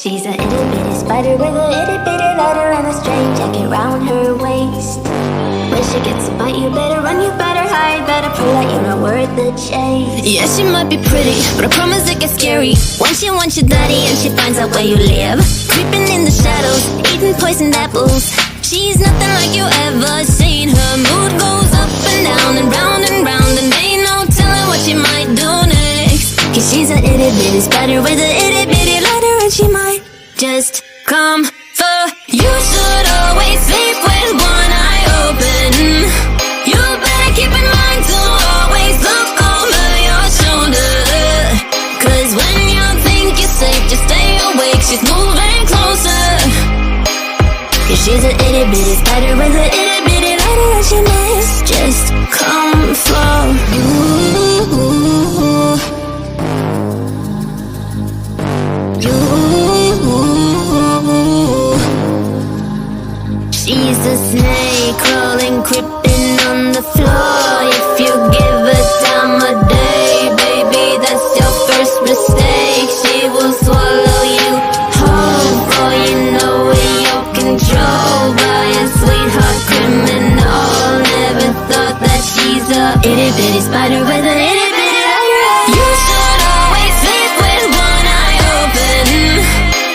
She's a itty bitty spider with a itty bitty lighter and a straight jacket round her waist. When she gets a bite, you better run, you better hide, better prove that you're not worth the chase. Yeah, she might be pretty, but I promise it gets scary when she wants your daddy and she finds out where you live. Creeping in the shadows, eating poisoned apples. She's nothing like you ever seen. Her mood goes up and down and round, and ain't no telling what she might do next. Cause she's a itty bitty spider with a itty bitty lighter, and she might just come for you. Should always sleep with one eye open. You better keep in mind to always look over your shoulder. Cause when you think you're safe, just stay awake, she's moving closer. Cause she's a itty bitty spider with a itty bitty lighter, and she might just come for you. She's a snake crawling, creeping on the floor. If you give her time of day, baby, that's your first mistake. She will swallow you whole, for you know in your control by a sweetheart criminal. Never thought that she's a itty bitty spider with a itty bitty lighter. You should always sleep with one eye open.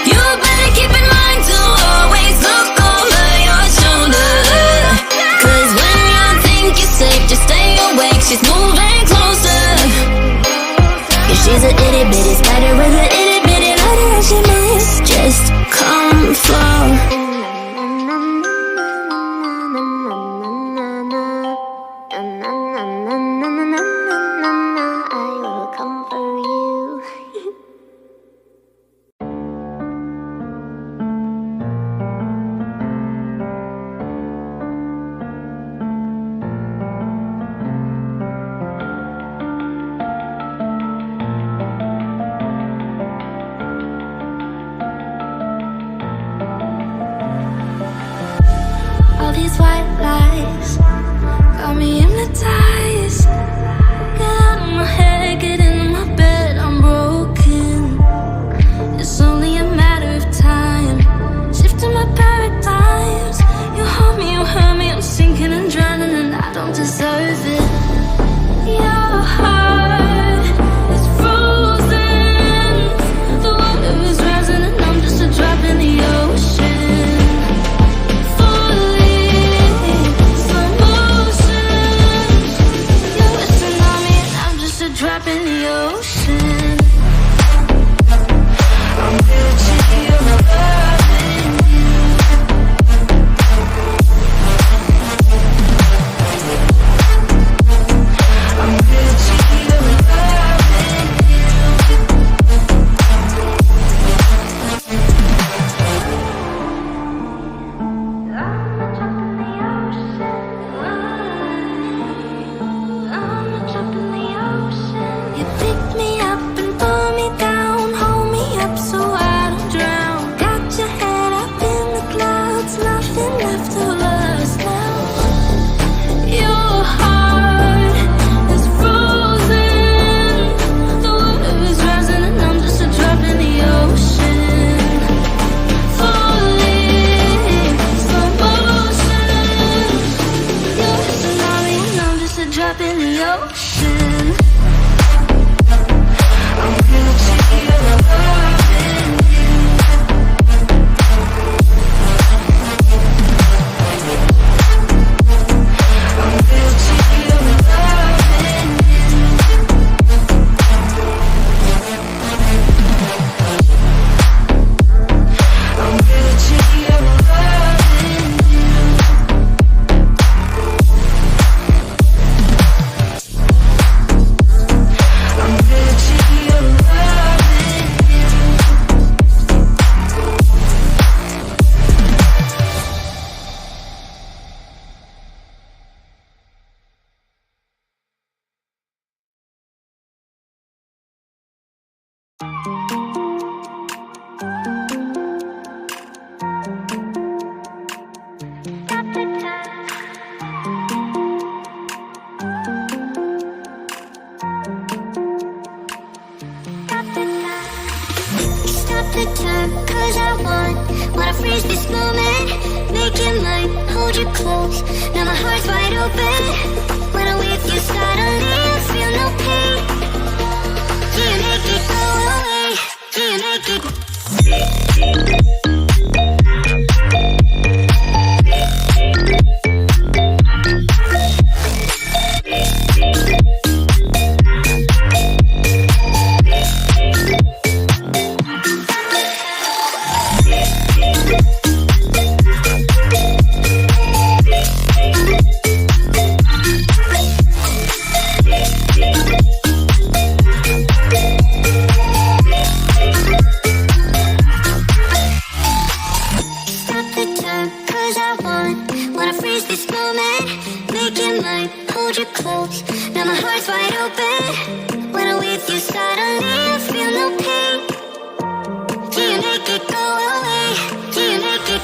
You better keep in mind to always look over your shoulder. Cause when you think you're safe, just stay awake, she's moving closer. Cause she's a itty bitty spider with a itty bitty lighter, and she might just come for. All these white lies got me hypnotized. Get out of my head, get into my bed, I'm broken. It's only a matter of time, shifting my paradigms. You harm me, you hurt me, I'm sinking and drowning, and I don't deserve it. Your heart is frozen, the water is rising, and I'm just a drop in the ocean. Drop in the ocean. I'm guilty of loving you. I'm guilty of loving You pick me up and pull me down, hold me up so I don't drown. Got your head up in the clouds, nothing left of us now. Your heart is frozen, the water is rising, and I'm just a drop in the ocean. Falling, slow motion. You're a tsunami and I'm just a drop in the ocean. I'm guilty of loving you. I'm guilty of loving you. I'm guilty of loving you. I'm guilty of loving you. Stop the time. time, cause I wanna freeze this moment. Make it mine, hold you close. Now my heart's wide open. When I'm with you suddenly I feel no pain. Can you make it go away? Can you make it?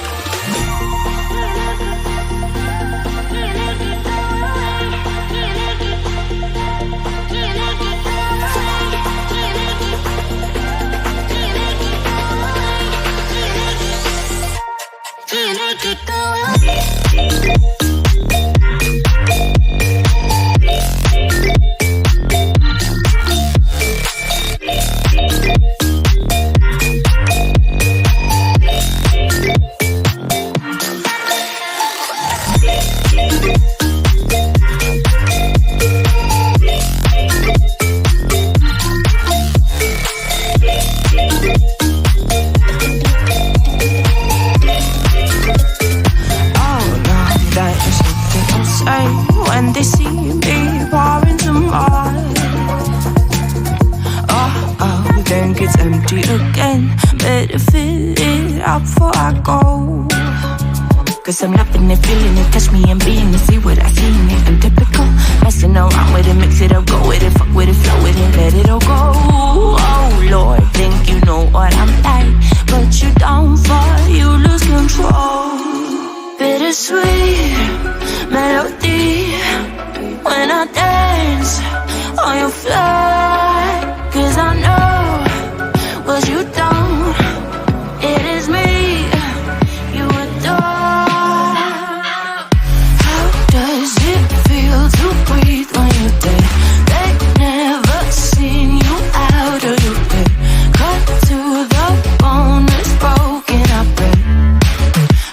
Cause I'm loving it, feeling it, touch me and being it, see what I see in it, I'm typical. Messing around with it, mix it up, go with it, fuck with it, flow with it, let it all go. Oh Lord, think you know what I'm like, but you don't fall, you lose control. Bittersweet melody when I dance on your fly. Cause I know what you don't, it is me you adore. How does it feel to breathe when you're dead? They never seen you out of your bed. Cut to the bone, it's broken, I bet.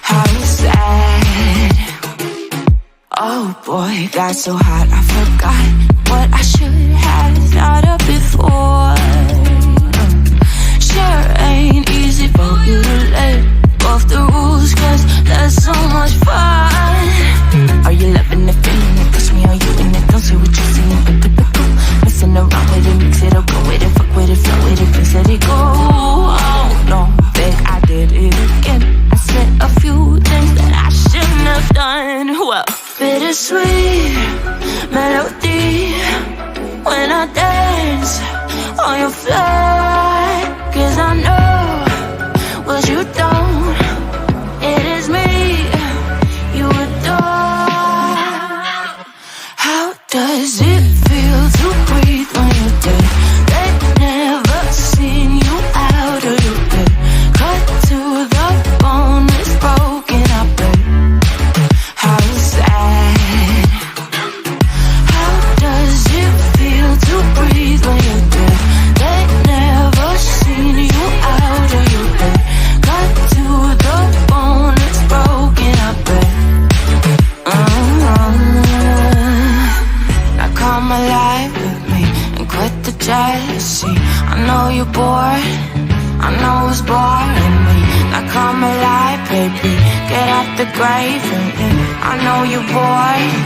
How sad. Oh boy, got so hot I forgot what I should have thought of before. Sure ain't easy for you to let off the rules, cause there's so much fun. Are you loving it, feeling it, push me, are you in it? Don't say what you see, I'm typical. Messing around with it, mix it up, go with it, fuck with it, flow with it, please let it go. Oh no, then I did it again. I said a few things that I shouldn't have done. Well, bittersweet melody when I dance on your fly. Cause I know what you don't, it is me you adore. How does it feel to breathe when you're dead? They never seen you out of your bed. Cut to the bone, it's broken, I bet. How sad. How does it feel to breathe when you're dead? They never seen you out of your bed. Cut to the bone, it's broken, I bet. Now come alive with me and quit the jealousy. I know you're bored, I know it's boring me. Now come alive, baby, get out the grave with me. I know you're bored.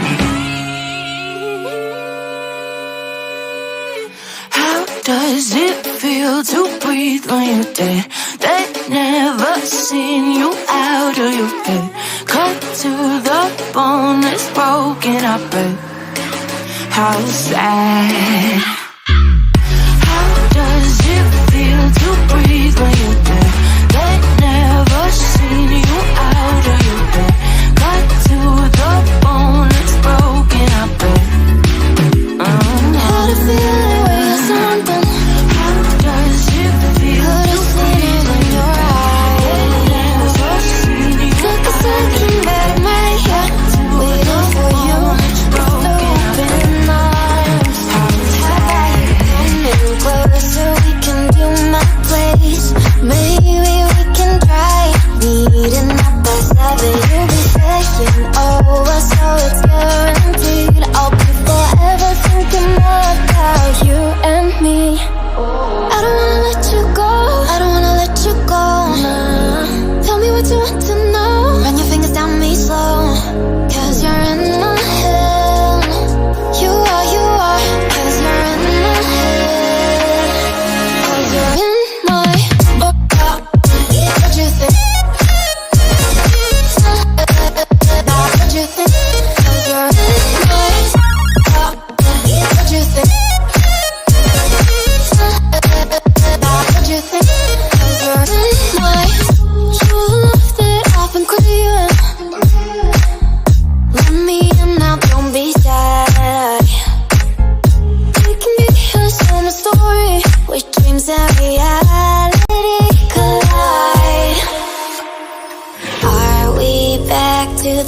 How does it feel to breathe when you're dead? They never seen you out of your bed. Cut to the bone, it's broken, I bet. How sad. How does it feel to breathe when you're dead? They never seen you out of your bed. Cut to the bone, it's broken, I bet. Had a feeling we were something. How does it feel to breathe when you're out?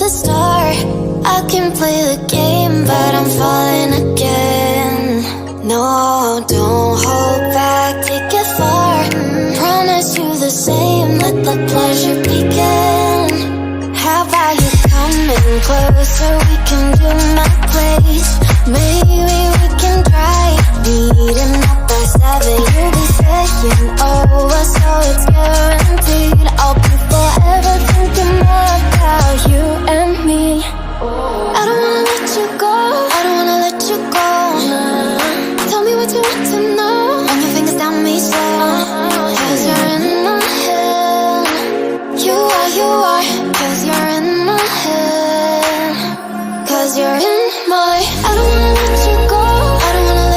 the start. I can play the game, but I'm falling again. No, don't hold back, take it far. Promise you the same, let the pleasure begin. How about you coming closer, we can do my place. Maybe we can try meeting up at 7. You'll be saying over, so it's guaranteed. I'll be forever thinking more about you and me. I don't wanna let you go, I don't wanna let you go. Tell me what you want to know. Run your fingers down me slow. Cause you're in my head. You are, cause you're in my head. Cause you're in my, I don't wanna let you go, I don't wanna let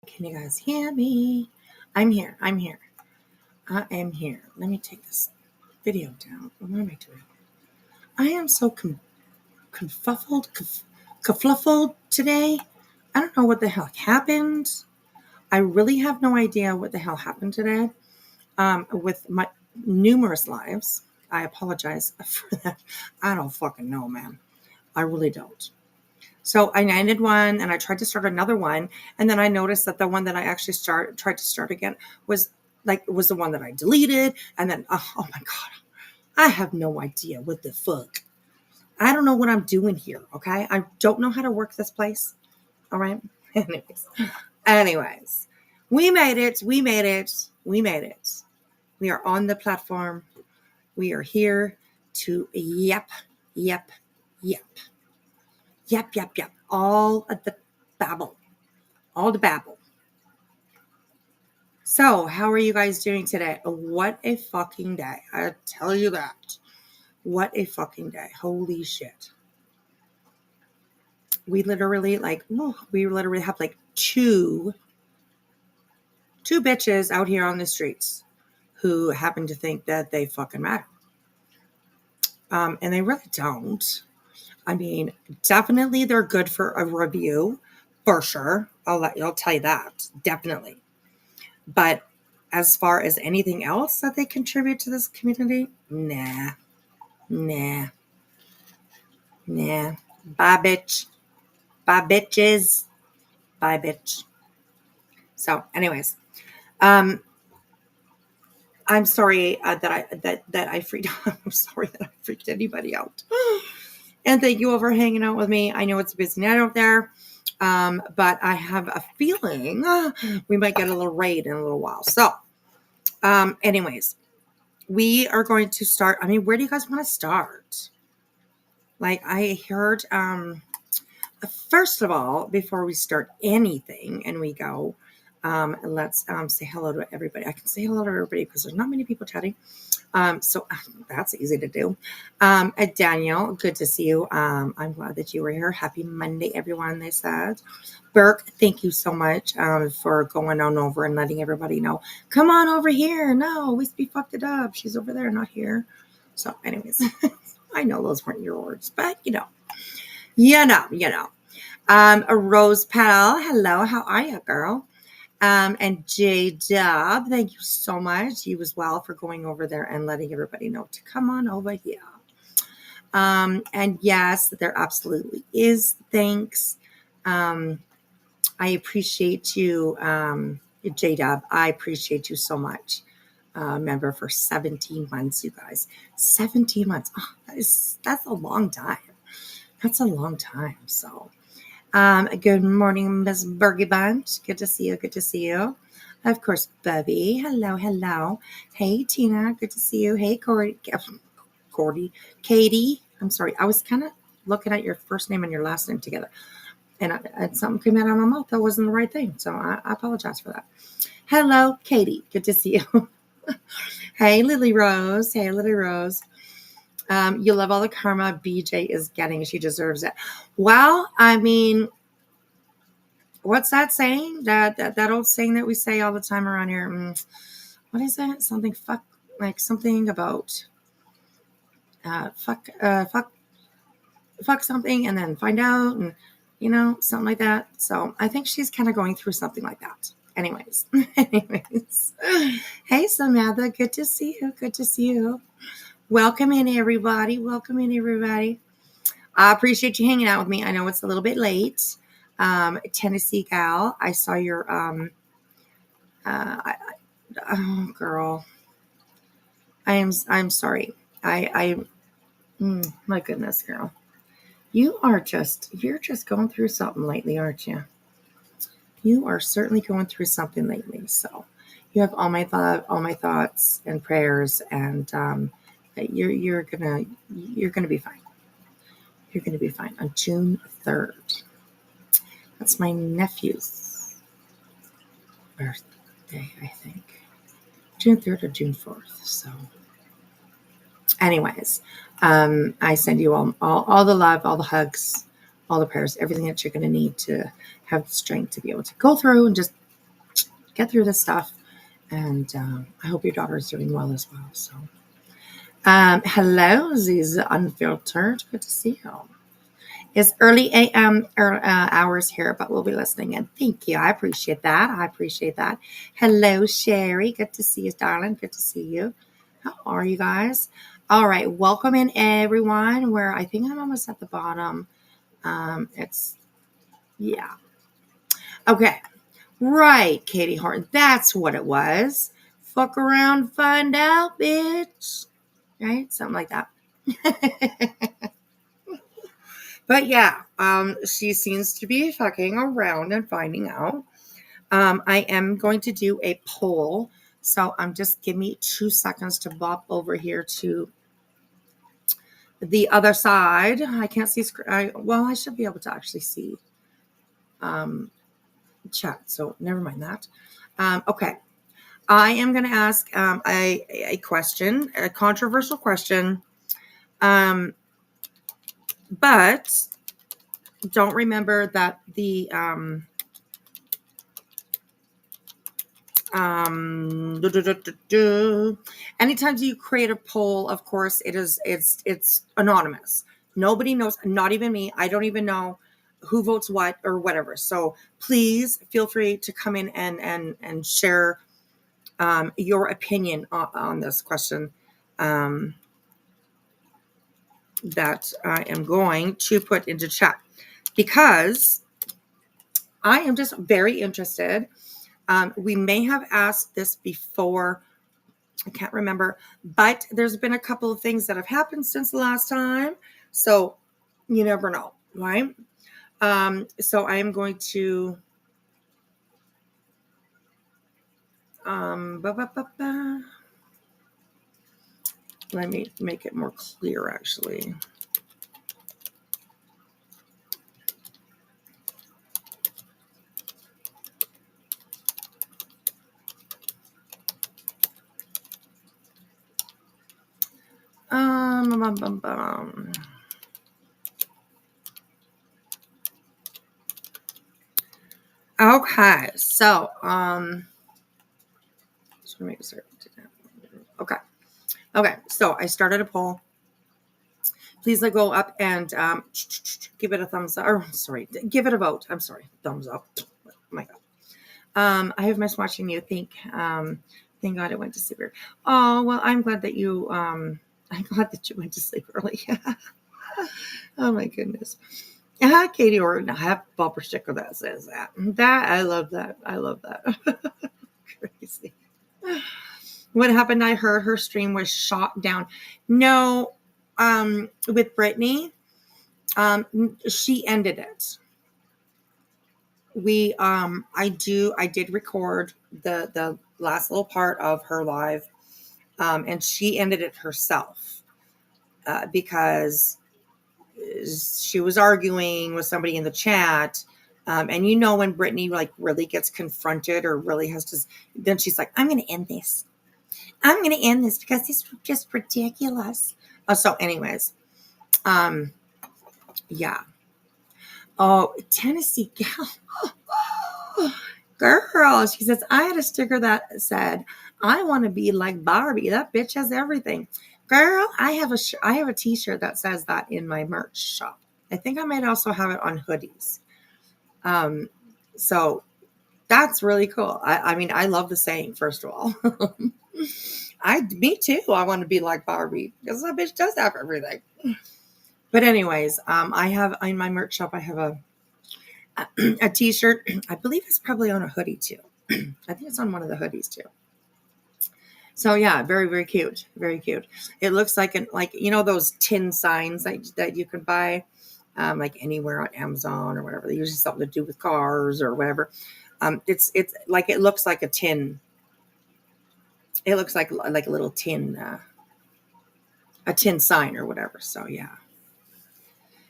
Can you guys hear me? I'm here. I am here. Let me take this video down. What am I doing? I am so kerfuffled today. I don't know what the hell happened. I really have no idea what the hell happened today with my numerous lives. I apologize for that. I don't fucking know, man. I really don't. So I ended one and I tried to start another one. And then I noticed that the one that I actually tried to start again was the one that I deleted. And then, oh my God, I have no idea what the fuck. I don't know what I'm doing here. Okay. I don't know how to work this place. All right. Anyways, we made it. We are on the platform. We are here to yep. All of the babble. So, how are you guys doing today? What a fucking day. I tell you that. What a fucking day. Holy shit. We literally have like two bitches out here on the streets who happen to think that they fucking matter. And they really don't. I mean, definitely they're good for a review, for sure. I'll tell you that, definitely. But as far as anything else that they contribute to this community, nah. Bye, bitch. Bye, bitches. Bye, bitch. So, anyways, I'm sorry that I freaked. I'm sorry that I freaked anybody out. And thank you all for hanging out with me. I know it's a busy night out there, but I have a feeling we might get a little raid in a little while. So, anyways, we are going to start. I mean, where do you guys want to start? Like I heard, first of all, before we start anything and we go, let's say hello to everybody. I can say hello to everybody because there's not many people chatting. So that's easy to do. Daniel, good to see you. I'm glad that you were here. Happy Monday, everyone, they said. Burke, thank you so much for going on over and letting everybody know. Come on over here. No, we fucked it up. She's over there, not here. So anyways, I know those weren't your words, but you know. A Rose Petal, hello, how are you, girl? And J Dub, thank you so much. You as well for going over there and letting everybody know to come on over here. And yes, there absolutely is. Thanks. I appreciate you, J Dub. I appreciate you so much. Member for 17 months, you guys. 17 months. Oh, that's a long time. That's a long time. So, good morning, Miss Bergie Bunch. Good to see you. Of course, Bubby. Hello. Hey, Tina. Good to see you. Hey, Katie. I'm sorry. I was kind of looking at your first name and your last name together. And something came out of my mouth that wasn't the right thing. So I apologize for that. Hello, Katie. Good to see you. Hey, Lily Rose. You love all the karma BJ is getting. She deserves it. Well, I mean, what's that saying? That old saying that we say all the time around here. What is that? Something about fuck something and then find out, and something like that. So I think she's kind of going through something like that. Anyways. Hey, Samantha. Good to see you. Welcome in, everybody. I appreciate you hanging out with me. I know it's a little bit late. Tennessee gal, I saw your oh girl. I'm sorry. My goodness, girl. You're just going through something lately, aren't you? You are certainly going through something lately. So you have all my thoughts and prayers, and you're gonna be fine. You're gonna be fine on June 3rd. That's my nephew's birthday, I think. June 3rd or June 4th. So anyways, I send you all the love, all the hugs, all the prayers, everything that you're going to need to have the strength to be able to go through and just get through this stuff. And I hope your daughter is doing well as well. So, hello, Ziz Unfiltered. Good to see you. It's early a.m. Hours here, but we'll be listening in. Thank you. I appreciate that. Hello, Sherry. Good to see you, darling. Good to see you. How are you guys? All right. Welcome in, everyone. Where I think I'm almost at the bottom. Yeah. Okay. Right, Katie Horton. That's what it was. Fuck around, find out, bitch. Right? Something like that. But yeah, she seems to be fucking around and finding out. I am going to do a poll. So give me 2 seconds to bop over here to the other side. I can't see I should be able to actually see chat. So never mind that. Okay. I am going to ask a question, a controversial question. But don't remember that the anytime you create a poll, of course it's anonymous. Nobody knows, not even me. I don't even know who votes what or whatever. So please feel free to come in and share your opinion on this question that I am going to put into chat, because I am just very interested. We may have asked this before. I can't remember, but there's been a couple of things that have happened since the last time. So you never know, right? So I am going to let me make it more clear, actually. Okay, so just make sure. Okay, so I started a poll. Please go up and give it a thumbs up. Or sorry, give it a vote. I'm sorry, thumbs up. Oh my God. I have missed watching you. Thank God it went to sleep early. Oh well, I'm glad that you went to sleep early. Oh my goodness. Katie Orton, I have a bumper sticker that says that. I love that. Crazy. What happened? I heard her stream was shot down. No, with Brittany, she ended it. I did record the last little part of her live, and she ended it herself, because she was arguing with somebody in the chat. And when Brittany really gets confronted or really has to, then she's like, I'm going to end this because this is just ridiculous. So anyways, yeah. Oh, Tennessee girl. She says, I had a sticker that said, I want to be like Barbie. That bitch has everything. Girl, I have a t-shirt that says that in my merch shop. I think I might also have it on hoodies. So that's really cool. I mean, I love the saying, first of all. Me too. I want to be like Barbie because that bitch does have everything. But anyways, I have in my merch shop, I have a t-shirt. I believe it's probably on a hoodie too. I think it's on one of the hoodies too. So yeah, very, very cute. Very cute. It looks like those tin signs that you can buy anywhere on Amazon or whatever. They're usually something to do with cars or whatever. It's like, it looks like a tin. It looks like a little tin, a tin sign or whatever. So yeah.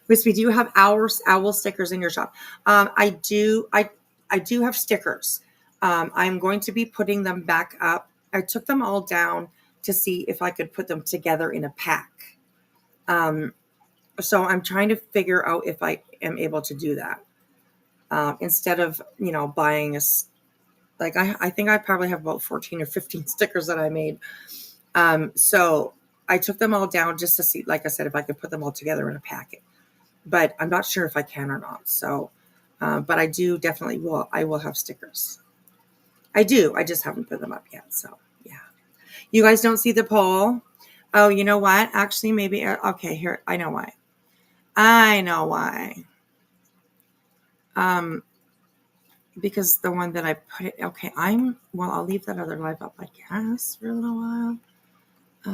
Wispy, do you have owl stickers in your shop? I do have stickers. I'm going to be putting them back up. I took them all down to see if I could put them together in a pack. So I'm trying to figure out if I am able to do that. Instead of, buying Like I think I probably have about 14 or 15 stickers that I made. So I took them all down just to see, like I said, if I could put them all together in a packet. But I'm not sure if I can or not. So, but I do definitely will. I will have stickers. I do. I just haven't put them up yet. So yeah. You guys don't see the poll? Oh, you know what? Actually, maybe. Okay, here. I know why. I know why. Because the one that I put it. Okay, well, I'll leave that other live up, I guess, for a little while. I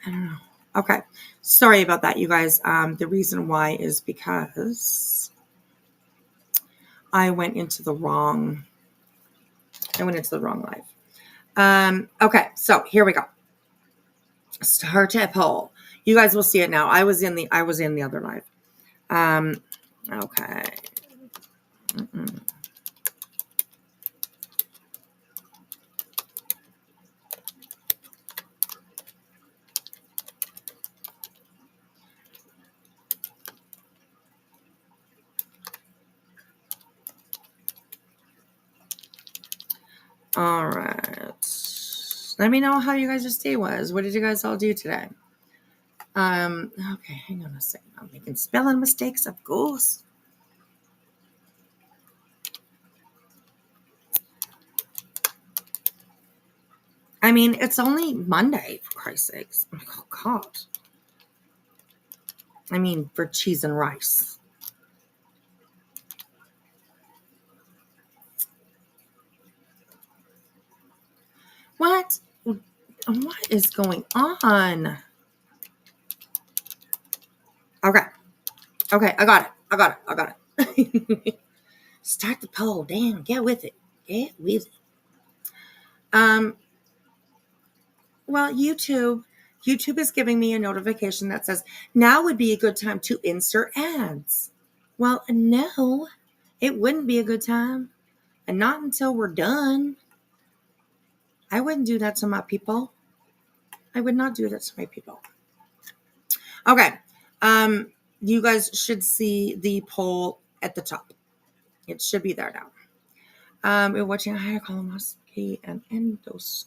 don't know. Okay. Sorry about that, you guys. The reason why is because I went into the wrong live. Okay, so here we go. Start a poll. You guys will see it now. I was in the other live. Okay. All right. Let me know how you guys' day was. What did you guys all do today? Okay, hang on a second. I'm making spelling mistakes, of course. I mean, it's only Monday, for Christ's sakes. Oh, God. I mean, for cheese and rice. What? What is going on? Okay. Okay, I got it. Start the poll. Damn, get with it. Well, YouTube is giving me a notification that says, now would be a good time to insert ads. Well, no, it wouldn't be a good time. And not until we're done. I wouldn't do that to my people. I would not do that to my people. Okay. You guys should see the poll at the top. It should be there now. We're watching a higher colonoscopy and endoscopy.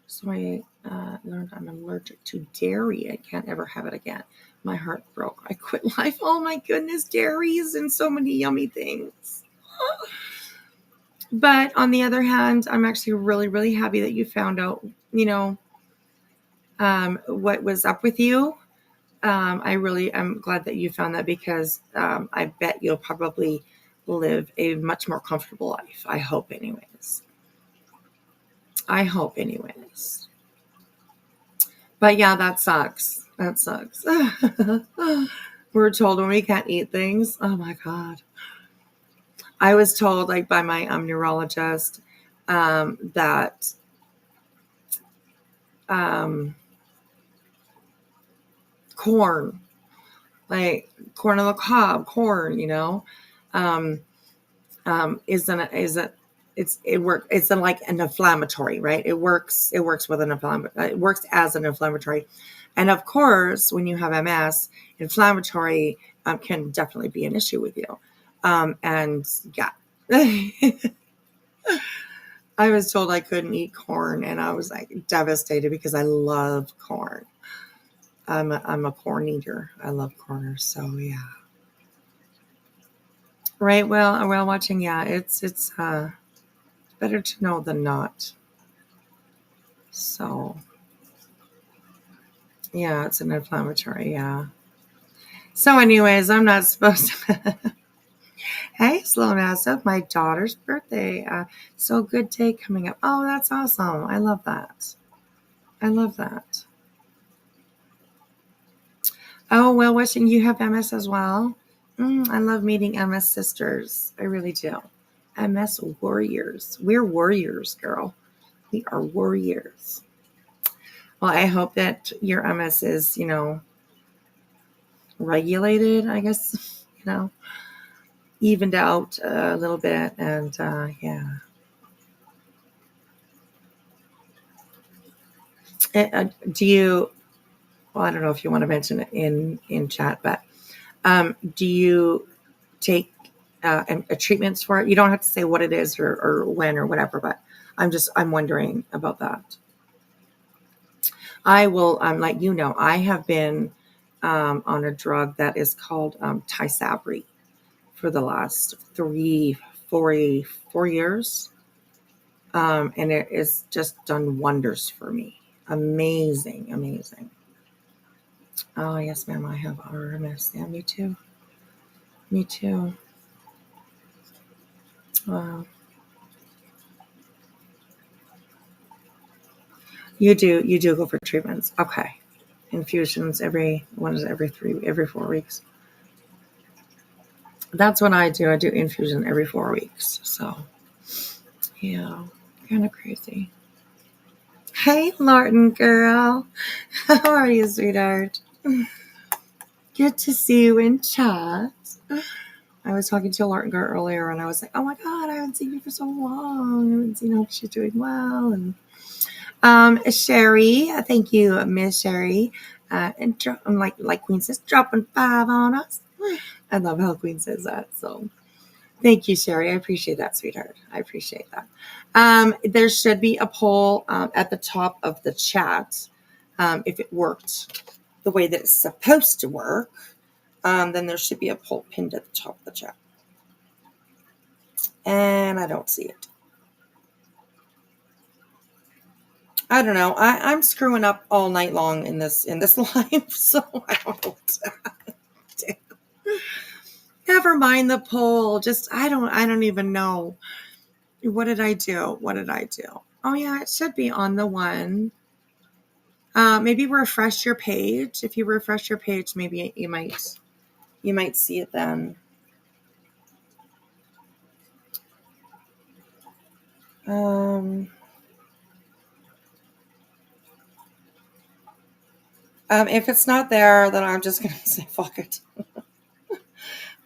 So I learned I'm allergic to dairy. I can't ever have it again. My heart broke. I quit life. Oh my goodness, dairies and so many yummy things. But on the other hand, I'm actually really, really happy that you found out, what was up with you. I really am glad that you found that because I bet you'll probably live a much more comfortable life. I hope anyways. But yeah, that sucks. We're told when we can't eat things. Oh my God. I was told by my neurologist that corn, like corn on the cob, corn, it's like an inflammatory, right? It works as an inflammatory. And of course, when you have MS, inflammatory can definitely be an issue with you. And yeah, I was told I couldn't eat corn and I was devastated because I love corn. I'm a corn eater. I love corners. So yeah. Right. Well, while watching, yeah, it's better to know than not. So yeah, it's an inflammatory. Yeah. So anyways, I'm not supposed to. Hey, Slow Massive, my daughter's birthday. So good day coming up. Oh, that's awesome. I love that. Oh, well, wishing you have MS as well. I love meeting MS sisters. I really do. MS warriors. We're warriors, girl. We are warriors. Well, I hope that your MS is, regulated, I guess, evened out a little bit. And yeah. Do you, well, I don't know if you want to mention it in chat, but do you take and treatments for it. You don't have to say what it is or when or whatever, but I'm wondering about that. I will, like, I have been on a drug that is called Tysabri for the last 4 years. And it has just done wonders for me. Amazing, amazing. Oh, yes, ma'am, I have RMS. Yeah, me too. Me too. Wow. You do go for treatments. Okay. Infusions every 4 weeks. That's what I do. I do infusion every 4 weeks. So, yeah, kind of crazy. Hey, Lorton girl. How are you, sweetheart? Good to see you in chat. I was talking to Lorton girl earlier, and I was like, oh my God, I haven't seen you for so long. I haven't seen how she's doing well. And Sherry, thank you, Miss Sherry. And I'm like Queen says, dropping 5 on us. I love how Queen says that. So thank you, Sherry. I appreciate that, sweetheart. I appreciate that. There should be a poll at the top of the chat. If it worked the way that it's supposed to work, then there should be a poll pinned at the top of the chat. And I don't see it. I don't know. I'm screwing up all night long in this live, so I don't know what to do. Never mind the poll. Just I don't even know. What did I do? Oh yeah, it should be on the one. Maybe refresh your page. If you refresh your page, maybe you might see it then. If it's not there, then I'm just gonna say fuck it.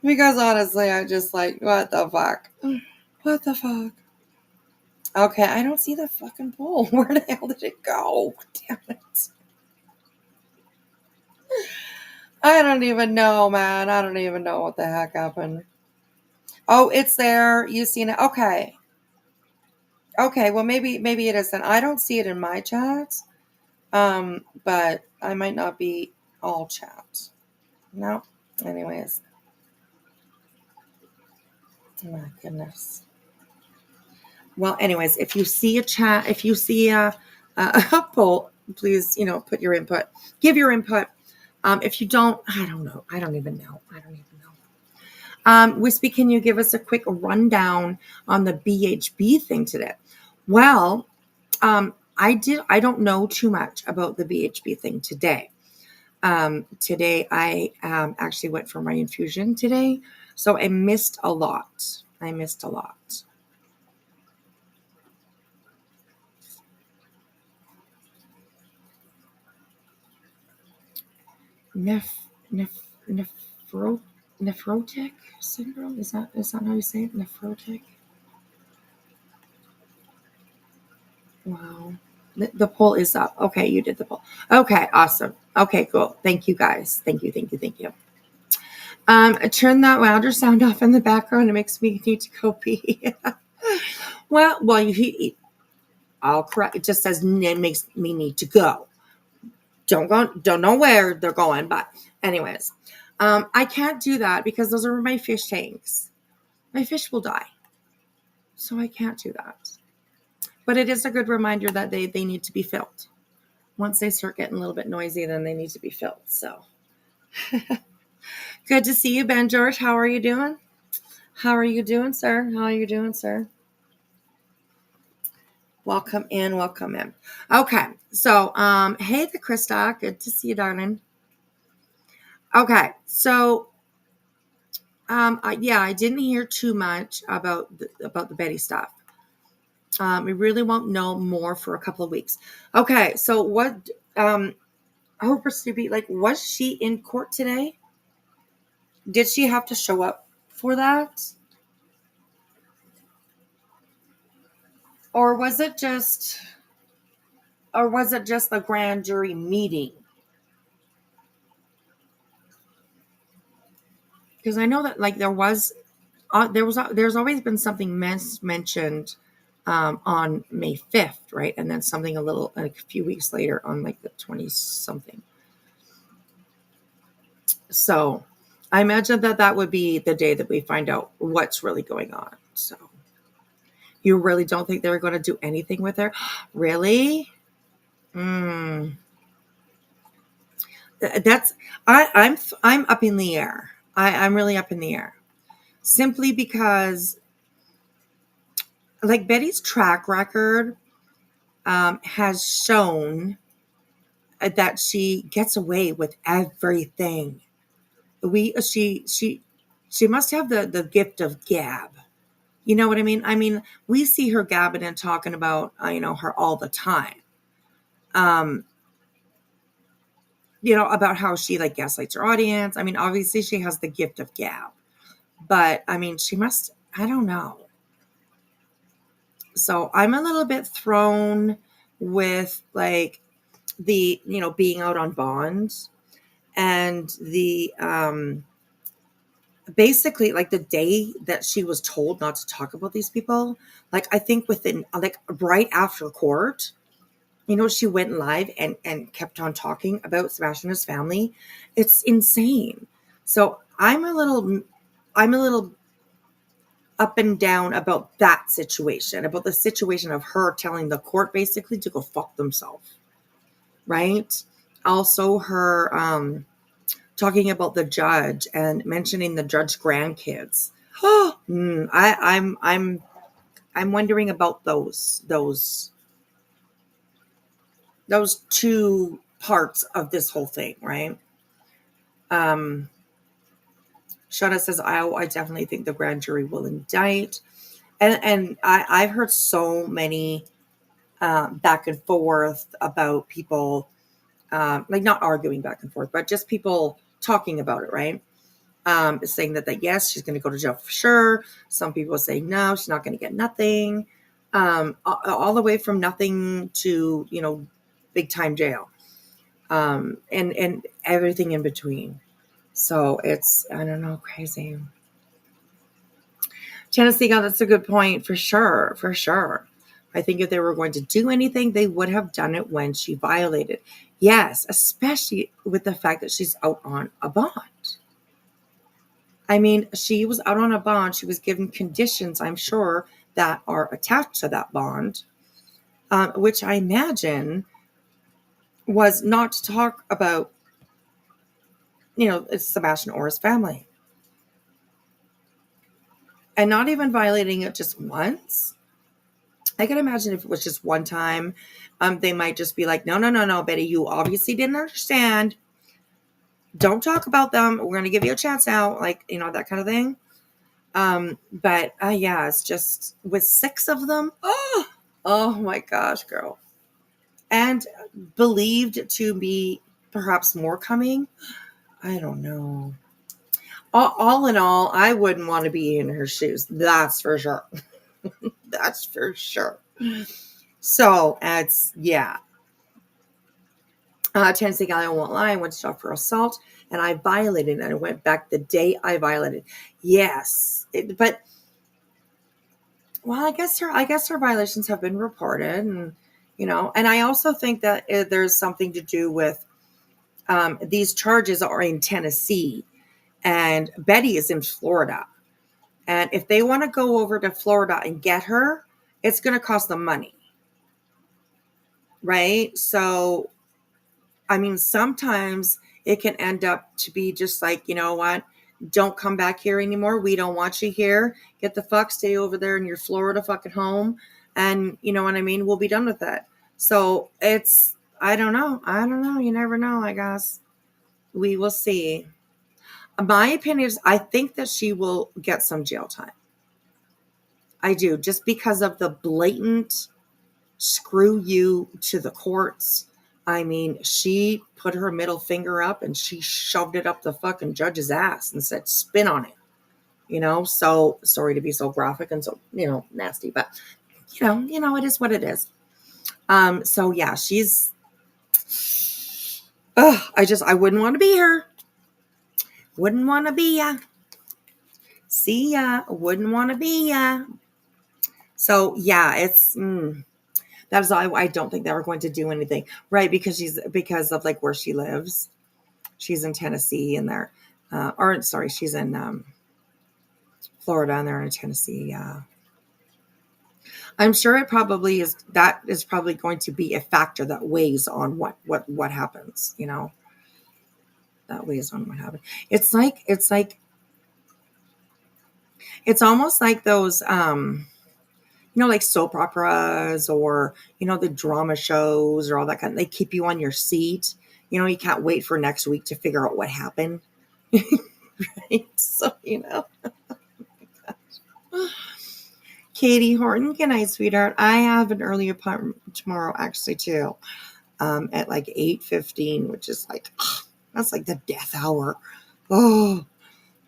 Because honestly, I just like, what the fuck? What the fuck? Okay, I don't see the fucking poll. Where the hell did it go? Damn it. I don't even know, man. I don't even know what the heck happened. Oh, it's there. You seen it? Okay. Okay, well maybe it isn't. I don't see it in my chat. But I might not be all chat. No. Anyways. Oh my goodness. Well, anyways, if you see a chat, if you see a poll, please, put your input. Give your input. If you don't, I don't know. I don't even know. Wispy, can you give us a quick rundown on the BHB thing today? Well, I don't know too much about the BHB thing today. Today I actually went for my infusion today, so I missed a lot. Nephrotic syndrome? Is that how you say it? Nephrotic? Wow. The poll is up. Okay, you did the poll. Okay, awesome. Okay, cool. Thank you guys. Thank you. Turn that louder sound off in the background. It makes me need to go pee. well, I'll correct. It just says it makes me need to go. Don't know where they're going, but anyways, I can't do that because those are my fish tanks. My fish will die, so I can't do that. But it is a good reminder that they need to be filled. Once they start getting a little bit noisy, then they need to be filled. So good to see you, Ben George. How are you doing? Sir? Welcome in. Okay, so hey, the Krista, good to see you, darling. Okay, so I didn't hear too much about the Betty stuff. We really won't know more for a couple of weeks. Okay, so what? Hope to be like, was she in court today? Did she have to show up for that? Or was it just the grand jury meeting? Because I know that there was there's always been something mentioned on May 5th, right? And then something like a few weeks later on like the 20 something. So I imagine that would be the day that we find out what's really going on. So you really don't think they're going to do anything with her? Really? I'm up in the air. I'm really up in the air. Simply because like Betty's track record has shown that she gets away with everything. She must have the gift of gab. You know what I mean? I mean, we see her gabbing and talking about her all the time. About how she like gaslights her audience. I mean, obviously she has the gift of gab, but I mean, she must. I don't know. So I'm a little bit thrown with like the being out on bond and the basically like the day that she was told not to talk about these people. Like I think within like right after court, she went live and kept on talking about Sebastian and his family. It's insane. So I'm a little up and down about that situation, about the situation of her telling the court basically to go fuck themselves. Right. Also her talking about the judge and mentioning the judge grandkids. I'm wondering about those two parts of this whole thing, right? Shauna says, I definitely think the grand jury will indict. And I've heard so many back and forth about people, like not arguing back and forth, but just people talking about it, right? Saying that yes, she's going to go to jail for sure. Some people say no, she's not going to get nothing. All the way from nothing to, big time jail. And everything in between. So it's, I don't know, crazy. Tennessee, God, that's a good point for sure. For sure. I think if they were going to do anything, they would have done it when she violated. Yes, especially with the fact that she's out on a bond. I mean, she was out on a bond. She was given conditions, I'm sure, that are attached to that bond, which I imagine was not to talk about, Sebastian or his family. And not even violating it just once. I can imagine if it was just one time, they might just be like, no, Betty, you obviously didn't understand. Don't talk about them. We're going to give you a chance now. Like, that kind of thing. But yeah, it's just with 6 of them. Oh my gosh, girl. And believed to be perhaps more coming. I don't know. All in all, I wouldn't want to be in her shoes. That's for sure. That's for sure. So it's, yeah. Tennessee guy, I won't lie. I went to jail for assault and I violated and I went back the day I violated. Yes. But I guess her violations have been reported and, and I also think that there's something to do with these charges are in Tennessee and Betty is in Florida. And if they want to go over to Florida and get her, it's going to cost them money. Right? So, I mean, sometimes it can end up to be just like, you know what? Don't come back here anymore. We don't want you here. Get the fuck, stay over there in your Florida fucking home. And you know what I mean? We'll be done with that. So it's, I don't know. You never know, I guess. We will see. My opinion is I think that she will get some jail time. I do, just because of the blatant screw you to the courts. I mean, she put her middle finger up and she shoved it up the fucking judge's ass and said, spin on it. So sorry to be so graphic and so, nasty, but it is what it is. So yeah, she's, I wouldn't want to be her. Wouldn't want to be ya. See ya. Wouldn't want to be ya. So yeah, it's that is all. I don't think that we're going to do anything, right? Because of like where she lives. She's in Tennessee, and they're or sorry, she's in Florida, and they're in Tennessee. I'm sure it probably is. That is probably going to be a factor that weighs on what happens. You know, that weighs on what happens. It's almost like those like soap operas, or the drama shows, or all that kind of. They keep you on your seat. You can't wait for next week to figure out what happened. Right? So Katie Horton, good night, sweetheart. I have an early appointment tomorrow, actually, too, at like 8:15, which is like, that's like the death hour. Oh,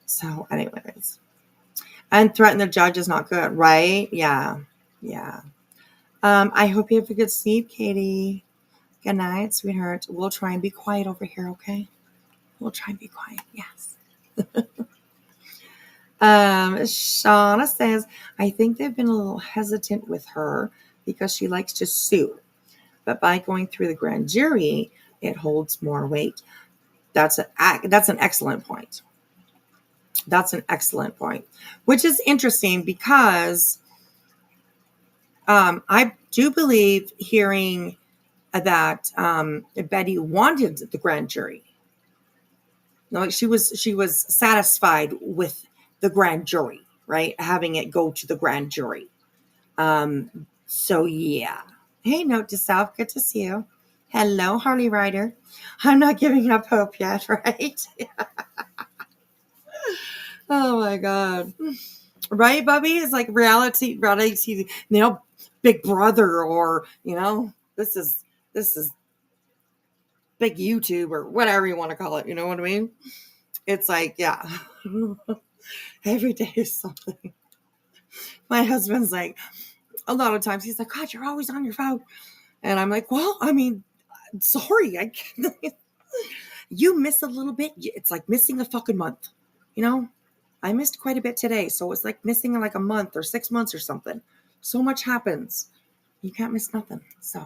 so anyways. And threaten the judge is not good, right? Yeah. I hope you have a good sleep, Katie. Good night, sweetheart. We'll try and be quiet over here, okay? We'll try and be quiet, yes. Shauna says, I think they've been a little hesitant with her because she likes to sue. But by going through the grand jury, it holds more weight. That's an excellent point. That's an excellent point, which is interesting because I do believe hearing that Betty wanted the grand jury. Like she was satisfied with the grand jury, right? Having it go to the grand jury. So yeah. Hey, note to self, good to see you. Hello, Harley Rider. I'm not giving up hope yet, right? Oh my God. Right, Bubby? It's like reality TV, Big Brother, or this is big YouTube, or whatever you want to call it. You know what I mean? It's like, yeah. Every day is something. My husband's like, a lot of times he's like, God, you're always on your phone. And I'm like, well, I mean, sorry. You miss a little bit. It's like missing a fucking month. I missed quite a bit today. So it's like missing like a month or 6 months or something. So much happens. You can't miss nothing. So,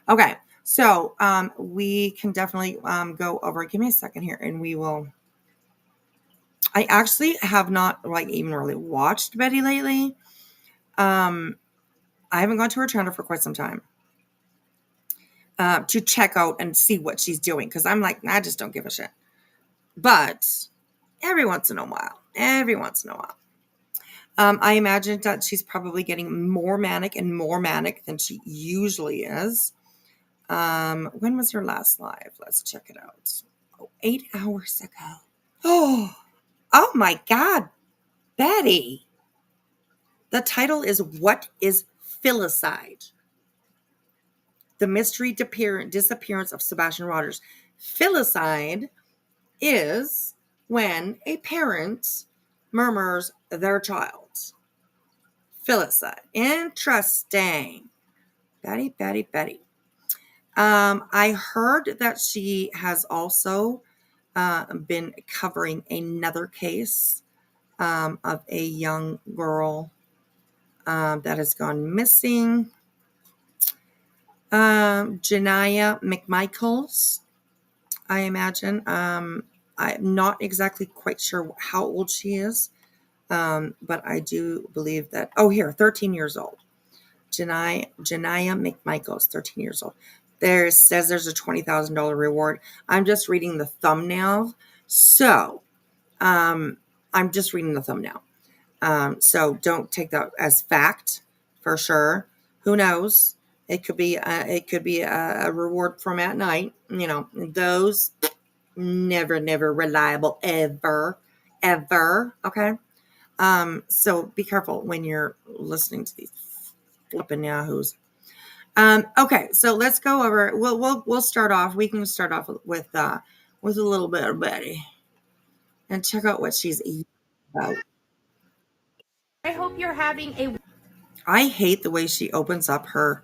okay. So we can definitely go over. Give me a second here and we will. I actually have not even really watched Betty lately. I haven't gone to her channel for quite some time to check out and see what she's doing. Because I'm like, I just don't give a shit. But every once in a while. I imagine that she's probably getting more manic than she usually is. When was her last live? Let's check it out. 8 hours ago. Oh my God, Betty. The title is What is Filicide? The mystery disappearance of Sebastian Rogers. Filicide is when a parent murders their child. Filicide. Interesting. Betty. I heard that she has also been covering another case of a young girl that has gone missing. Janiah McMichaels, I imagine. I'm not exactly quite sure how old she is, but I do believe that. Oh, here, 13 years old. Janiah McMichaels, 13 years old. Says there's a $20,000 reward. I'm just reading the thumbnail. So, I'm just reading the thumbnail. So don't take that as fact for sure. Who knows? It could be a reward from at night. Those never reliable ever. Okay. So be careful when you're listening to these flipping yahoos. Okay, so let's go over. We'll start off. We can start off with a little bit of Betty, and check out what she's eating about. I hope you're having a. I hate the way she opens up her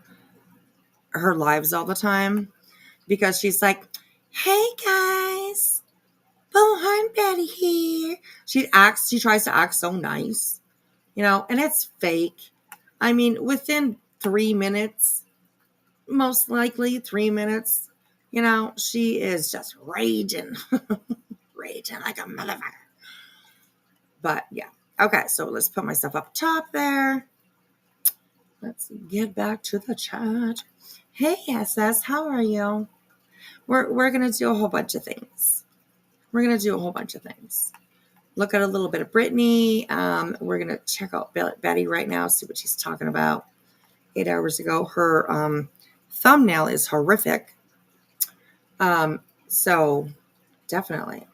lives all the time, because she's like, "Hey guys, Oh, I'm Betty here. She tries to act so nice, and it's fake. I mean, within 3 minutes, most likely 3 minutes, she is just raging, raging like a motherfucker. But yeah. Okay, so let's put myself up top there. Let's get back to the chat. Hey, SS, how are you? We're going to do a whole bunch of things. Look at a little bit of Brittany. We're going to check out Betty right now, see what she's talking about. 8 hours ago, her thumbnail is horrific. So definitely.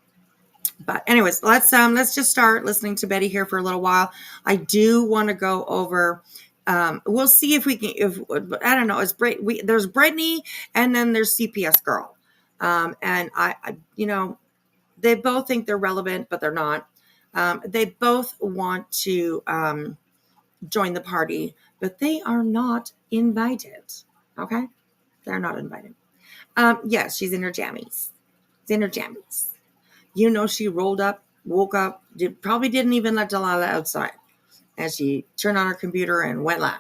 But anyways, let's just start listening to Betty here for a little while. I do want to go over. We'll see if we can. If I don't know, there's Brittany and then there's CPS Girl, and I they both think they're relevant, but they're not. They both want to join the party, but they are not invited. Okay, they're not invited. Yes, she's in her jammies. It's in her jammies. She rolled up, woke up, probably didn't even let Delilah outside. And she turned on her computer and went live.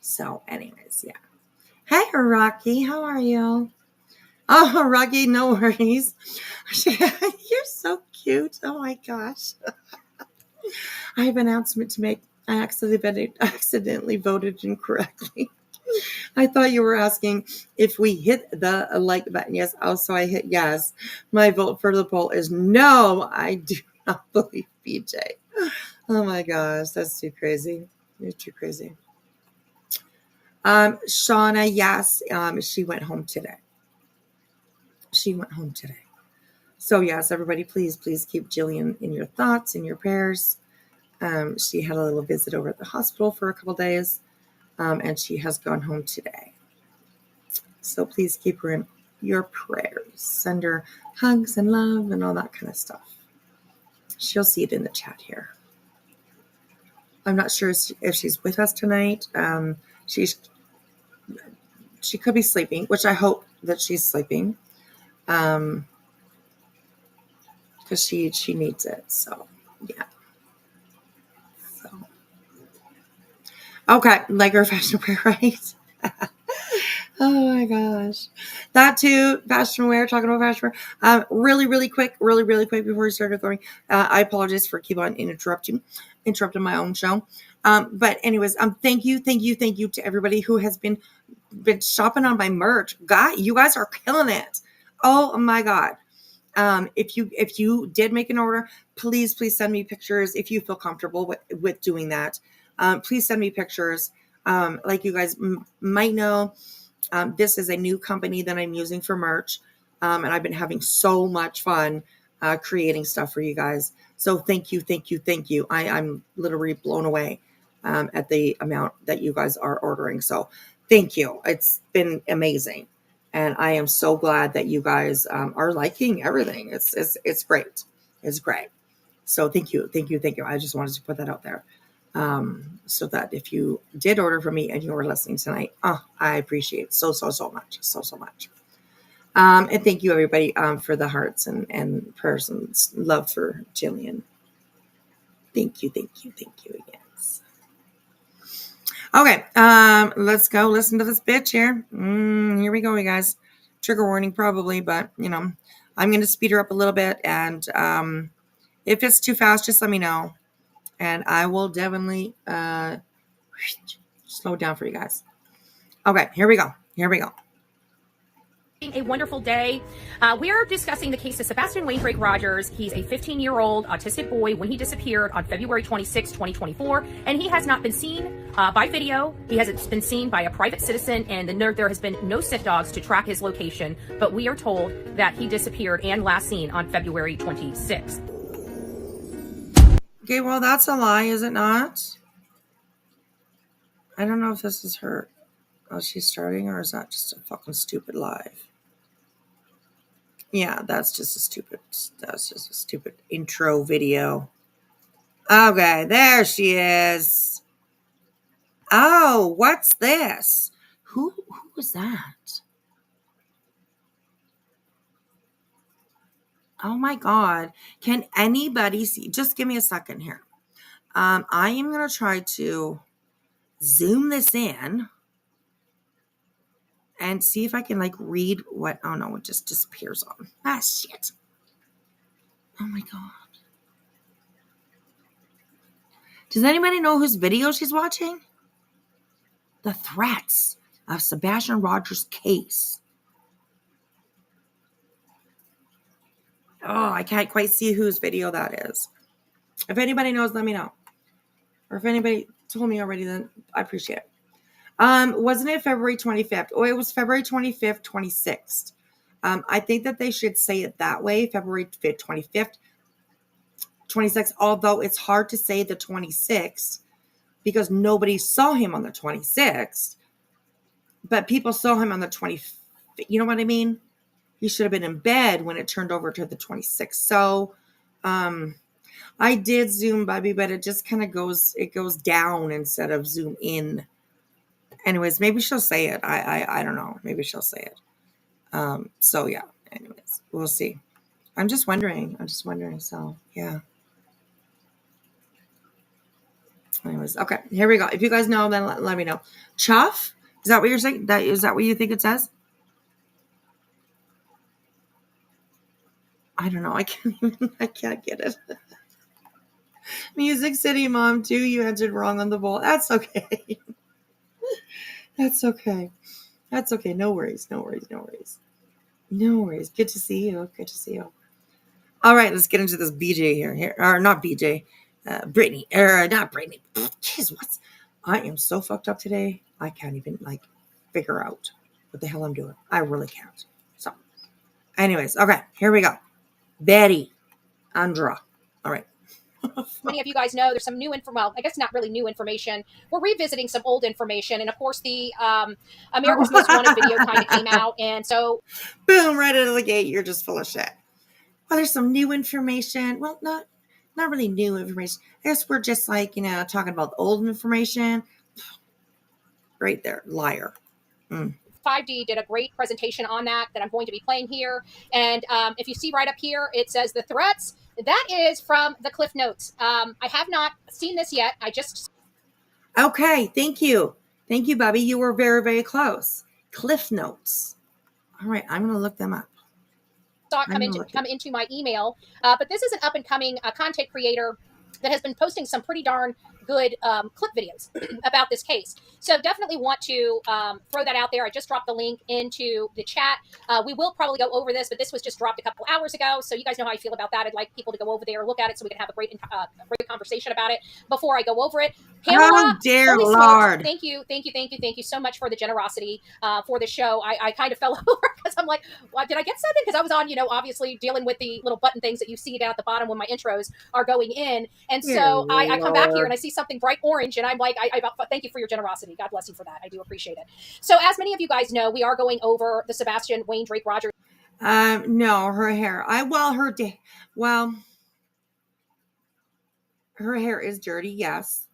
So anyways, yeah. Hey, Rocky, how are you? Oh, Rocky, no worries. You're so cute. Oh, my gosh. I have an announcement to make. I accidentally voted incorrectly. I thought you were asking if we hit the like button. Yes. Also, I hit yes. My vote for the poll is no. I do not believe BJ. Oh my gosh, that's too crazy. You're too crazy. Shauna, yes, she went home today. So yes, everybody, please keep Jillian in your thoughts, in your prayers. She had a little visit over at the hospital for a couple days, and she has gone home today. So please keep her in your prayers. Send her hugs and love and all that kind of stuff. She'll see it in the chat here. I'm not sure if she's with us tonight. She could be sleeping, which I hope that she's sleeping, because she needs it. So yeah. So okay, like her fashion wear, right? Oh my gosh. That too, fashion wear, talking about fashion wear. Really quick before we started going. I apologize for keep on interrupting my own show. But anyways, thank you to everybody who has been shopping on my merch. God, you guys are killing it. Oh my God. If you did make an order, please send me pictures if you feel comfortable with doing that. Please send me pictures. Like you guys might know, this is a new company that I'm using for merch. And I've been having so much fun creating stuff for you guys. So thank you. I'm literally blown away at the amount that you guys are ordering. So thank you. It's been amazing. And I am so glad that you guys are liking everything. It's great. It's great. So thank you. I just wanted to put that out there. So that if you did order from me and you were listening tonight, I appreciate it so much. So much. And thank you everybody for the hearts and prayers and love for Jillian. Thank you again. Okay, let's go listen to this bitch here. Here we go, you guys. Trigger warning probably, but I'm going to speed her up a little bit. And if it's too fast, just let me know. And I will definitely slow down for you guys. Okay, here we go. A wonderful day. We are discussing the case of Sebastian Wayne Drake Rogers. He's a 15-year-old autistic boy when he disappeared on February 26, 2024, and he has not been seen by video. He hasn't been seen by a private citizen, and there has been no scent dogs to track his location, but we are told that he disappeared and last seen on February 26th. Okay, well, that's a lie, is it not? I don't know if this is her. Oh, she's starting, or is that just a fucking stupid live? Yeah, that's just a stupid intro video. Okay, there she is. Oh, what's this? Who is that? Oh my God. Can anybody see? Just give me a second here. I am going to try to zoom this in and see if I can like read what, oh no, it just disappears on. Ah, shit. Oh my God. Does anybody know whose video she's watching? The threats of Sebastian Rogers' case. Oh, I can't quite see whose video that is. If anybody knows, let me know. Or if anybody told me already, then I appreciate it. Wasn't it February 25th? Oh, it was February 25th, 26th. I think that they should say it that way, February 5th, 25th, 26th, although it's hard to say the 26th because nobody saw him on the 26th, but people saw him on the 25th. You know what I mean? He should have been in bed when it turned over to the 26th. So, I did zoom, Bubby, but it just kind of goes down instead of zoom in. Anyways, maybe she'll say it. I don't know. Maybe she'll say it. So yeah, anyways, we'll see. I'm just wondering. So yeah. Anyways, okay, here we go. If you guys know, then let me know. Chuff? Is that what you're saying? Is that what you think it says? I don't know. I can't get it. Music City Mom 2, you entered wrong on the bowl. That's okay. That's okay. That's okay. No worries. No worries. Good to see you. All right, let's get into this BJ here. Or not BJ. Brittany. Not Brittany. Jeez, I am so fucked up today. I can't even figure out what the hell I'm doing. I really can't. So, anyways, okay, here we go. Betty Andra. All right. Many of you guys know there's some new info. Well, I guess not really new information. We're revisiting some old information, and of course, the America's Most Wanted video kind of came out, and so boom, right out of the gate, you're just full of shit. Well, there's some new information. Well, not really new information. I guess we're just talking about the old information. Right there, liar. 5D did a great presentation on that I'm going to be playing here. And if you see right up here, it says the threats. That is from the Cliff Notes. I have not seen this yet. I just... Okay, thank you. Thank you, Bobby. You were very, very close. Cliff Notes. All right, I'm going to look them up. Saw it come into my email. But this is an up-and-coming content creator that has been posting some pretty darn good clip videos about this case. So definitely want to throw that out there. I just dropped the link into the chat. We will probably go over this, but this was just dropped a couple hours ago. So you guys know how I feel about that. I'd like people to go over there, look at it so we can have a great conversation about it before I go over it. Pamela, oh, dear Lord. Thank you so much for the generosity for the show. I kind of fell over because I'm like, well, did I get something? Because I was on, obviously dealing with the little button things that you see down at the bottom when my intros are going in. And so I come back here and I see something bright orange and I'm like, I thank you for your generosity. God bless you for that. I do appreciate it. So as many of you guys know, we are going over the Sebastian Wayne Drake Rogers. No, her hair. Her hair is dirty. Yes.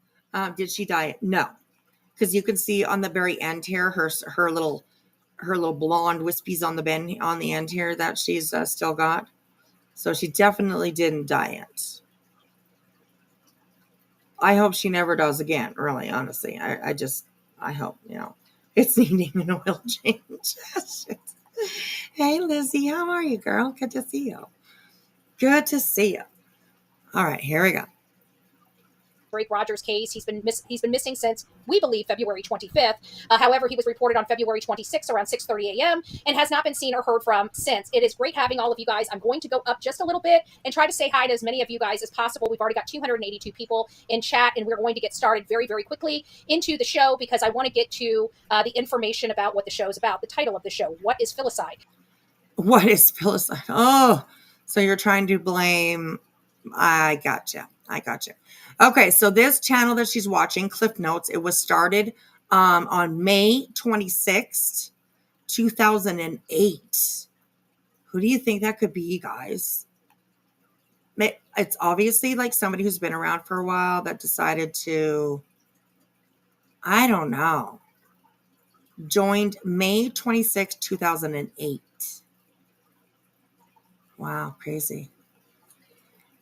Did she dye it? No. Because you can see on the very end here, her little blonde wispies on the end here that she's still got. So she definitely didn't dye it. I hope she never does again, really, honestly. I hope, it's needing an oil change. Hey, Lizzie, how are you, girl? Good to see you. All right, here we go. Drake Rogers case. He's been missing since, we believe, February 25th. However, he was reported on February 26th around 6:30 a.m. and has not been seen or heard from since. It is great having all of you guys. I'm going to go up just a little bit and try to say hi to as many of you guys as possible. We've already got 282 people in chat, and we're going to get started very, very quickly into the show because I want to get to the information about what the show is about. The title of the show, What is Filicide? What is filicide? Oh, so you're trying to blame... I gotcha. Okay, so this channel that she's watching, Cliff Notes, it was started on May 26th, 2008. Who do you think that could be, guys? It's obviously somebody who's been around for a while that decided to, I don't know, joined May 26th, 2008. Wow, crazy.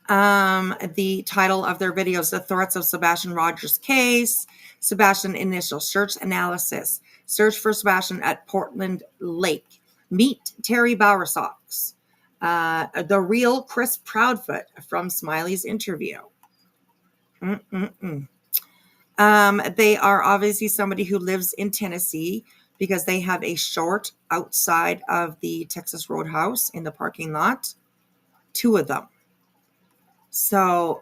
The title of their videos, The Threats of Sebastian Rogers Case, Sebastian Initial Search Analysis, Search for Sebastian at Portland Lake, Meet Terry Bowersox, The Real Chris Proudfoot from Smiley's Interview. They are obviously somebody who lives in Tennessee because they have a short outside of the Texas Roadhouse in the parking lot. 2 of them. So,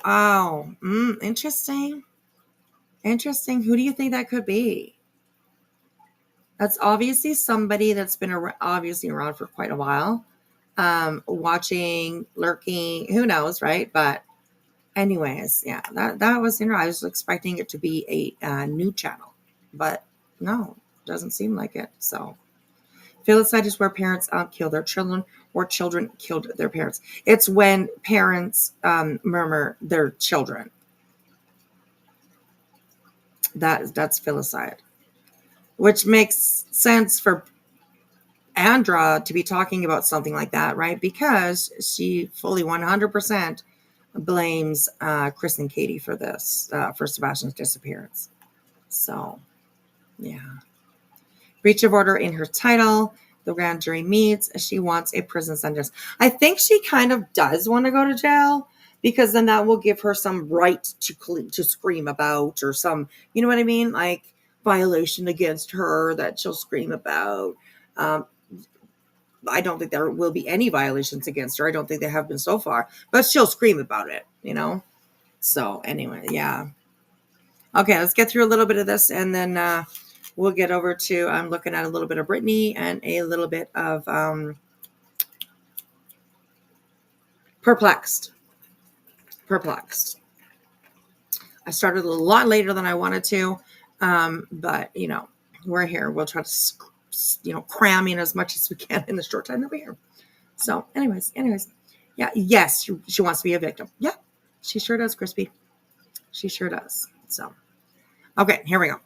interesting. Interesting. Who do you think that could be? That's obviously somebody that's been obviously around for quite a while. Watching, lurking, who knows, right? But anyways, yeah, that was interesting. I was expecting it to be a new channel, but no, doesn't seem like it. So, filicide is where parents kill their children or children killed their parents. It's when parents murmur their children. That's filicide, which makes sense for Andra to be talking about something like that, right? Because she fully 100% blames Chris and Katie for this, for Sebastian's disappearance. So, yeah. Breach of order in her title. The grand jury meets. She wants a prison sentence. I think she kind of does want to go to jail because then that will give her some right to scream about, or some, you know what I mean? Like violation against her that she'll scream about. I don't think there will be any violations against her. I don't think there have been so far, but she'll scream about it, you know? So anyway, yeah. Okay, let's get through a little bit of this and then we'll get over to, I'm looking at a little bit of Brittany and a little bit of Perplexed. I started a lot later than I wanted to, but, you know, we're here. We'll try to, cram in as much as we can in the short time that we're here. So anyways, yeah, yes, she wants to be a victim. Yeah, she sure does, Crispy. She sure does. So, okay, here we go.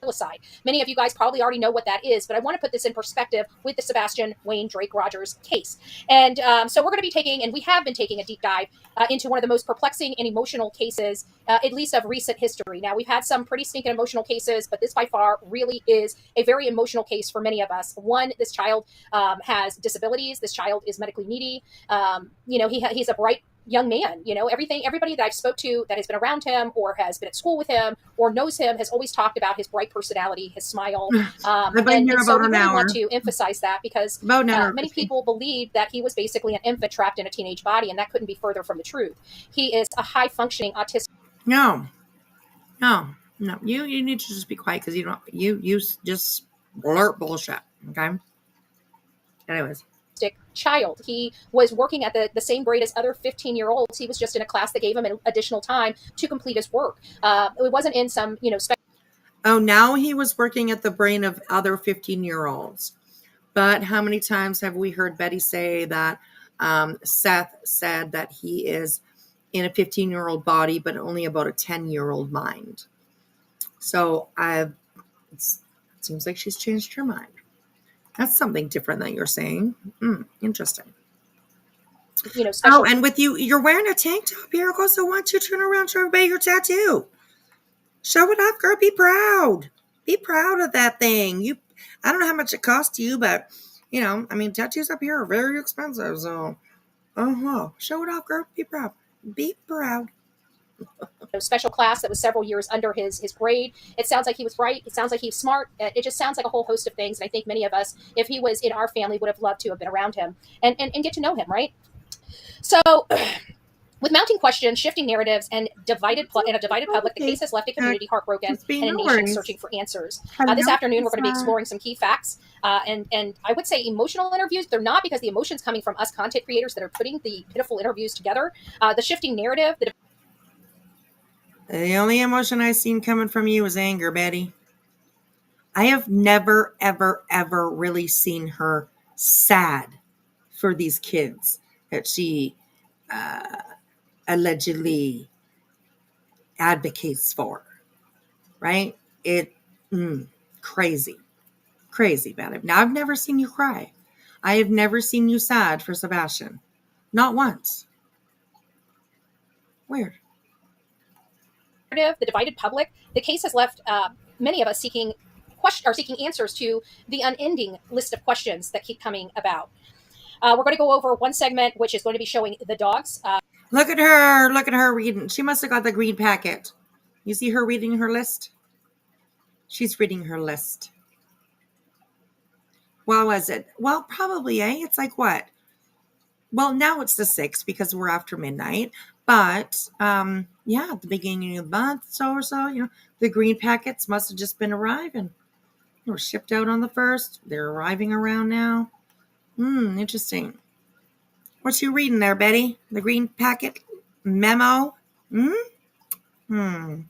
Filicide. Many of you guys probably already know what that is, but I want to put this in perspective with the Sebastian Wayne Drake Rogers case. And so we're going to be taking, and we have been taking, a deep dive into one of the most perplexing and emotional cases, at least of recent history. Now, we've had some pretty stinking emotional cases, but this by far really is a very emotional case for many of us. One, this child has disabilities. This child is medically needy. He's a bright young man. Everybody that I've spoke to that has been around him or has been at school with him or knows him has always talked about his bright personality, his smile. I've been here so about we an really hour. want to emphasize that because many people believe that he was basically an infant trapped in a teenage body, and that couldn't be further from the truth. He is a high functioning autistic. No. You need to just be quiet because you just blurt bullshit. Okay. Anyways. Child. He was working at the same grade as other 15-year-olds. He was just in a class that gave him an additional time to complete his work. It wasn't in some, Oh, now he was working at the brain of other 15-year-olds. But how many times have we heard Betty say that Seth said that he is in a 15-year-old body, but only about a 10-year-old mind? So it seems like she's changed her mind. That's something different that you're saying. Interesting. And with you're wearing a tank top here, so why don't you turn around and show everybody your tattoo? Show it off, girl. Be proud. Be proud of that thing. I don't know how much it cost you, but tattoos up here are very expensive. So, show it off, girl. Be proud. Be proud. Special class that was several years under his grade. It sounds like he was bright. It sounds like he's smart. It just sounds like a whole host of things. And I think many of us, if he was in our family, would have loved to have been around him and get to know him, right? So with mounting questions, shifting narratives, and a divided public, the case has left a community heartbroken and a nation searching for answers. This afternoon, we're going to be exploring some key facts and I would say emotional interviews. They're not, because the emotions coming from us content creators that are putting the pitiful interviews together. The shifting narrative, the only emotion I've seen coming from you is anger, Betty. I have never, ever, ever really seen her sad for these kids that she allegedly advocates for. Right? Crazy, Betty. Now, I've never seen you cry. I have never seen you sad for Sebastian. Not once. Weird. The divided public, the case has left many of us seeking answers to the unending list of questions that keep coming about. We're going to go over one segment, which is going to be showing the dogs. Look at her. Look at her reading. She must have got the green packet. You see her reading her list? She's reading her list. What was it? Well, probably, It's like what? Well, now it's the 6th because we're after midnight. But, yeah, at the beginning of the month, so, the green packets must have just been arriving. They were shipped out on the 1st. They're arriving around now. Interesting. What you reading there, Betty? The green packet memo? From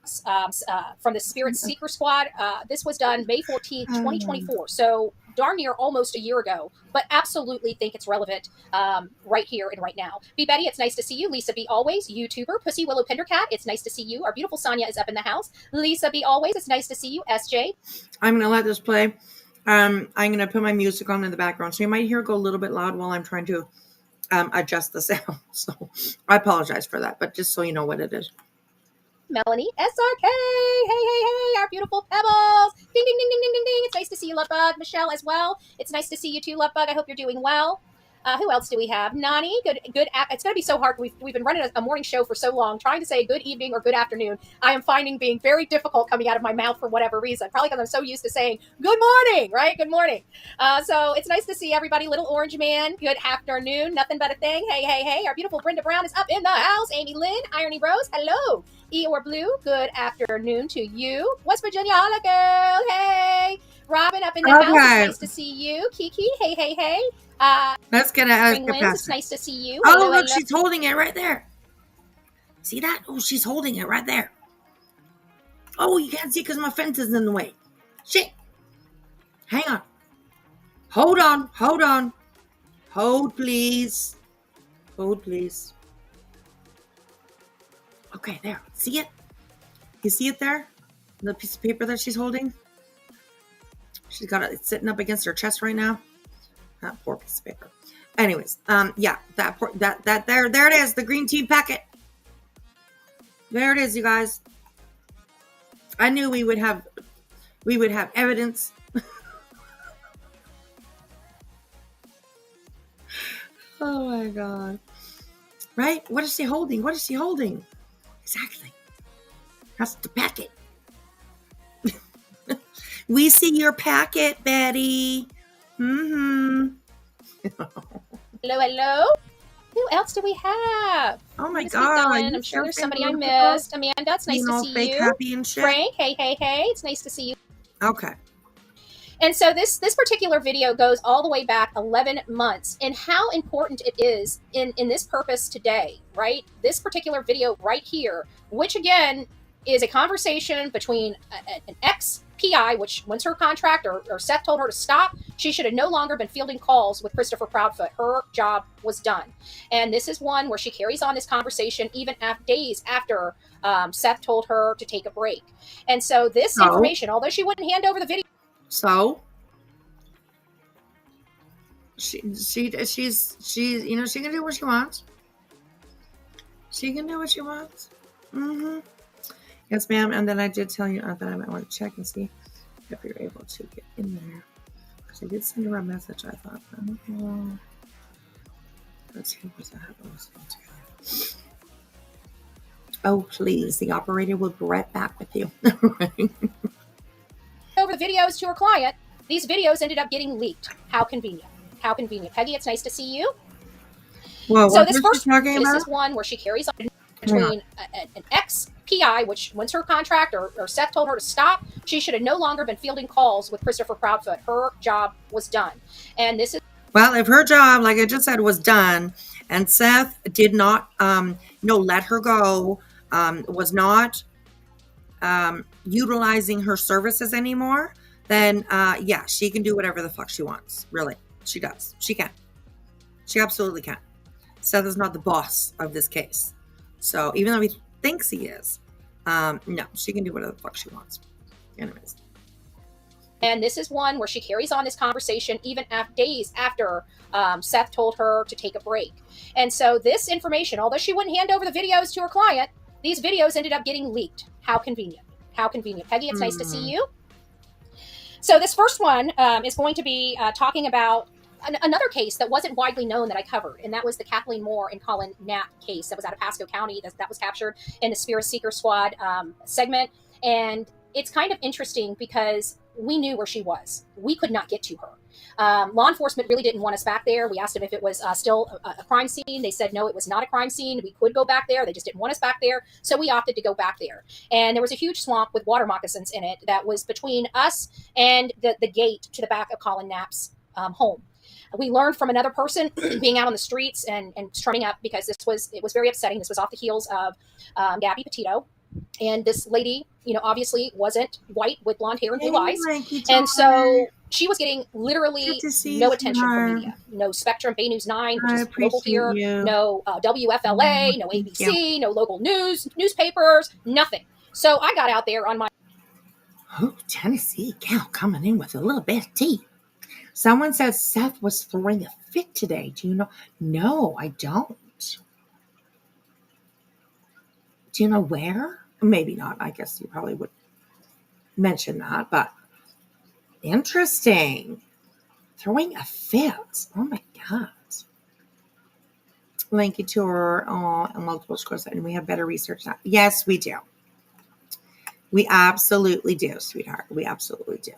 the Spirit Seeker Squad. This was done May 14th, 2024. So darn near almost a year ago, but absolutely think it's relevant right here and right now. B. Betty, it's nice to see you. Lisa B. Always, YouTuber. Pussy Willow Pendercat, it's nice to see you. Our beautiful Sonia is up in the house. Lisa B. Always, it's nice to see you. SJ. I'm going to let this play. I'm going to put my music on in the background. So you might hear it go a little bit loud while I'm trying to adjust the sound. So I apologize for that, but just so you know what it is. Melanie, SRK, hey, our beautiful Pebbles. Ding, ding, ding, ding, ding, ding, ding. It's nice to see you, Lovebug. Michelle as well. It's nice to see you too, Lovebug. I hope you're doing well. Who else do we have? Nani, good. It's going to be so hard. We've been running a morning show for so long, trying to say good evening or good afternoon. I am finding being very difficult coming out of my mouth for whatever reason. Probably because I'm so used to saying good morning, right? Good morning. So it's nice to see everybody. Little Orange Man, good afternoon. Nothing but a thing. Hey. Our beautiful Brenda Brown is up in the house. Amy Lynn, Irony Rose, hello. Eeyore Blue, good afternoon to you. West Virginia, holla girl, hey. Robin up in the house, it's nice to see you. Kiki, hey. Let's get a It's nice to see you. Oh, look, she's holding it right there. See that? Oh, she's holding it right there. Oh, you can't see because my fence is in the way. Shit. Hang on. Hold on. Hold, please. Okay, there. See it? You see it there? The piece of paper that she's holding? She's got it sitting up against her chest right now. That poor piece of paper. Anyways, yeah, there it is, the green tea packet. There it is, you guys. I knew we would have evidence. Oh my God. Right? What is she holding? Exactly. That's the packet. We see your packet, Betty. Hello. Who else do we have? Oh my God. I'm sure there's somebody I missed. Amanda, it's nice to see you. Happy and shit. Frank, hey. It's nice to see you. Okay. And so this particular video goes all the way back 11 months, and how important it is in this purpose today, right? This particular video right here, which again is a conversation between an ex-PI, which once her contract or Seth told her to stop, she should have no longer been fielding calls with Christopher Proudfoot. Her job was done. And this is one where she carries on this conversation even days after Seth told her to take a break. And so this information, although she wouldn't hand over the video. So she's she can do what she wants. Yes, ma'am. And then I did tell you that I might want to check and see if you're able to get in there. Because I did send her a message. I thought, let's see what's happening. Oh, please. The operator will be right back with you. Over the videos to her client, these videos ended up getting leaked. How convenient. Peggy, it's nice to see you. Well, so this first case is one where she carries on between an ex-PI, which once her contract or Seth told her to stop, she should have no longer been fielding calls with Christopher Proudfoot. Her job was done. And this is... Well, if her job, like I just said, was done, and Seth did not, let her go, was not utilizing her services anymore, then, yeah, she can do whatever the fuck she wants. Really. She does. She can. She absolutely can. Seth is not the boss of this case. So even though he thinks he is, no, she can do whatever the fuck she wants. Anyways. And this is one where she carries on this conversation even days after Seth told her to take a break. And so this information, although she wouldn't hand over the videos to her client, these videos ended up getting leaked. How convenient. How convenient. Peggy, it's nice to see you. So this first one is going to be talking about another case that wasn't widely known that I covered, and that was the Kathleen Moore and Colin Knapp case that was out of Pasco County that was captured in the Spirit Seeker Squad segment. And it's kind of interesting because we knew where she was. We could not get to her. Law enforcement really didn't want us back there. We asked them if it was still a crime scene. They said, no, it was not a crime scene. We could go back there. They just didn't want us back there. So we opted to go back there. And there was a huge swamp with water moccasins in it that was between us and the gate to the back of Colin Knapp's home. We learned from another person being out on the streets and strumming up, because it was very upsetting. This was off the heels of Gabby Petito. And this lady, obviously wasn't white with blonde hair and blue eyes. And so she was getting literally no attention from media. No Spectrum, Bay News 9, which is local here. No WFLA, no ABC, no local newspapers, nothing. So I got out there on my... Oh, Tennessee gal coming in with a little bit of tea. Someone says Seth was throwing a fit today. Do you know? No, I don't. Do you know where? Maybe not. I guess you probably would mention that, but interesting. Throwing a fit. Oh my God. Link you to her multiple sclerosis, and we have better research now. Yes, we do. We absolutely do, sweetheart. We absolutely do.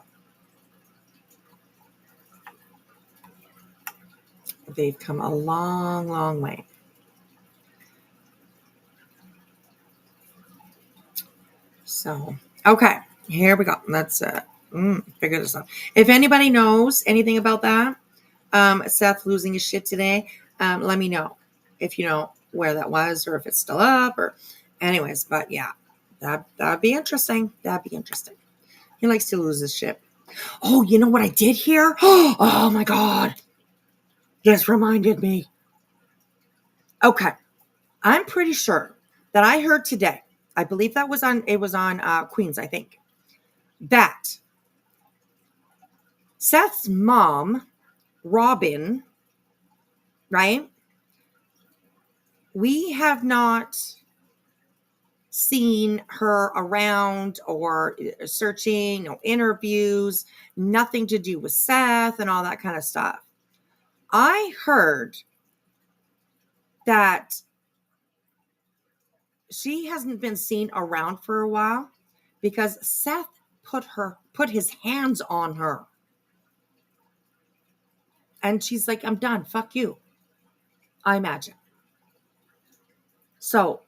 They've come a long, long way. So, okay, here we go. Let's figure this out. If anybody knows anything about that, Seth losing his shit today, let me know if you know where that was or if it's still up or anyways. But yeah, that'd be interesting. That'd be interesting. He likes to lose his shit. Oh, you know what I did hear? Oh my God. This reminded me. Okay. I'm pretty sure that I heard today, I believe that was on Queens, I think, that Seth's mom, Robin, right? We have not seen her around or searching, no interviews, nothing to do with Seth and all that kind of stuff. I heard that she hasn't been seen around for a while because Seth put his hands on her. And she's like, I'm done. Fuck you. I imagine. So,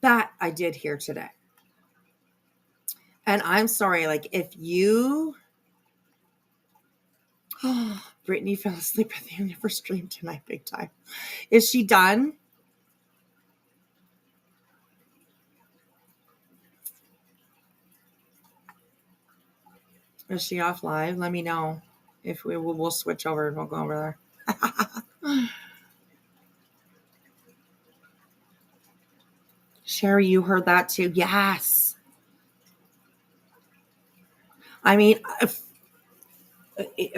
that I did hear today. And I'm sorry, like if you... Oh, Brittany fell asleep at the end of her stream tonight, big time. Is she done? Is she off live? Let me know. If we'll switch over and we'll go over there. Sherry, you heard that too? Yes. I mean,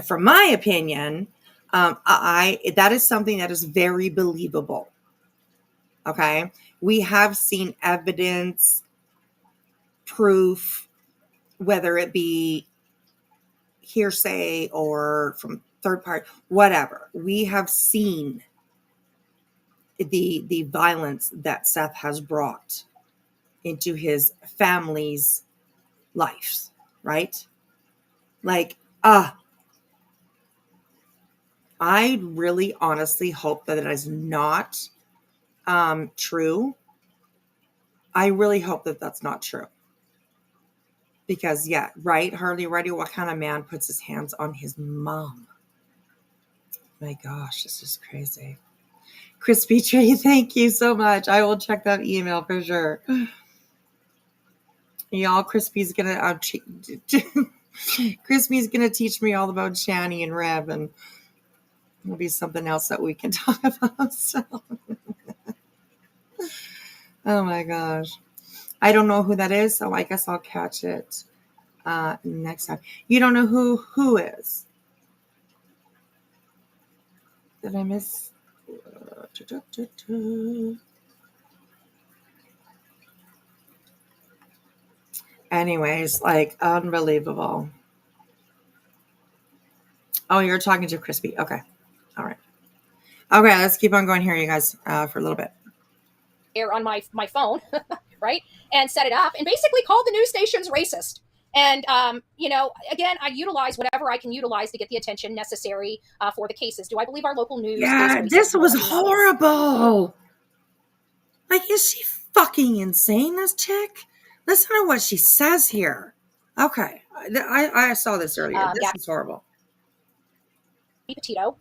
from my opinion, that is something that is very believable. Okay, we have seen evidence, proof, whether it be hearsay or from third party, whatever. We have seen the violence that Seth has brought into his family's lives, right? Like, I really honestly hope that it is not true. I really hope that that's not true. Because, yeah, right, Harley Radio, what kind of man puts his hands on his mom? My gosh, this is crazy. Crispy Tree, thank you so much. I will check that email for sure. Y'all, Crispy's gonna Crispy's gonna teach me all about Shani and Reb, and it'll be something else that we can talk about. So, Oh my gosh. I don't know who that is, so I guess I'll catch it next time. You don't know who is? Did I miss? Anyways, like unbelievable. Oh, you're talking to Crispy. Okay. All right. Okay, let's keep on going here, you guys, for a little bit. Here on my phone, right? And set it up and basically called the news stations racist. And, again, I utilize whatever I can utilize to get the attention necessary for the cases. Do I believe our local news is Yeah, racist? this No, was I do not. horrible. Like, is she fucking insane, this chick? Listen to what she says here. Okay. I saw this earlier. This is horrible. Petito.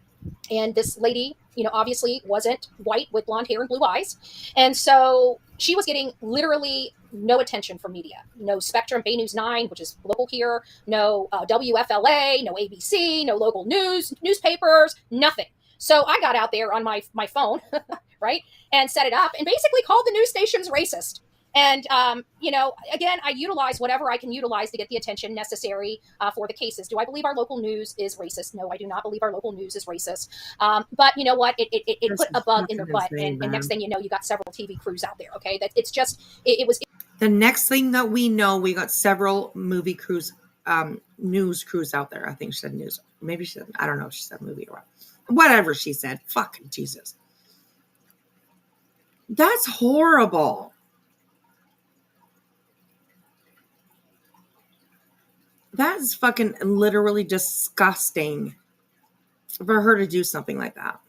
And this lady, obviously wasn't white with blonde hair and blue eyes. And so she was getting literally no attention from media. No Spectrum, Bay News 9, which is local here, no WFLA, no ABC, no local newspapers, nothing. So I got out there on my phone, right, and set it up and basically called the news stations racist. And, again, I utilize whatever I can utilize to get the attention necessary for the cases. Do I believe our local news is racist? No, I do not believe our local news is racist. But you know what? It put a bug in their butt. And next thing you know, you got several TV crews out there. Okay. That it's just, it was. The next thing that we know, we got several movie crews, news crews out there. I think she said news. Maybe she said, I don't know if she said movie or what. Whatever she said. Fucking Jesus. That's horrible. That's fucking literally disgusting for her to do something like that.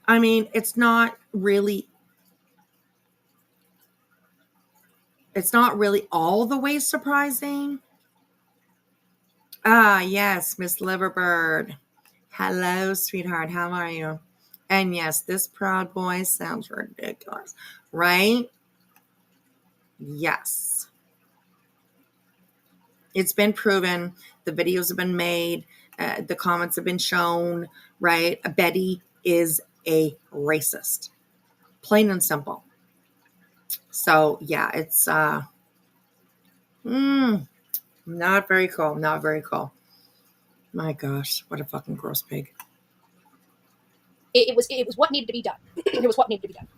I mean, it's not really all the way surprising. Ah, yes, Miss Liverbird. Hello, sweetheart. How are you? And yes, this Proud Boy sounds ridiculous, right? Yes. It's been proven. The videos have been made. The comments have been shown, right? Betty is a racist. Plain and simple. So, yeah, it's not very cool. Not very cool. My gosh, what a fucking gross pig. It was what needed to be done. It was what needed to be done.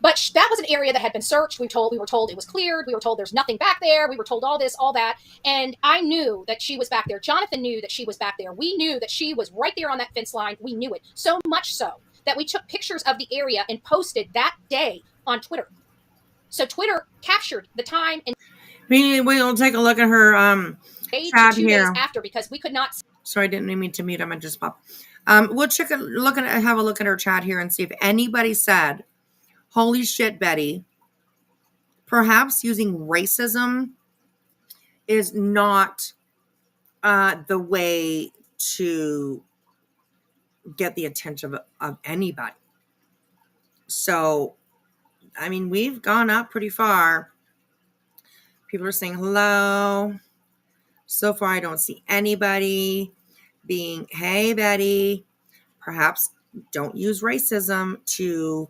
But that was an area that had been searched. We were told it was cleared. We were told there's nothing back there. We were told all this, all that. And I knew that she was back there. Jonathan knew that she was back there. We knew that she was right there on that fence line. We knew it. So much so that we took pictures of the area and posted that day on Twitter. So Twitter captured the time and we'll take a look at her chat 2 here. days after because we could not. Sorry, I didn't mean to mute him. I just popped. We'll have a look at her chat here and see if anybody said, "Holy shit, Betty." Perhaps using racism is not the way to get the attention of anybody. So, I mean, we've gone up pretty far. People are saying hello. So far, I don't see anybody being, "Hey, Betty." Perhaps don't use racism to,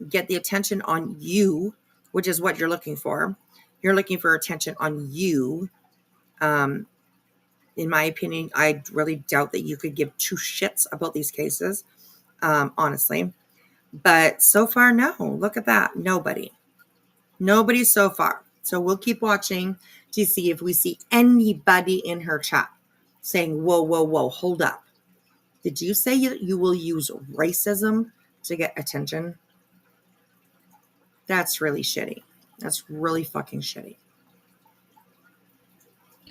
get the attention on you, which is what you're looking for. You're looking for attention on you. In my opinion, I really doubt that you could give two shits about these cases, honestly. But so far, no. Look at that. Nobody so far. So we'll keep watching to see if we see anybody in her chat saying, whoa, hold up. Did you say you will use racism to get attention? That's really shitty. That's really fucking shitty.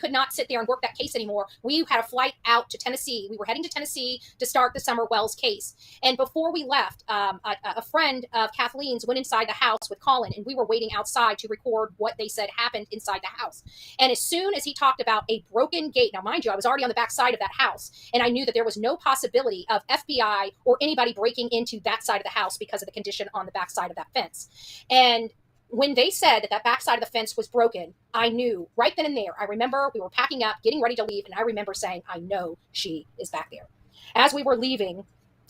Could not sit there and work that case anymore. We had a flight out to Tennessee. We were heading to Tennessee to start the Summer Wells case. And before we left, a friend of Kathleen's went inside the house with Colin, and we were waiting outside to record what they said happened inside the house. And as soon as he talked about a broken gate, now mind you, I was already on the back side of that house, and I knew that there was no possibility of FBI or anybody breaking into that side of the house because of the condition on the back side of that fence. And when they said that backside of the fence was broken, I knew right then and there. I remember we were packing up, getting ready to leave, and I remember saying, I know she is back there. As we were leaving,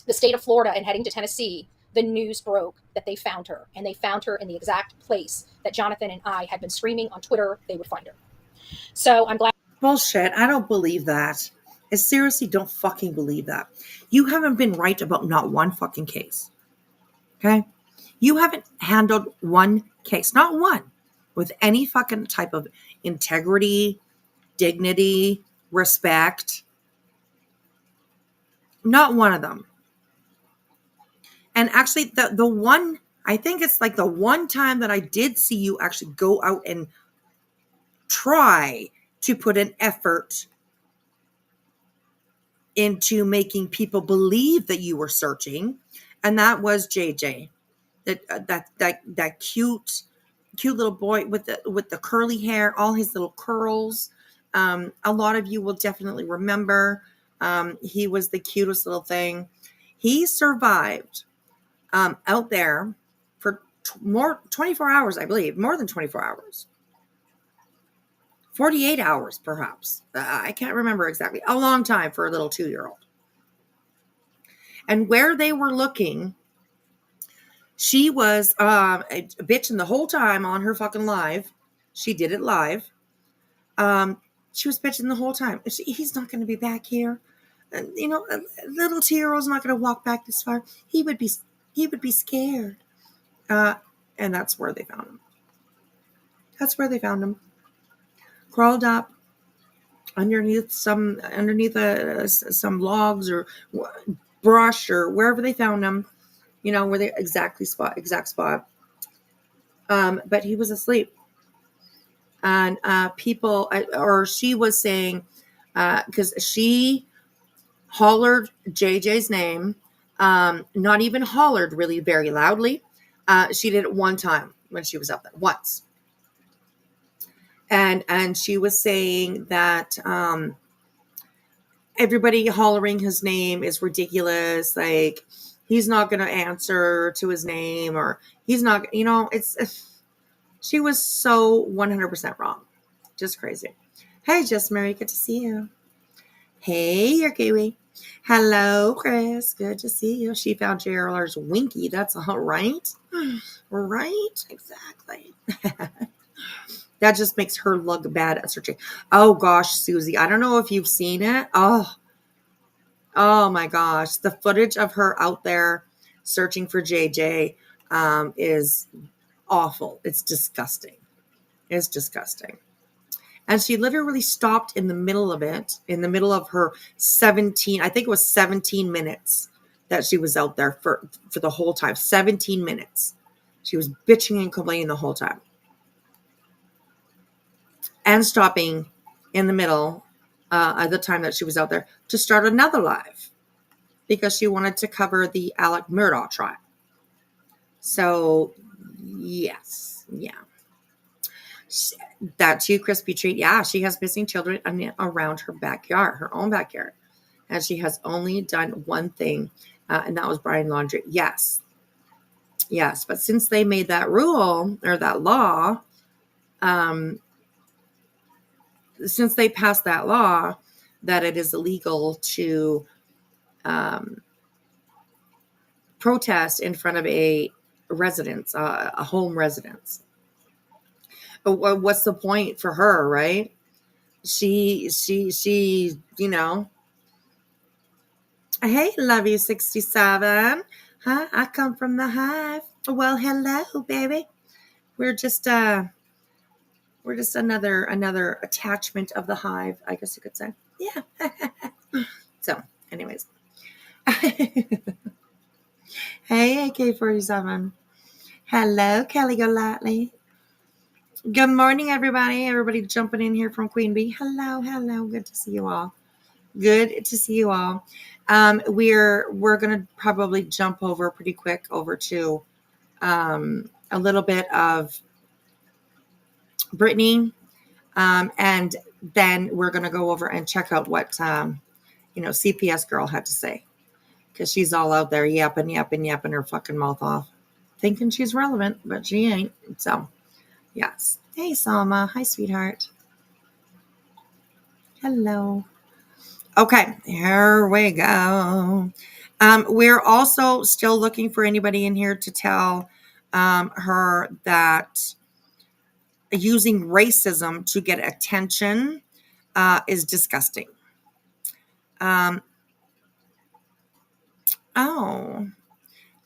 the state of Florida and heading to Tennessee, the news broke that they found her, and they found her in the exact place that Jonathan and I had been screaming on Twitter they would find her. So I'm glad. Bullshit. I don't believe that. I seriously don't fucking believe that. You haven't been right about not one fucking case. Okay? You haven't handled one case, not one, with any fucking type of integrity, dignity, respect. Not one of them. And actually, the one, I think it's like the one time that I did see you actually go out and try to put an effort into making people believe that you were searching, and that was JJ, that cute little boy with the curly hair, all his little curls. A lot of you will definitely remember. He was the cutest little thing. He survived out there for 24 hours, I believe, more than 24 hours. 48 hours, perhaps. I can't remember exactly. A long time for a little 2-year-old. And where they were looking, she was bitching the whole time on her fucking live. She did it live. She was bitching the whole time. He's not going to be back here. A little 2-year-old's not going to walk back this far. He would be scared. And that's where they found him. Crawled up underneath some logs or brush or wherever they found him, where the exact spot. But he was asleep, and she was saying, because she hollered JJ's name, not even hollered really very loudly. She did it one time when she was out there, once. And she was saying that everybody hollering his name is ridiculous. Like, he's not going to answer to his name, or he's not, she was so 100% wrong. Just crazy. Hey, Just Mary, good to see you. Hey, you're Kiwi. Hello, Chris. Good to see you. She found JRL's Winky. That's all right. Right? Exactly. That just makes her look bad at searching. Oh, gosh, Susie. I don't know if you've seen it. Oh, my gosh. The footage of her out there searching for JJ is awful. It's disgusting. And she literally stopped in the middle of it, in the middle of her 17 minutes that she was out there for the whole time. 17 minutes. She was bitching and complaining the whole time. And stopping in the middle at the time that she was out there to start another live because she wanted to cover the Alec Murdaugh trial. So, yes. Yeah. That too, crispy treat. Yeah, she has missing children around her backyard, her own backyard. And she has only done one thing, and that was Brian laundry. Yes. But since they made that rule or that law, since they passed that law that it is illegal to protest in front of a residence, a home residence. What's the point for her, right? She, hey, love you 67. Huh? I come from the hive. Well, hello, baby. We're just another attachment of the hive, I guess you could say. Yeah. So, anyways. Hey, AK-47. Hello, Kelly Golightly. Good morning, everybody. Everybody jumping in here from Queen Bee. Hello. Good to see you all. We're gonna probably jump over pretty quick over to a little bit of Brittany, and then we're gonna go over and check out what CPS girl had to say, because she's all out there yapping her fucking mouth off, thinking she's relevant, but she ain't. So, yes. Hey, Salma. Hi, sweetheart. Hello. Okay, here we go. We're also still looking for anybody in here to tell her that using racism to get attention is disgusting. Oh,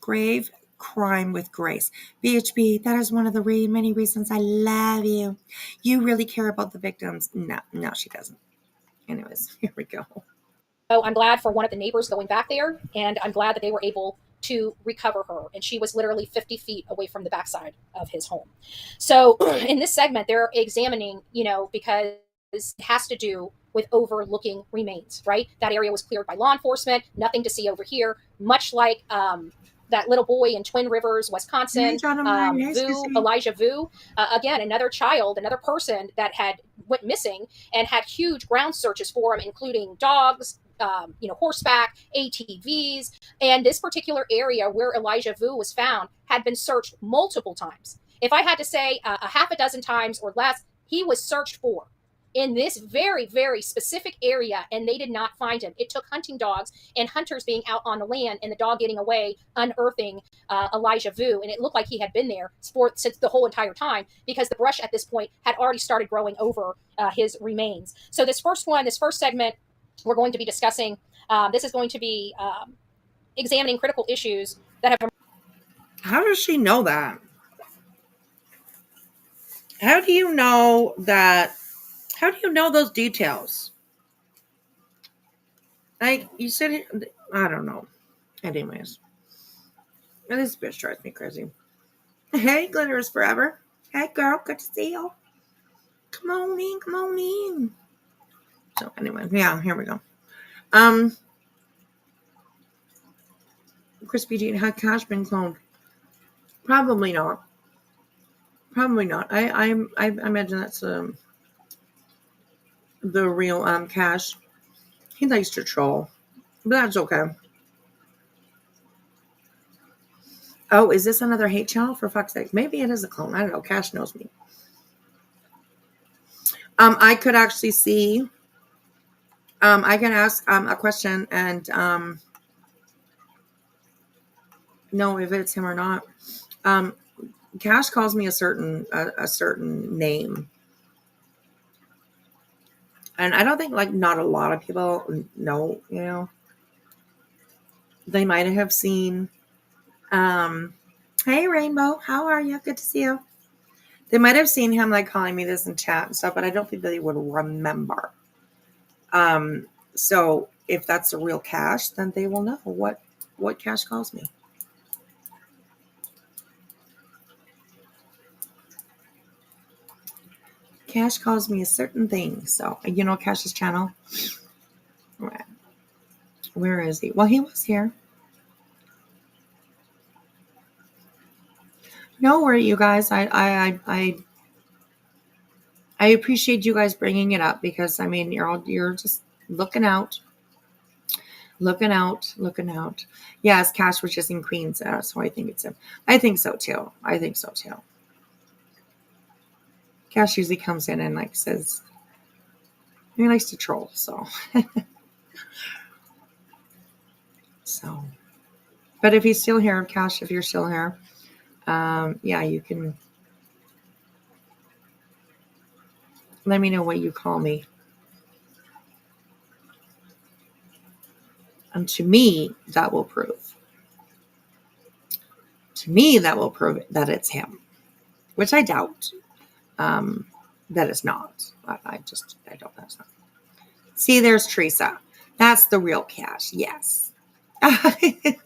grave crime with grace. BHB, that is one of the many reasons I love you. You really care about the victims. No, she doesn't. Anyways, here we go. So I'm glad for one of the neighbors going back there, and I'm glad that they were able to recover her. And she was literally 50 feet away from the backside of his home. So in this segment, they're examining, because it has to do with overlooking remains, right? That area was cleared by law enforcement, nothing to see over here, much like that little boy in Twin Rivers, Wisconsin, Elijah Vu, again, another child, another person that had went missing and had huge ground searches for him, including dogs, horseback, ATVs. And this particular area where Elijah Vu was found had been searched multiple times. If I had to say a half a dozen times or less, he was searched for in this very, very specific area, and they did not find him. It took hunting dogs and hunters being out on the land and the dog getting away, unearthing Elijah Vu. And it looked like he had been there since the whole entire time, because the brush at this point had already started growing over his remains. So this first segment, we're going to be discussing, this is going to be examining critical issues that have. How does she know that? How do you know that? How do you know those details? Like, you said, I don't know. Anyways, this bitch drives me crazy. Hey, Glitter is Forever. Hey, girl, good to see you. Come on in. So, anyway, yeah, here we go. Crispy Jean, had Cash been cloned? Probably not. I imagine that's the real Cash. He likes to troll, but that's okay. Oh, is this another hate channel? For fuck's sake. Maybe it is a clone. I don't know. Cash knows me. I could actually see. I can ask a question and know if it's him or not. Cash calls me a certain name. And I don't think, not a lot of people know, They might have seen, hey, Rainbow, how are you? Good to see you. They might have seen him, calling me this in chat and stuff, but I don't think that they would remember. So if that's a real Cash, then they will know what Cash calls me. Cash calls me a certain thing. So, Cash's channel. Where is he? Well, he was here. No worry, you guys. I appreciate you guys bringing it up, because you're just looking out. Yes, Cash was just in Queens, so I think it's him. I think so too. Cash usually comes in and says he likes to troll, so. So, but if he's still here, Cash, if you're still here, yeah, you can let me know what you call me. And to me, that will prove. That it's him, which I doubt. That it's not. I don't. That's not. See, there's Teresa. That's the real Cash. Yes.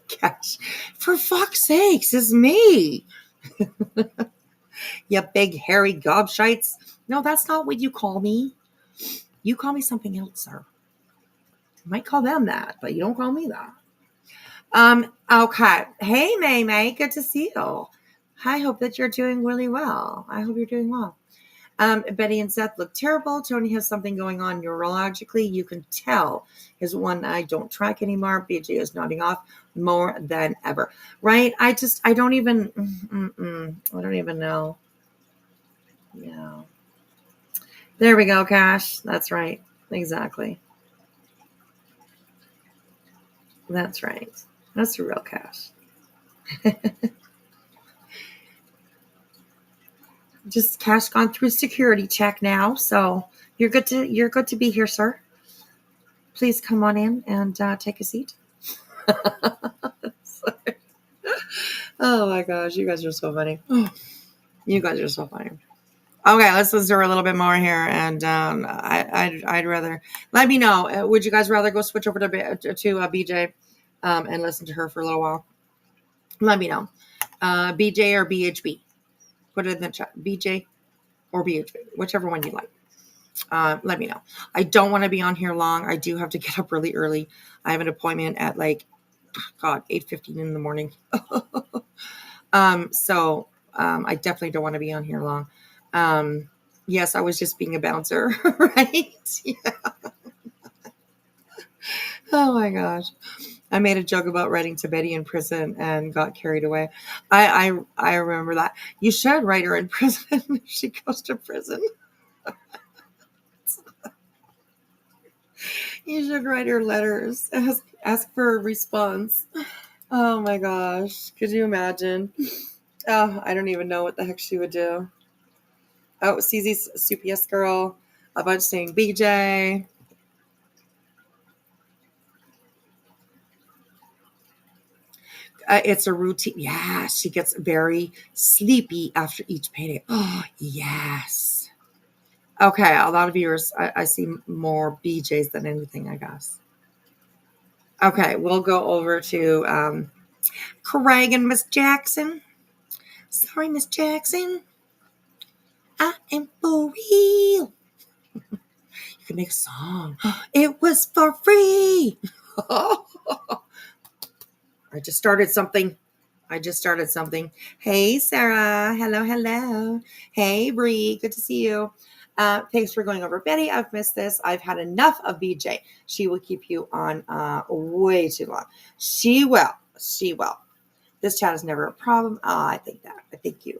Cash. For fuck's sakes, it's me. You big hairy gobshites. No, that's not what you call me. You call me something else, sir. You might call them that, but you don't call me that. Okay. Hey, May. Good to see you. I hope that you're doing really well. I hope you're doing well. Betty and Seth look terrible. Tony has something going on neurologically. You can tell his one eye don't track anymore. BJ is nodding off more than ever. Right? I don't even know. Yeah. There we go, Cash. That's right. Exactly. That's right. That's the real cash. Just cash gone through security check now, so you're good to be here, sir. Please come on in and take a seat. Oh my gosh, you guys are so funny. You guys are so funny. Okay, let's listen to her a little bit more here, and I'd rather let me know. Would you guys rather go switch over to BJ and listen to her for a little while? Let me know. BJ or BHB? Put it in the chat. BJ or BHB, whichever one you like. Let me know. I don't want to be on here long. I do have to get up really early. I have an appointment at 8:15 in the morning. So I definitely don't want to be on here long. Yes, I was just being a bouncer, right? Yeah. Oh my gosh. I made a joke about writing to Betty in prison and got carried away. I remember that. You should write her in prison if she goes to prison. You should write her letters. Ask for a response. Oh my gosh. Could you imagine? Oh, I don't even know what the heck she would do. Oh, CZ's CPS girl. A bunch saying BJ. It's a routine. Yeah, she gets very sleepy after each payday. Oh, yes. Okay, a lot of viewers. I see more BJs than anything, I guess. Okay, we'll go over to Craig and Miss Jackson. Sorry, Miss Jackson. I am for real. You can make a song. It was for free. I just started something. Hey, Sarah. Hello. Hey, Bree. Good to see you. Thanks for going over Betty. I've missed this. I've had enough of BJ. She will keep you on way too long. She will. This chat is never a problem. I think that. I thank you.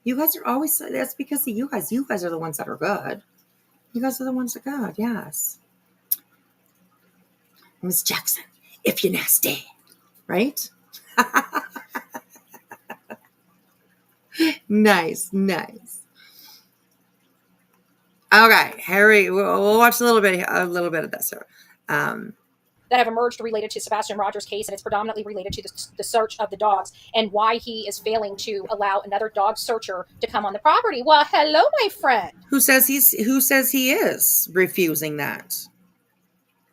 You guys are always, that's because of you guys. You guys are the ones that are good. You guys are the ones that are good. Yes. Miss Jackson, if you're nasty. Right? Nice. Okay, Harry, we'll watch a little bit of this. That have emerged related to Sebastian Rogers' case, and it's predominantly related to the search of the dogs and why he is failing to allow another dog searcher to come on the property. Well, hello, my friend. Who says he is refusing that?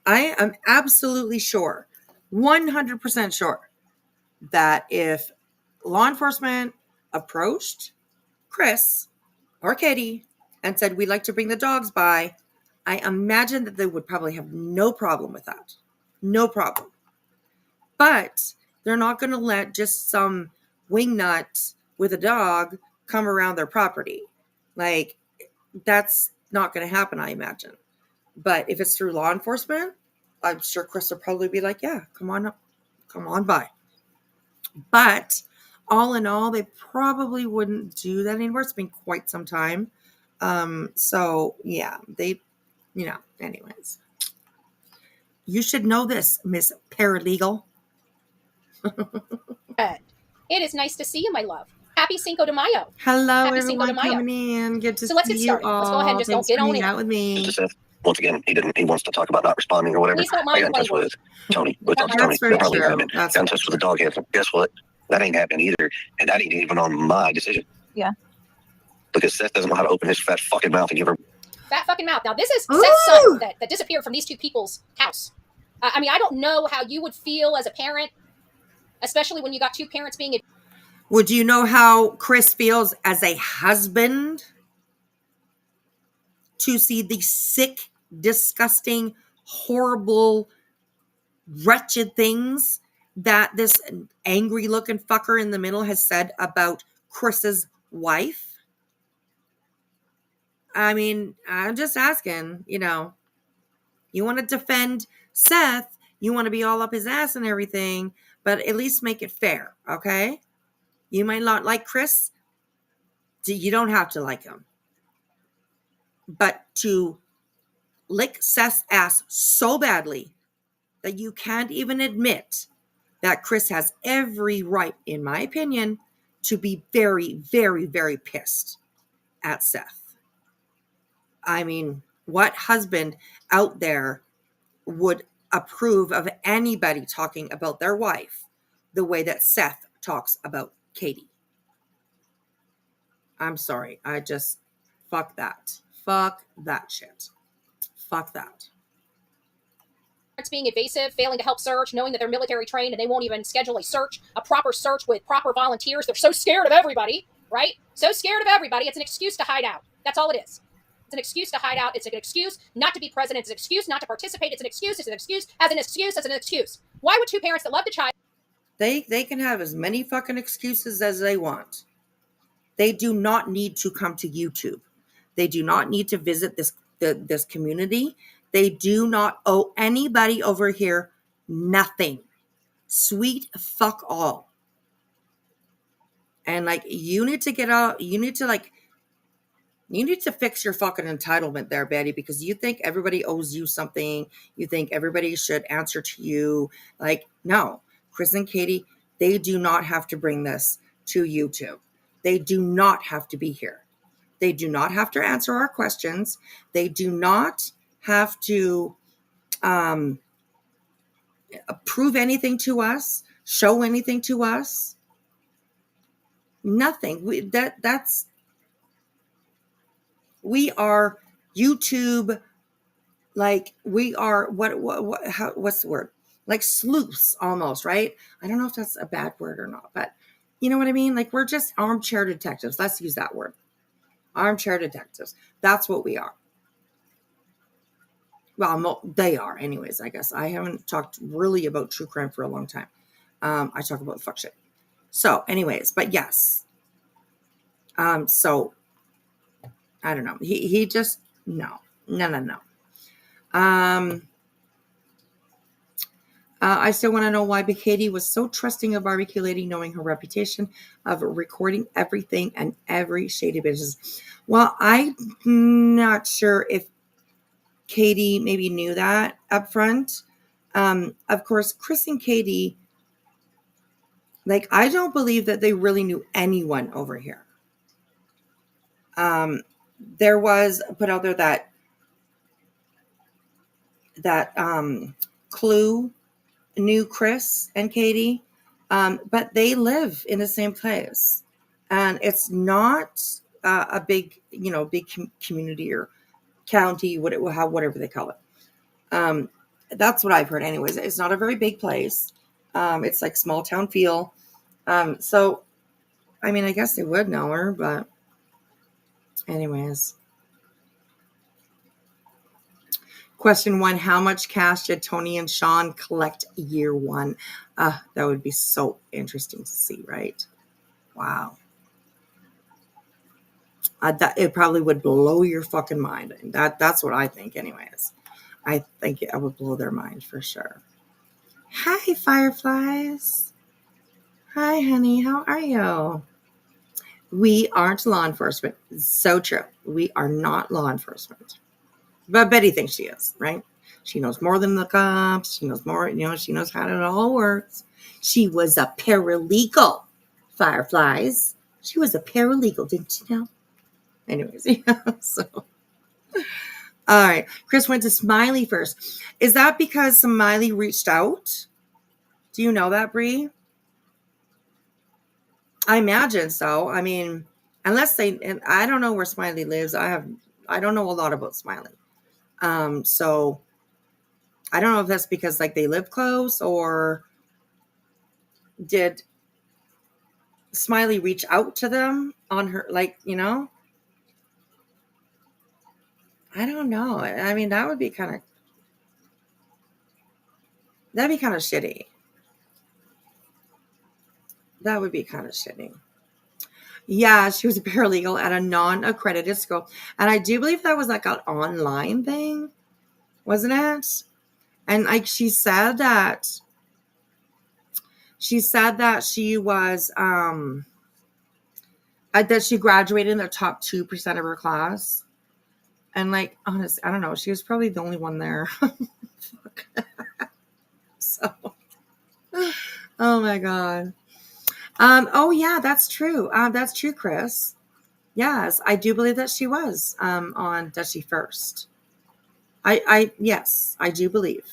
I am absolutely sure, 100% sure, that if law enforcement approached Chris or Katie and said, we'd like to bring the dogs by, I imagine that they would probably have no problem with that. No problem. But they're not going to let just some wingnut with a dog come around their property. Like, that's not going to happen, I imagine. But if it's through law enforcement, I'm sure Chris will probably be like, yeah, come on by. But all in all, they probably wouldn't do that anymore. It's been quite some time. So yeah, anyways. You should know this, Miss Paralegal. It is nice to see you, my love. Happy Cinco de Mayo. Hello, Happy everyone Cinco de Mayo. coming in. Good to see you all. So let's get started. Let's go ahead and just Thanks get for on hanging in. out with me. Once again, he wants to talk about not responding or whatever. Please don't I mind got in the touch with Tony. That's very true. Got in touch with the dog handler. Guess what? That ain't happening either. And that ain't even on my decision. Yeah. Because Seth doesn't know how to open his fat fucking mouth and give her. Fat fucking mouth. Now, this is Seth's son that disappeared from these two people's house. I mean, I don't know how you would feel as a parent, especially when you got two parents being. Would you know how Chris feels as a husband to see the sick, disgusting, horrible, wretched things that this angry looking fucker in the middle has said about Chris's wife? I mean, I'm just asking, you want to defend Seth, you want to be all up his ass and everything, but at least make it fair, okay? You might not like Chris. You don't have to like him. But to lick Seth's ass so badly that you can't even admit that Chris has every right, in my opinion, to be very, very, very pissed at Seth. I mean, what husband out there would approve of anybody talking about their wife the way that Seth talks about Katie? I'm sorry. I just, fuck that. Fuck that shit. Fuck that. Being evasive, failing to help search, knowing that they're military trained and they won't even schedule a proper search with proper volunteers. They're so scared of everybody, right? So scared of everybody. It's an excuse to hide out. That's all it is. It's an excuse to hide out. It's an excuse not to be present. It's an excuse not to participate. It's an excuse. It's an excuse as an excuse as an excuse. Why would two parents that love the child? They can have as many fucking excuses as they want. They do not need to come to YouTube. They do not need to visit this community. They do not owe anybody over here nothing. Sweet fuck all. And like, you need to get out. You need to fix your fucking entitlement there, Betty, because you think everybody owes you something. You think everybody should answer to you. Like, no. Chris and Katie, they do not have to bring this to YouTube. They do not have to be here. They do not have to answer our questions. They do not have to prove anything to us, show anything to us. Nothing. We are YouTube, like we are what's the word? Like sleuths almost, right? I don't know if that's a bad word or not, but you know what I mean? Like, we're just armchair detectives. Let's use that word. Armchair detectives. That's what we are. Well, they are anyways, I guess. I haven't talked really about true crime for a long time. I talk about fuck shit. So anyways, but yes. So I don't know. He just, no. I still want to know why Katie was so trusting of barbeculating, knowing her reputation of recording everything and every shade of business. Well, I'm not sure if Katie maybe knew that up front. Of course, Chris and Katie, like, I don't believe that they really knew anyone over here. There was put out there that Clue knew Chris and Katie, but they live in the same place, and it's not a big, big community or county, whatever they call it. That's what I've heard anyways. It's not a very big place. It's like small town feel. So, I mean, I guess they would know her, but anyways. Question 1, how much cash did Tony and Sean collect year 1? That would be so interesting to see, right? Wow. It probably would blow your fucking mind. That's what I think anyways. I think I would blow their mind for sure. Hi, Fireflies. Hi, honey. How are you? We aren't law enforcement. So true. We are not law enforcement. But Betty thinks she is, right? She knows more than the cops. She knows more, she knows how it all works. She was a paralegal, Fireflies. She was a paralegal, didn't you know? Anyways, so. All right. Chris went to Smiley first. Is that because Smiley reached out? Do you know that, Bree? I imagine so. I mean, unless and I don't know where Smiley lives. I don't know a lot about Smiley. So I don't know if that's because like they live close, or did Smiley reach out to them on her, like, I don't know. I mean, that'd be kind of shitty. That would be kind of shitty. Yeah, she was a paralegal at a non-accredited school. And I do believe that was like an online thing, wasn't it? And like she said that she was that she graduated in the top 2% of her class. And like, honestly, I don't know. She was probably the only one there. So, oh my God. Oh yeah, that's true. That's true, Chris. Yes, I do believe that she was on Dusty First. Yes, I do believe.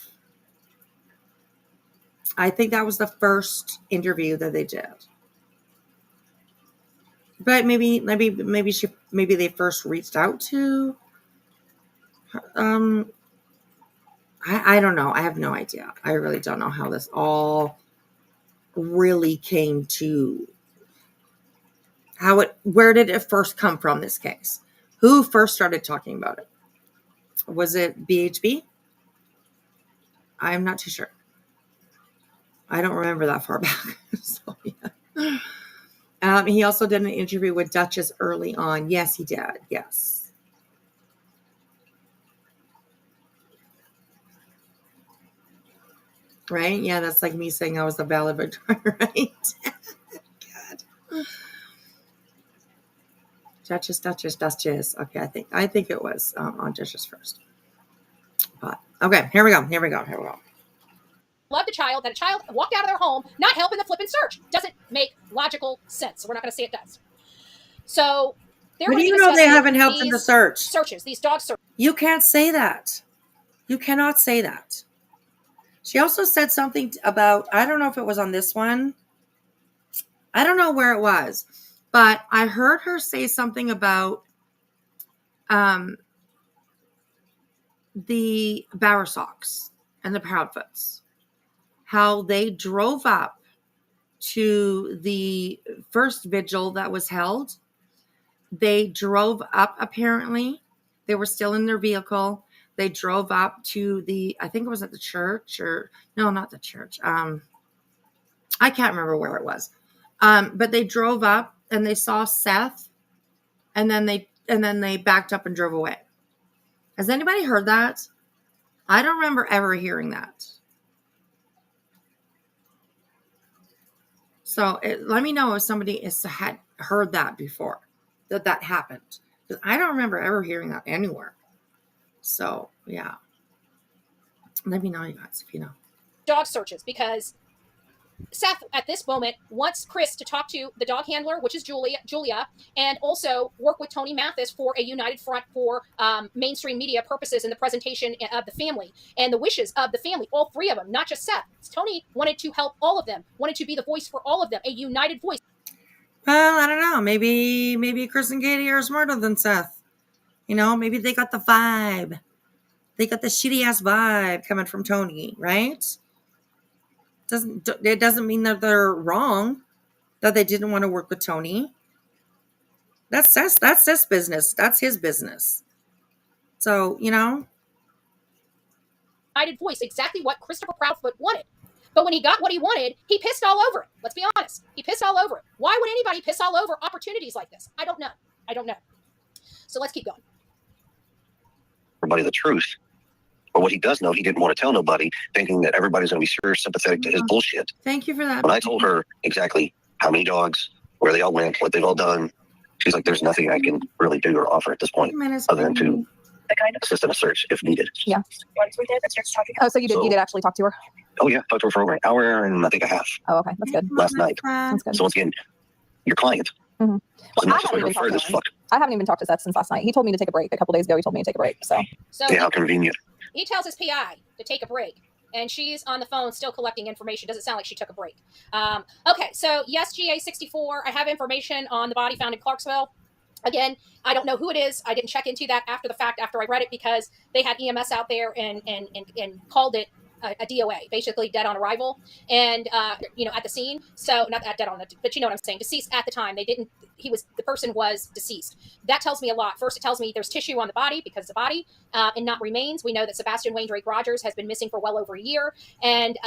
I think that was the first interview that they did. But maybe they first reached out to. I don't know. I have no idea. I really don't know how this all really came to. Where did it first come from? This case, who first started talking about it? Was it BHB? I'm not too sure. I don't remember that far back. So, yeah. He also did an interview with Duchess early on. Yes, he did. Yes. Right? Yeah, that's like me saying I was a valid victor, right? God. Duchess. Okay, I think it was on Duchess First. But okay, here we go. Love the child, that a child walked out of their home, not helping the flipping search. Doesn't make logical sense. So we're not going to say it does. So But do you know they haven't helped in the search? Searches, these dog searches. You can't say that. You cannot say that. She also said something about, I don't know if it was on this one. I don't know where it was, but I heard her say something about the Bowersox and the Proudfoots, how they drove up to the first vigil that was held. They drove up, apparently. They were still in their vehicle. They drove up to I think it was at the church, or no, not the church. I can't remember where it was. But they drove up and they saw Seth, and then they backed up and drove away. Has anybody heard that? I don't remember ever hearing that. So let me know if somebody had heard that before, that happened. Because I don't remember ever hearing that anywhere. So, yeah. Let me know, you guys, if you know. Dog searches, because Seth, at this moment, wants Chris to talk to the dog handler, which is Julia, and also work with Tony Mathis for a united front for mainstream media purposes in the presentation of the family and the wishes of the family, all three of them, not just Seth. Tony wanted to help all of them, wanted to be the voice for all of them, a united voice. Well, I don't know. Maybe Chris and Katie are smarter than Seth. Maybe they got the vibe. They got the shitty ass vibe coming from Tony, right? It doesn't mean that they're wrong, that they didn't want to work with Tony. That's his business. That's his business. So, United voice, exactly what Christopher Proudfoot wanted. But when he got what he wanted, he pissed all over it. Let's be honest. He pissed all over it. Why would anybody piss all over opportunities like this? I don't know. So let's keep going. Everybody the truth. But what he does know, he didn't want to tell nobody, thinking that everybody's going to be super sympathetic to his bullshit. Thank you for that. When I told her exactly how many dogs, where they all went, what they've all done, she's like, there's nothing I can really do or offer at this point other than to assist in a search if needed. Yeah. Oh, so you did actually talk to her? Oh, yeah. Talked to her for over an hour and I think a half. Oh, okay. That's good. Last night. That's good. So once again, your client. Mm-hmm. Well, I haven't even talked to Seth since last night. He told me to take a break a couple days ago. He told me to take a break. So yeah, how convenient. He tells his PI to take a break, and she's on the phone still collecting information. Doesn't sound like she took a break. Okay, so yes, GA64. I have information on the body found in Clarksville. Again, I don't know who it is. I didn't check into that after the fact, after I read it, because they had EMS out there and called it a DOA, basically dead on arrival, and at the scene. So not dead on, but you know what I'm saying. Deceased at the time. The person was deceased. That tells me a lot. First, it tells me there's tissue on the body because it's a body and not remains. We know that Sebastian Wayne Drake Rogers has been missing for well over a year, and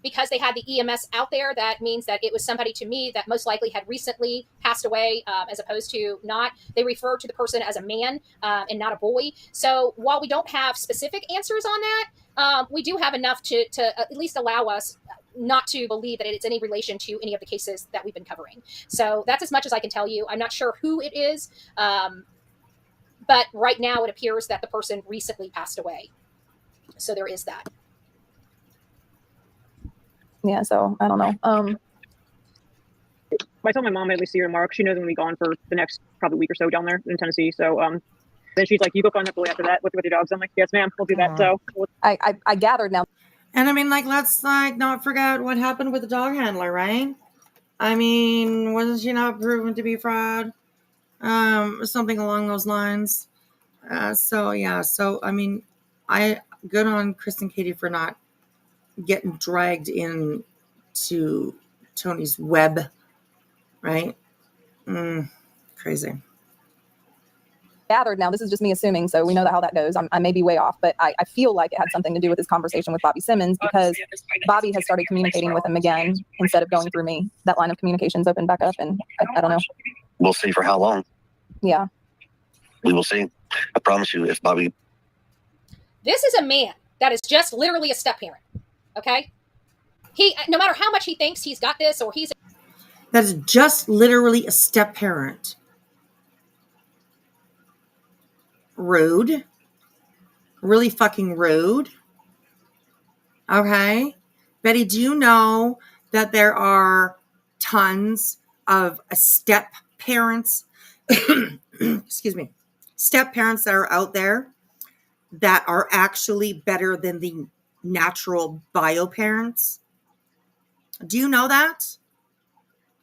because they had the EMS out there, that means that it was somebody, to me, that most likely had recently passed away, as opposed to not. They refer to the person as a man and not a boy. So while we don't have specific answers on that, we do have enough to at least allow us not to believe that it's any relation to any of the cases that we've been covering. So that's as much as I can tell you. I'm not sure who it is, but right now it appears that the person recently passed away. So there is that. Yeah, so I don't know. I told my mom I'd at least see her tomorrow. She knows I'm gonna be gone for the next probably week or so down there in Tennessee. So then she's like, "You go find that boy after that with your dogs." I'm like, "Yes, ma'am, we'll do that." So I gathered now. And I mean, like, let's like not forget what happened with the dog handler, right? I mean, wasn't she not proven to be fraud? Something along those lines. So yeah, so I mean, good on Chris and Katie for not getting dragged into Tony's web, right? Crazy. Gathered now, this is just me assuming, so we know how that goes. I may be way off, but I feel like it had something to do with his conversation with Bobby Simmons, because Bobby has started communicating with him again instead of going through me. That line of communication's opened back up, and I don't know. We'll see for how long. Yeah. We will see. I promise you, if Bobby... This is a man that is just literally a step parent, okay? He, no matter how much he thinks he's got this or he's... That is just literally a step parent. Rude. Really fucking rude. Okay. Betty, do you know that there are tons of step parents, excuse me, step parents that are out there that are actually better than the natural bio parents? Do you know that?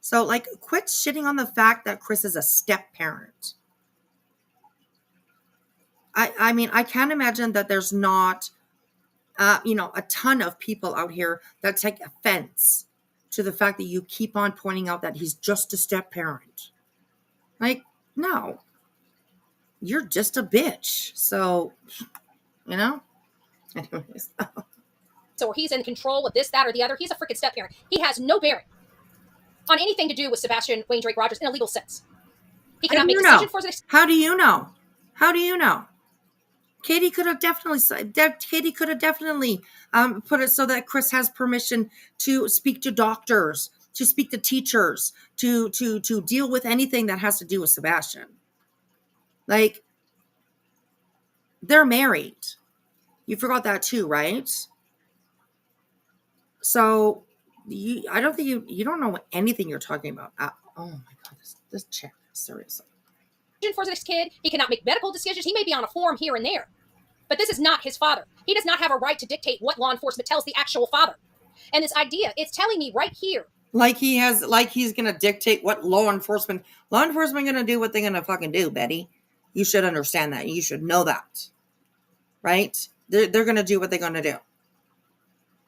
So, like, quit shitting on the fact that Chris is a step parent. I mean, I can't imagine that there's not, a ton of people out here that take offense to the fact that you keep on pointing out that he's just a step parent. Like, no. You're just a bitch. So, anyways. Or he's in control of this, that, or the other. He's a freaking step parent. He has no bearing on anything to do with Sebastian Wayne Drake Rogers in a legal sense. He cannot make a decision for this. How do you know? How do you know? Katie could have definitely put it so that Chris has permission to speak to doctors, to speak to teachers, to deal with anything that has to do with Sebastian. Like, they're married. You forgot that too, right? So I don't think you don't know anything you're talking about. Oh my God, this chick, seriously. For this kid, he cannot make medical decisions. He may be on a form here and there, but this is not his father. He does not have a right to dictate what law enforcement tells the actual father. And this idea, it's telling me right here. Like he's going to dictate what law enforcement going to do what they're going to fucking do, Betty. You should understand that. You should know that. Right? They're going to do what they're going to do.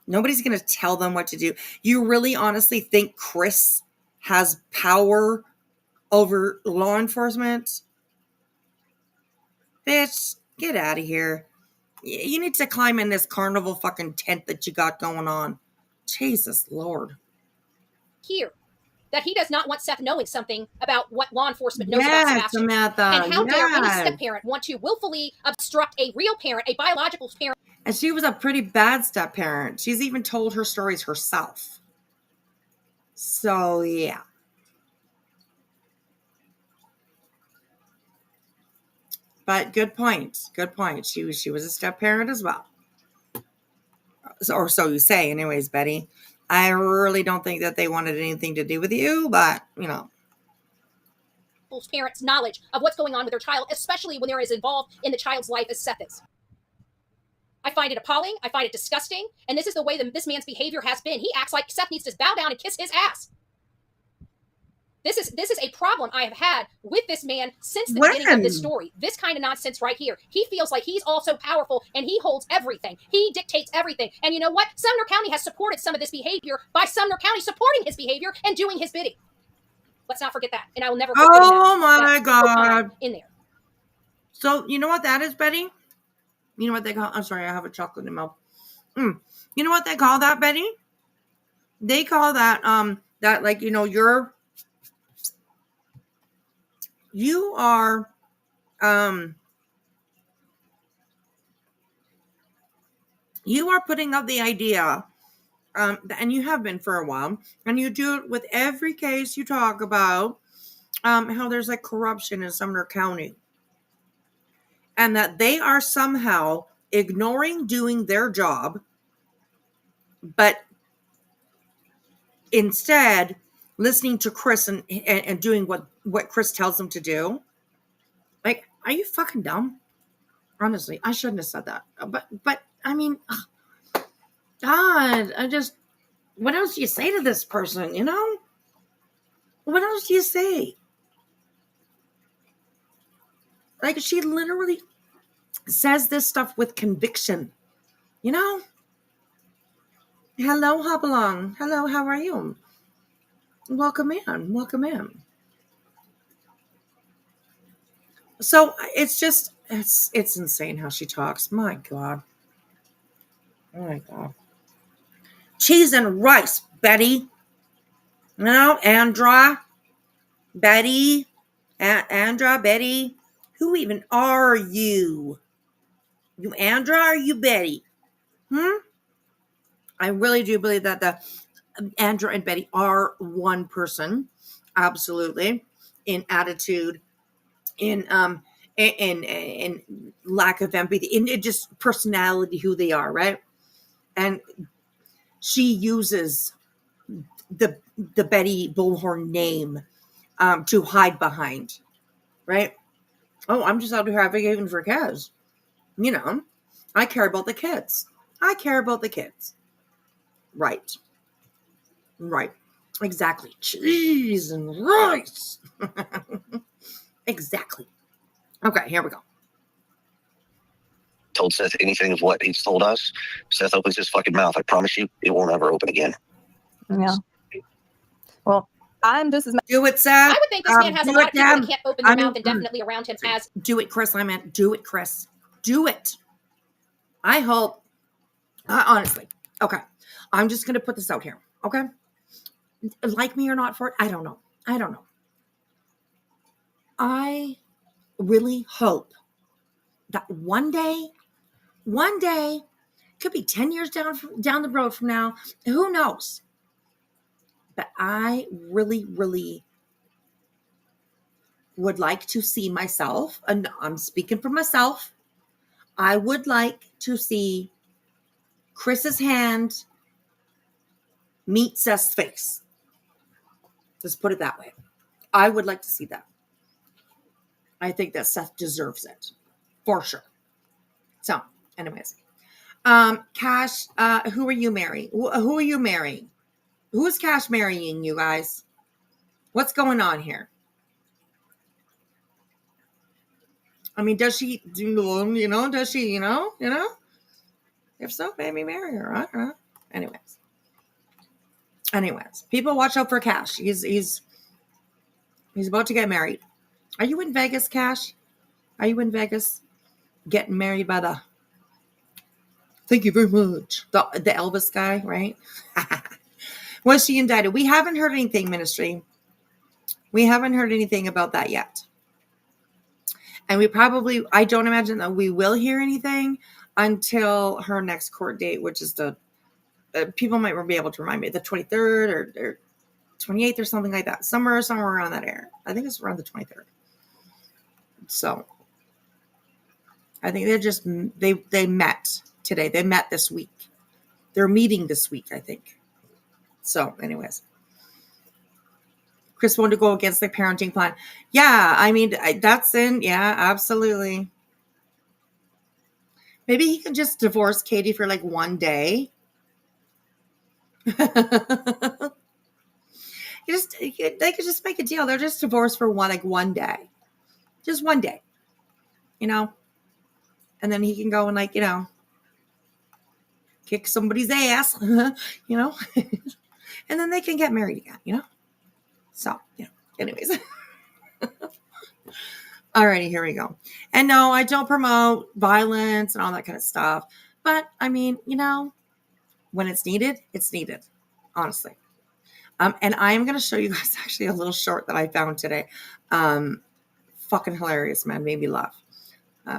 Nobody's going to tell them what to do. You really honestly think Chris has power over law enforcement? Bitch, get out of here. You need to climb in this carnival fucking tent that you got going on. Jesus Lord. Here, that he does not want Seth knowing something about what law enforcement knows about Sebastian. Samantha. And how dare any step-parent want to willfully obstruct a real parent, a biological parent. And she was a pretty bad step-parent. She's even told her stories herself. So, yeah. But good point. Good point. She was a step parent as well. Or so you say, anyways, Betty. I really don't think that they wanted anything to do with you, but parents' knowledge of what's going on with their child, especially when they're as involved in the child's life as Seth is. I find it appalling. I find it disgusting. And this is the way this man's behavior has been. He acts like Seth needs to bow down and kiss his ass. This is a problem I have had with this man since the beginning of this story. This kind of nonsense right here. He feels like he's also powerful and he holds everything. He dictates everything. And you know what? Sumner County has supported some of this behavior by Sumner County supporting his behavior and doing his bidding. Let's not forget that. And I will never forget Oh my God. In there. So you know what that is, Betty? You know what they call, I'm sorry, I have a chocolate in my mouth. You know what they call that, Betty? They call that, you are putting out the idea, and you have been for a while, and you do it with every case you talk about, how there's like corruption in Sumner County. And that they are somehow ignoring doing their job, but instead listening to Chris and doing what Chris tells him to do. Like, are you fucking dumb? Honestly, I shouldn't have said that. But I mean, God, what else do you say to this person, you know? What else do you say? Like, she literally says this stuff with conviction, you know? Hello, Hopalong. Hello, how are you? Welcome in. Welcome in. So it's just, it's insane how she talks. My God. Oh my God. Cheese and rice, Betty. You know, Andra, Betty, Andra, Betty. Who even are you? You Andra or you Betty? I really do believe that the Andra and Betty are one person. Absolutely. In attitude, in lack of empathy, in just personality, who they are, right? And she uses the Betty Bullhorn name to hide behind, right? Oh, I'm just out here advocating for kids. You know, I care about the kids. I care about the kids. Right. Right. Exactly. Cheese and rice. Exactly. Okay, here we go. Told Seth anything of what he's told us, Seth opens his fucking mouth. I promise you, it won't ever open again. Yeah. Well, I'm just as much. Do it, Seth. I would think this man has a lot of people that can't open their mouth indefinitely around him as. Do it, Chris. I meant do it, Chris. Do it. I hope. Honestly. Okay. I'm just going to put this out here. Okay. Like me or not for it, I don't know. I really hope that one day, could be 10 years down the road from now, who knows? But I really, really would like to see myself, and I'm speaking for myself, I would like to see Chris's hand meet Seth's face. Let's put it that way. I would like to see that. I think that Seth deserves it. For sure. So, anyways. Cash, who are you marrying? Who are you marrying? Who is Cash marrying, you guys? What's going on here? I mean, does she, does she, If so, maybe marry her. I don't know. Anyways, people watch out for Cash. He's about to get married. Are you in Vegas, Cash? Are you in Vegas? Getting married by the, thank you very much, the Elvis guy, right? Was she indicted? We haven't heard anything, ministry. We haven't heard anything about that yet. And I don't imagine that we will hear anything until her next court date, which is people might be able to remind me, the 23rd or 28th or something like that. Somewhere around that area. I think it's around the 23rd. So I think they met today. They met this week. They're meeting this week, I think. So anyways. Chris wanted to go against the parenting plan. Yeah, I mean, that's in. Yeah, absolutely. Maybe he can just divorce Katie for like one day. They could just make a deal. They're just divorced for one day. Just one day. And then he can go and kick somebody's ass, and then they can get married again, So, anyways. Alrighty, here we go. And no, I don't promote violence and all that kind of stuff. But I mean, when it's needed, honestly. And I am going to show you guys actually a little short that I found today. Fucking hilarious, man. Made me laugh.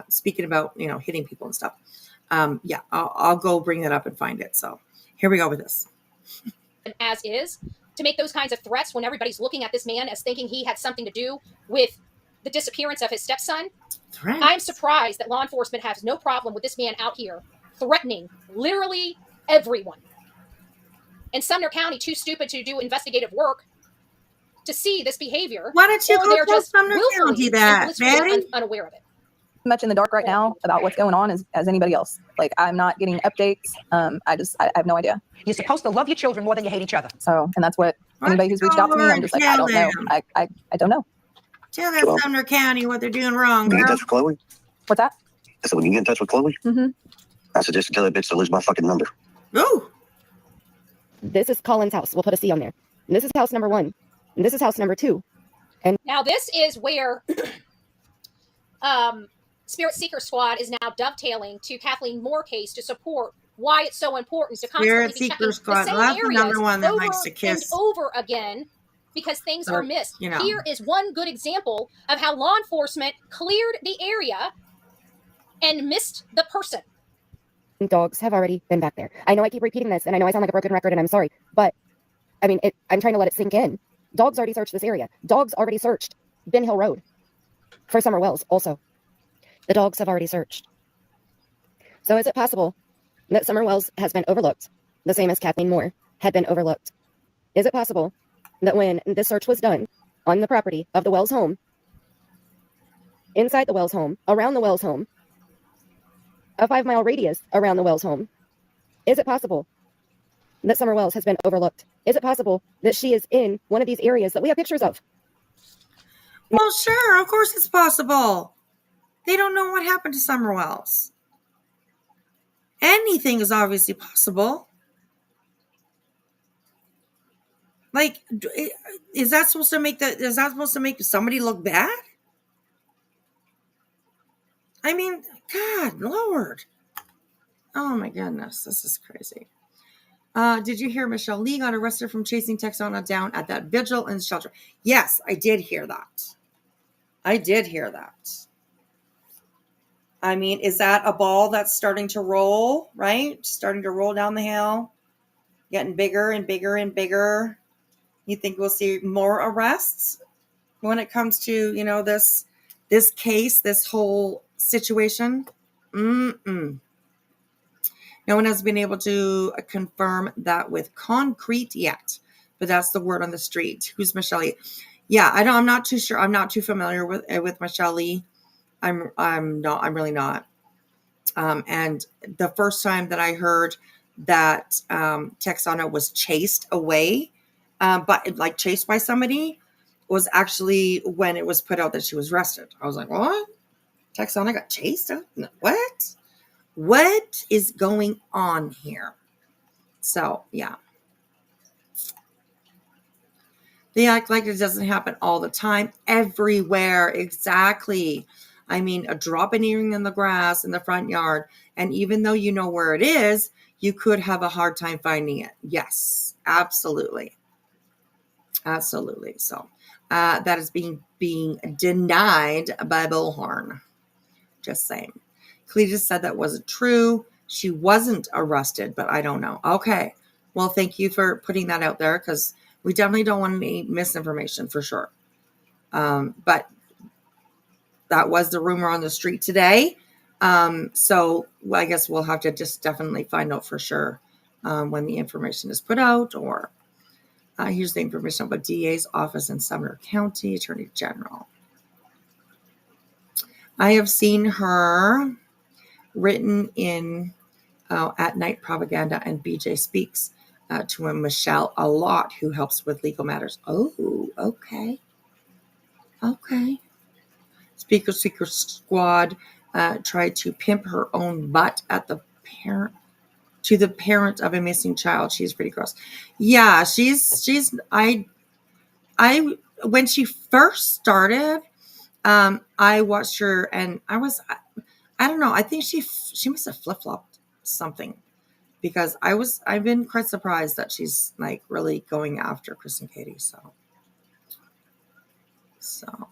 Speaking about, hitting people and stuff. Yeah, I'll go bring that up and find it. So here we go with this. As is, to make those kinds of threats when everybody's looking at this man as thinking he had something to do with the disappearance of his stepson. Threats. I'm surprised that law enforcement has no problem with this man out here threatening literally everyone. and Sumner County too stupid to do investigative work to see this behavior. Why don't you or go they're tell just Sumner willfully County and that, blissfully Betty? unaware of it. Much in the dark right now about what's going on as anybody else. Like, I'm not getting updates. I have no idea. You're supposed to love your children more than you hate each other. So, and that's what Why anybody don't who's you reached go out to me, over I'm and just like, I tell don't know. them? I don't know. Tell that Sumner County what they're doing wrong, When you get in girl. touch with Chloe, What's that? I said, when you get in touch with Chloe, Mm-hmm. I suggest you tell that bitch to lose my fucking number. Ooh. This is Colin's house. We'll put a C on there. And this is house number 1. And this is house number 2. Now this is where Spirit Seeker Squad is now dovetailing to Kathleen Moore case to support why it's so important to constantly Spirit be checking Seeker the Squad. same That's areas another one that over likes to kiss. and over again because things Or, are missed. you know. Here is one good example of how law enforcement cleared the area and missed the person. Dogs have already been back there. I know I keep repeating this, and I know I sound like a broken record, and I'm sorry. But, I mean, I'm trying to let it sink in. Dogs already searched this area. Dogs already searched Ben Hill Road for Summer Wells also. The dogs have already searched. So is it possible that Summer Wells has been overlooked, the same as Kathleen Moore had been overlooked? Is it possible that when this search was done on the property of the Wells home, inside the Wells home, around the Wells home, a 5-mile radius around the Wells home, is it possible that Summer Wells has been overlooked? Is it possible that she is in one of these areas that we have pictures of? Well, sure. Of course it's possible. They don't know what happened to Summer Wells. Anything is obviously possible. Like, is that supposed to make somebody look bad? I mean, God, Lord. Oh my goodness, this is crazy. Did you hear Michelle Lee got arrested from chasing Texana down at that vigil in shelter? Yes, I did hear that. I mean, is that a ball that's starting to roll, right? Starting to roll down the hill, getting bigger and bigger and bigger. You think we'll see more arrests when it comes to, this case, this whole situation? No one has been able to confirm that with concrete yet, but that's the word on the street. Who's Michelle Lee? Yeah, I'm not too sure. I'm not too familiar with Michelle Lee. I'm really not. And the first time that I heard that Texana was chased away, but like chased by somebody, was actually when it was put out that she was arrested. I was like, what? Texana got chased? What? What is going on here? So, yeah. They act like it doesn't happen all the time, everywhere. Exactly. I mean, a drop an earring in the grass in the front yard, and even though you know where it is, you could have a hard time finding it. Yes, absolutely. Absolutely. So that is being denied by Bullhorn. Just saying. Cletus said that wasn't true. She wasn't arrested, but I don't know. Okay. Well, thank you for putting that out there, because we definitely don't want any misinformation for sure. But that was the rumor on the street today. So I guess we'll have to just definitely find out for sure when the information is put out. Or here's the information about DA's office in Sumner County, Attorney General. I have seen her written in At Night Propaganda and BJ Speaks to a Michelle a lot, who helps with legal matters. Oh, okay. Okay. Speaker Seeker Squad tried to pimp her own butt at the parent of a missing child. She's pretty gross. Yeah, I when she first started, I watched her and I don't know. I think she must have flip-flopped something, because I've been quite surprised that she's like really going after Chris and Katie. So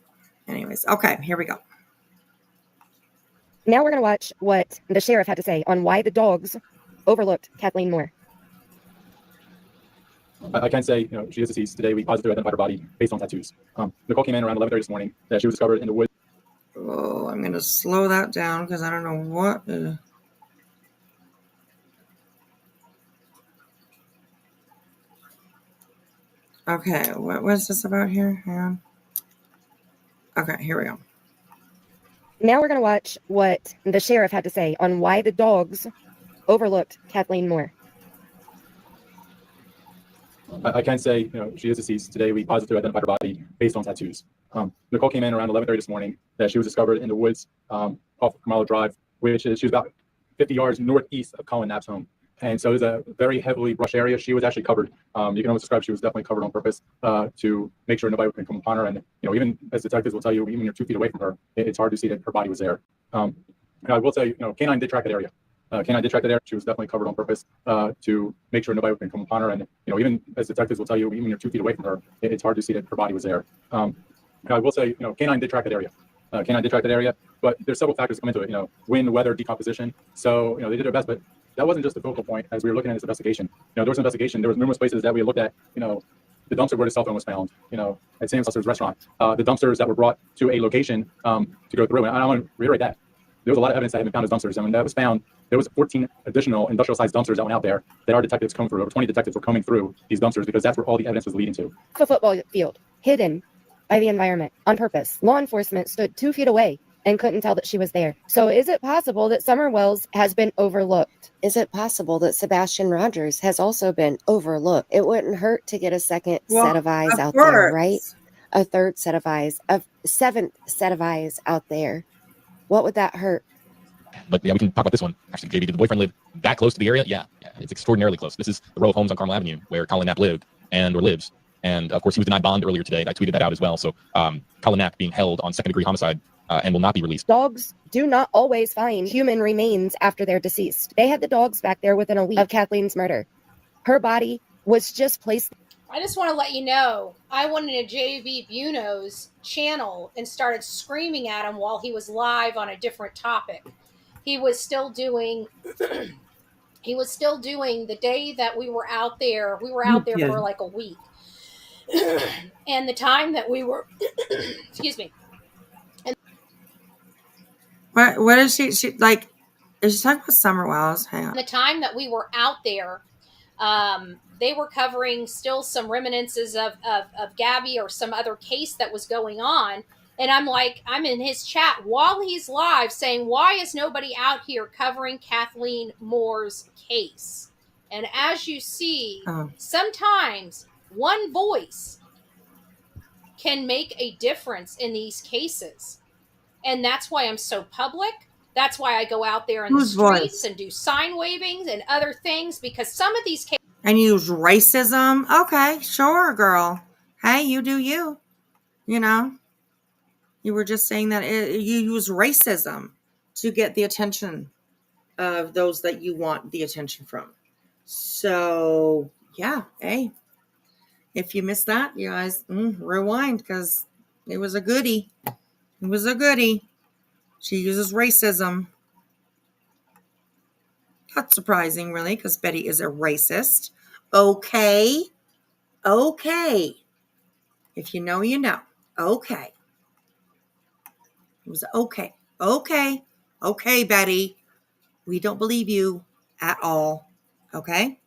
anyways, okay, here we go. Now we're going to watch what the sheriff had to say on why the dogs overlooked Kathleen Moore. I can say, she is deceased. Today, we positively identified her body based on tattoos. Nicole came in around 11:30 this morning that she was discovered in the woods. Oh, I'm going to slow that down because I don't know what. Okay, what was this about here? Hang on. Okay, here we go. Now we're going to watch what the sheriff had to say on why the dogs overlooked Kathleen Moore. I can say, she is deceased. Today, we positively identified her body based on tattoos. Nicole came in around 11:30 this morning that she was discovered in the woods off of Carmelo Drive, which is, she was about 50 yards northeast of Colin Knapp's home. And so it was a very heavily brushed area. She was actually covered. You can almost describe she was definitely covered on purpose to make sure nobody can come upon her. And, even as detectives will tell you, even when you're 2 feet away from her, it's hard to see that her body was there. And I will tell you, Canine did track that area. Canine did track that area. She was definitely covered on purpose to make sure nobody can come upon her. And, even as detectives will tell you, even when you're 2 feet away from her, it's hard to see that her body was there. And I will say, Canine did track that area. Canine did track that area, but there's several factors that come into it, wind, weather, decomposition. So, they did their best, but that wasn't just the focal point as we were looking at this investigation. There was an investigation. There was numerous places that we looked at, the dumpster where the cell phone was found, at Sam's Cluster's restaurant, the dumpsters that were brought to a location to go through. And I want to reiterate that. There was a lot of evidence that had been found as dumpsters. And when that was found, there was 14 additional industrial-sized dumpsters that went out there that our detectives combed through. Over 20 detectives were combing through these dumpsters because that's where all the evidence was leading to. A football field, hidden by the environment on purpose. Law enforcement stood 2 feet away and couldn't tell that she was there. So is it possible that Summer Wells has been overlooked? Is it possible that Sebastian Rogers has also been overlooked? It wouldn't hurt to get a second set of eyes out there, right? A third set of eyes, a seventh set of eyes out there. What would that hurt? But yeah, we can talk about this one. Actually, JB, did the boyfriend live that close to the area? Yeah, it's extraordinarily close. This is the row of homes on Carmel Avenue where Colin Knapp lived or lives. And of course, he was denied bond earlier today. I tweeted that out as well. So Colin Knapp being held on second-degree homicide and will not be released. Dogs do not always find human remains after they're deceased. They had the dogs back there within a week of Kathleen's murder. Her body was just placed. I just want to let you know, I went into JV Buno's channel and started screaming at him while he was live on a different topic. He was still doing the day that we were out there. We were out there for like a week. And the time that we were, excuse me. What is she like? Is she talking about Summer Wells? Hang on. The time that we were out there, they were covering still some reminiscences of Gabby or some other case that was going on. And I'm in his chat while he's live saying, why is nobody out here covering Kathleen Moore's case? And as you see, sometimes one voice can make a difference in these cases. And that's why I'm so public. That's why I go out there in the streets and do sign wavings and other things, because some of these cases. And use racism. Okay, sure, girl. Hey, you do you. You were just saying that you use racism to get the attention of those that you want the attention from. So, yeah, hey. If you missed that, you guys, rewind, because it was a goodie. It was a goodie. She uses racism. Not surprising, really, because Betty is a racist. Okay. If you know, you know. Okay. It was okay. Okay, Betty. We don't believe you at all. Okay?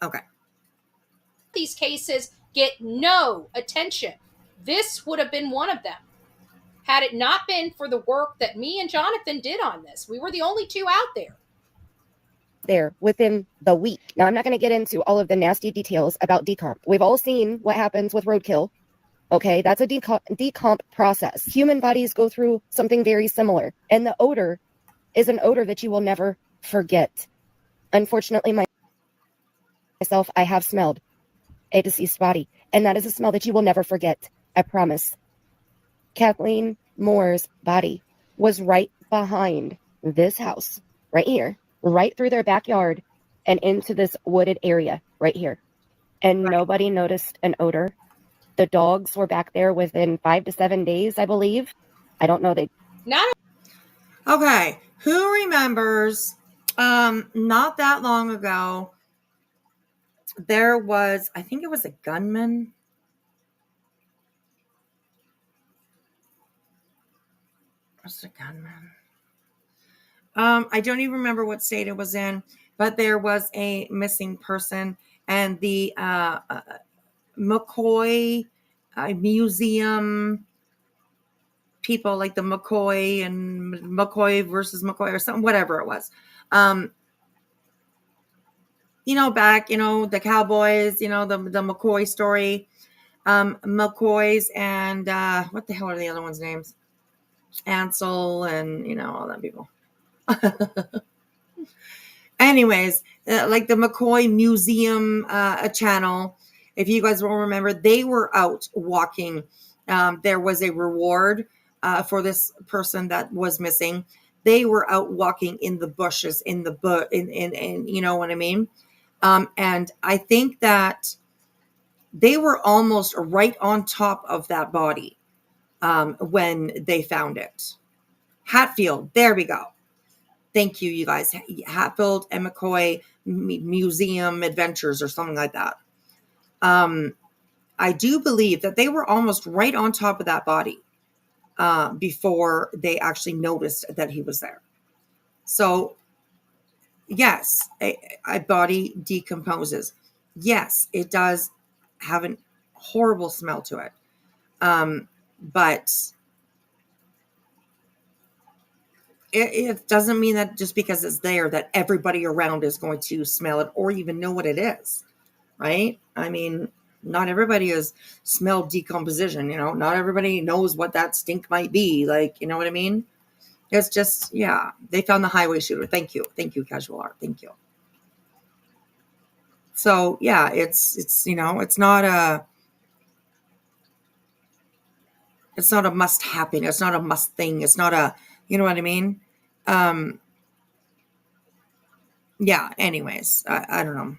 Okay. These cases get no attention. This would have been one of them. Had it not been for the work that me and Jonathan did on this, we were the only two out there. There within the week. Now, I'm not going to get into all of the nasty details about decomp. We've all seen what happens with roadkill. Okay, that's a decomp process. Human bodies go through something very similar. And the odor is an odor that you will never forget. Unfortunately, myself, I have smelled a deceased body. And that is a smell that you will never forget. I promise. Kathleen Moore's body was right behind this house, right here, right through their backyard and into this wooded area right here. And nobody noticed an odor. The dogs were back there within 5 to 7 days, I believe. I don't know. Okay. Who remembers, not that long ago, there was, I think it was a gunman. Was it a gunman? I don't even remember what state it was in, but there was a missing person, and the McCoy museum people, like the McCoy and McCoy versus McCoy or something, whatever it was. Back, the Cowboys, the McCoy story, McCoys and what the hell are the other ones' names? Ansel and, all that people. Anyways, like the McCoy Museum channel, if you guys will remember, they were out walking. There was a reward for this person that was missing. They were out walking in the bushes, in you know what I mean? And I think that they were almost right on top of that body when they found it. Hatfield, there we go. Thank you, you guys. Hatfield and McCoy Museum Adventures or something like that. I do believe that they were almost right on top of that body before they actually noticed that he was there. So, yes, a body decomposes. Yes, it does have a horrible smell to it. But it doesn't mean that just because it's there that everybody around is going to smell it or even know what it is, right? I mean, not everybody has smelled decomposition, not everybody knows what that stink might be. Like, you know what I mean? It's just, yeah, they found the highway shooter. Thank you, Casual Art. Thank you. So yeah, it's not a must happen. It's not a must thing. It's not a, you know what I mean? Yeah, anyways, I don't know.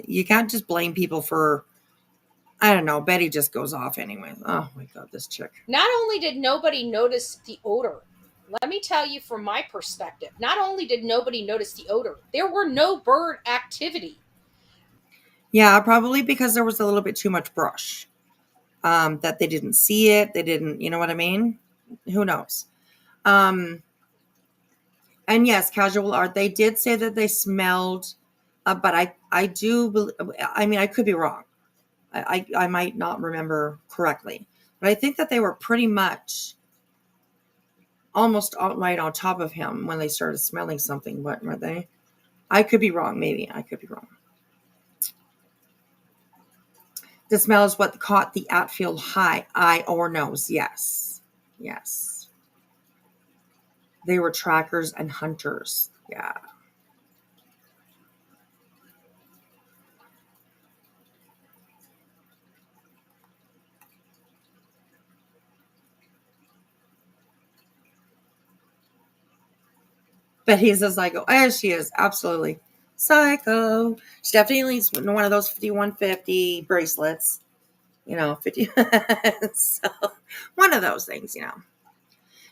You can't just blame people for, I don't know. Betty just goes off anyway. Oh my God, this chick. Not only did nobody notice the odor, let me tell you from my perspective, not only did nobody notice the odor, there were no bird activity. Yeah, probably because there was a little bit too much brush. That they didn't see it. They didn't, you know what I mean? Who knows? And yes, Casual Art, they did say that they smelled, but I do believe, I mean, I could be wrong. I might not remember correctly, but I think that they were pretty much almost right on top of him when they started smelling something, weren't they? I could be wrong. Maybe I could be wrong. The smell is what caught the Atfield eye or nose. Yes. Yes. They were trackers and hunters. Yeah. But he's a psycho. As she is. Absolutely. Psycho. She definitely needs one of those 5150 bracelets. 50. So, one of those things,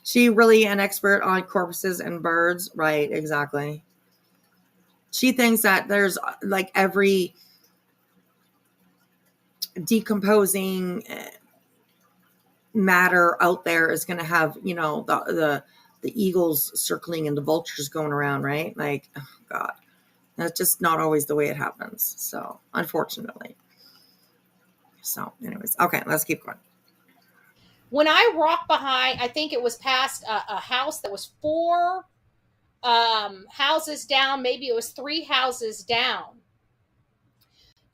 She really an expert on corpses and birds. Right, exactly. She thinks that there's like every decomposing matter out there is going to have, the eagles circling and the vultures going around, right? Like, oh God, that's just not always the way it happens. So, unfortunately. So, anyways, okay, let's keep going. When I walked behind, I think it was past a house that was 4 houses down. Maybe it was 3 houses down.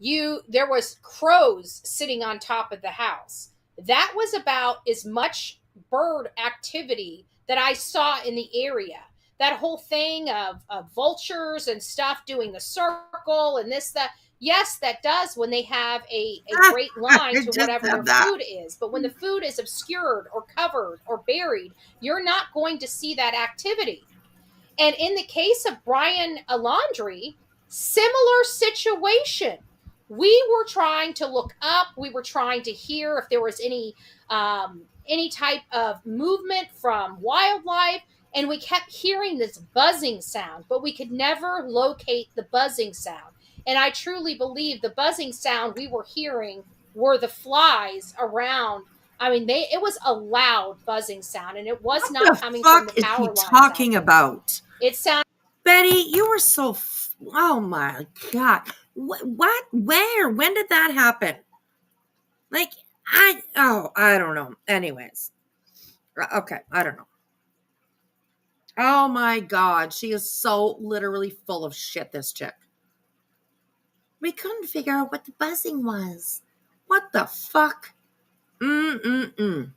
There was crows sitting on top of the house. That was about as much bird activity that I saw in the area. That whole thing of vultures and stuff doing the circle and this, that. Yes, that does when they have a great line to whatever their food is. But when the food is obscured or covered or buried, you're not going to see that activity. And in the case of Brian Alondri, similar situation. We were trying to look up. We were trying to hear if there was any type of movement from wildlife. And we kept hearing this buzzing sound, but we could never locate the buzzing sound. And I truly believe the buzzing sound we were hearing were the flies around. I mean, it was a loud buzzing sound, and it was not coming from the power lines. What is he talking about? It sounded. Betty, you were so. Oh my God! What? Where? When did that happen? Like, I don't know. Anyways. Okay, I don't know. Oh my God, she is so literally full of shit, this chick. We couldn't figure out what the buzzing was. What the fuck? I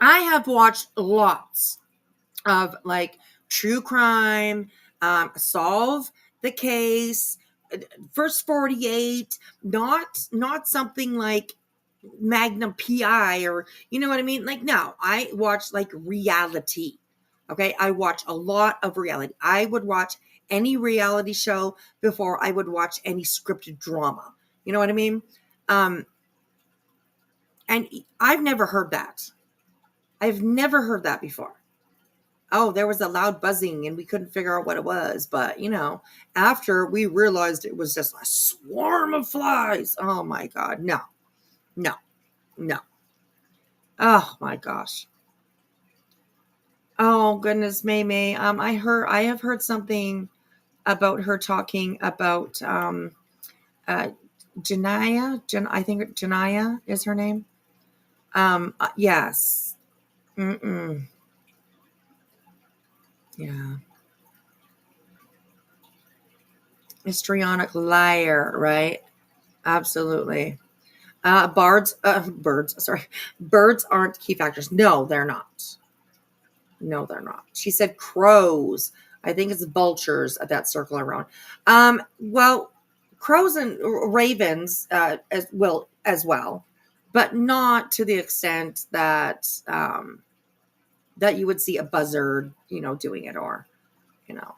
have watched lots of like true crime, solve the case, first 48, not something like Magnum PI or you know what I mean? Like, no, I watch like reality. Okay, I watch a lot of reality. I would watch any reality show before I would watch any scripted drama. You know what I mean? And I've never heard that. I've never heard that before. Oh, there was a loud buzzing and we couldn't figure out what it was. But, you know, after we realized it was just a swarm of flies. Oh my God. No. Oh my gosh. Oh goodness, May. I have heard something about her talking about Janaya. I think Janaya is her name. Yes. Yeah. Histrionic liar, right? Absolutely. Birds aren't key factors. No, they're not. She said crows. I think it's vultures that circle around. Well, crows and ravens as well, but not to the extent that that you would see a buzzard, you know, doing it, or you know,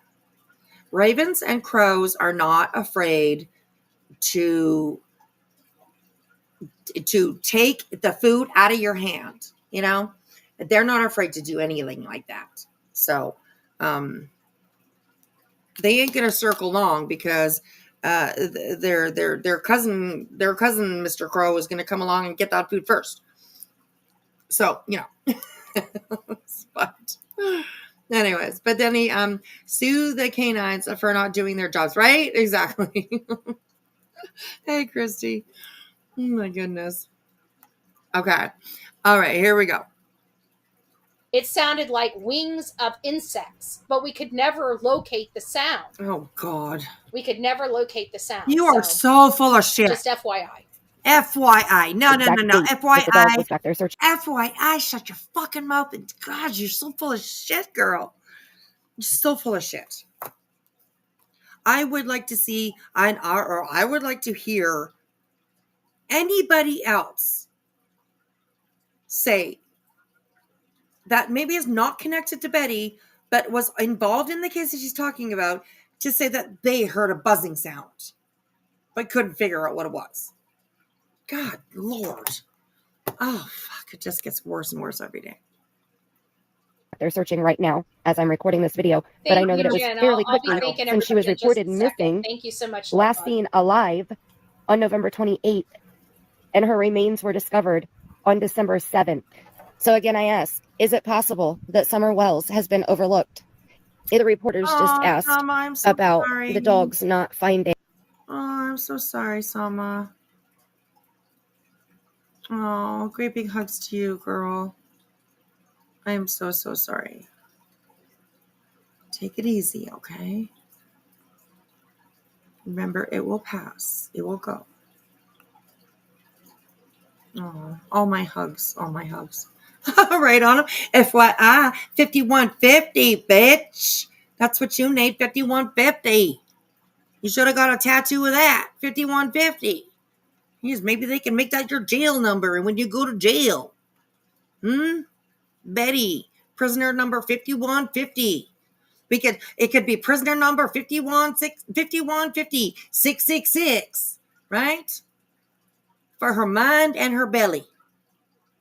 ravens and crows are not afraid to take the food out of your hand. You know, they're not afraid to do anything like that. So, they ain't gonna circle long because their cousin Mr. Crow is gonna come along and get that food first. So you know, but anyways, but then he sue the canines for not doing their jobs, right? Exactly. Hey, Christy. Oh my goodness. Okay. All right, here we go. It sounded like wings of insects, but we could never locate the sound. Oh God. We could never locate the sound. You are so full of shit. Just FYI. FYI. No. FYI. Back there searching. FYI, shut your fucking mouth. And God, you're so full of shit, girl. You're so full of shit. I would like to see, or I would like to hear anybody else say that maybe is not connected to Betty, but was involved in the case that she's talking about, to say that they heard a buzzing sound, but couldn't figure out what it was. God, Lord. Oh, fuck. It just gets worse and worse every day. They're searching right now as I'm recording this video, but I know that it was fairly quickly since she was reported missing. Thank you so much. Last seen alive on November 28th, and her remains were discovered on December 7th. So again, I ask, is it possible that Summer Wells has been overlooked? The reporters just asked about the dogs not finding. Oh, I'm so sorry, Sama. Oh, great big hugs to you, girl. I am so sorry. Take it easy, okay? Remember, it will pass. It will go. Oh, all my hugs. Right on them. FYI, 5150, bitch. That's what you need, 5150. You should have got a tattoo of that, 5150. Yes, maybe they can make that your jail number, and when you go to jail. Betty, prisoner number 5150. It could be prisoner number 5150 666, right? For her mind and her belly.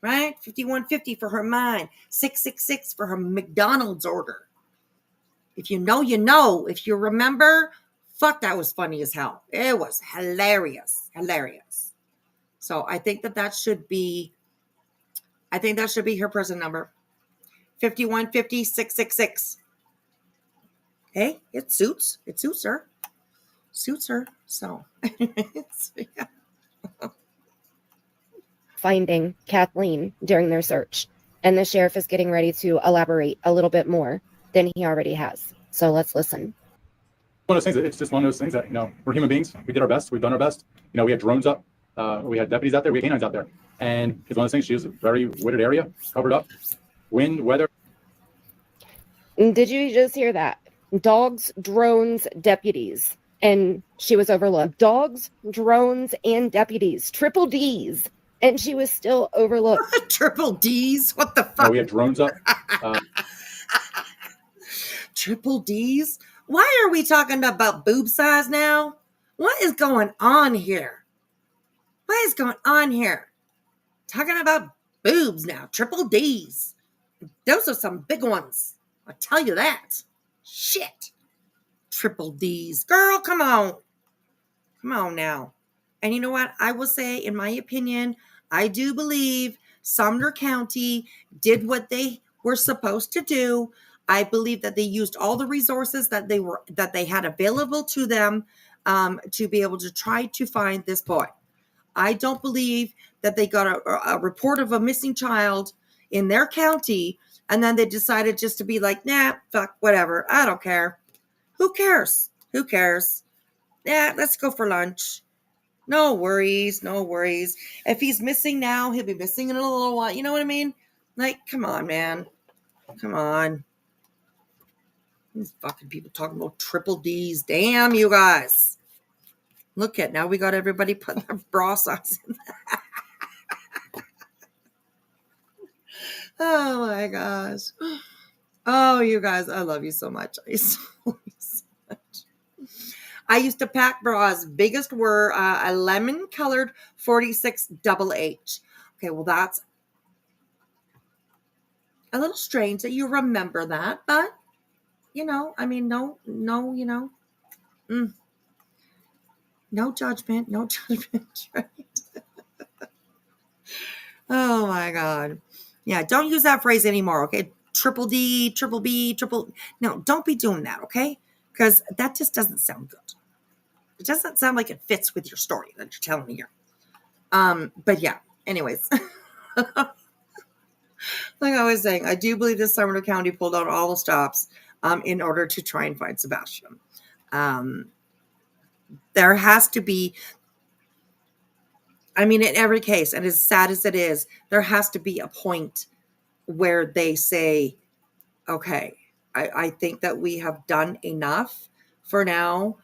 Right? 5150 for her mind, 666 for her McDonald's order. If you know, you know. If you remember, fuck, that was funny as hell. It was hilarious. So I think that should be her prison number. 5150 666. Hey, it suits her. So, yeah. finding Kathleen during their search. And the sheriff is getting ready to elaborate a little bit more than he already has. So let's listen. One of those things. It's just one of those things that, we're human beings. We did our best. We've done our best. We had drones up. We had deputies out there. We had canines out there. And it's one of those things. She was a very wooded area, covered up. Wind, weather. Did you just hear that? Dogs, drones, deputies. And she was overlooked. Dogs, drones, and deputies. Triple Ds. And she was still overlooked. Triple Ds? What the fuck? We had drones up. Triple Ds? Why are we talking about boob size now? What is going on here? What is going on here? Talking about boobs now. Triple Ds. Those are some big ones. I'll tell you that. Shit. Triple Ds. Girl, come on. Come on now. And you know what? I will say, in my opinion, I do believe Sumner County did what they were supposed to do. I believe that they used all the resources that they had available to them to be able to try to find this boy. I don't believe that they got a report of a missing child in their county and then they decided just to be like, nah, fuck, whatever. I don't care. Who cares? Who cares? Yeah, let's go for lunch. No worries. No worries. If he's missing now, he'll be missing in a little while. You know what I mean? Like, come on, man. Come on. These fucking people talking about triple Ds. Damn, you guys. Look at, now we got everybody putting their bra socks in there. Oh my gosh. Oh, you guys, I love you so much. I used to pack bras. Biggest were a lemon colored 46 double H. Okay, well, that's a little strange that you remember that, but no, no judgment, no judgment, right? Oh my God. Yeah, don't use that phrase anymore, okay? Triple D, triple B, triple. No, don't be doing that, okay? Because that just doesn't sound good. It doesn't sound like it fits with your story that you're telling me here. But yeah, anyways. Like I was saying, I do believe that Sumner County pulled out all the stops in order to try and find Sebastian. There has to be, in every case, and as sad as it is, there has to be a point where they say, okay, I think that we have done enough for now.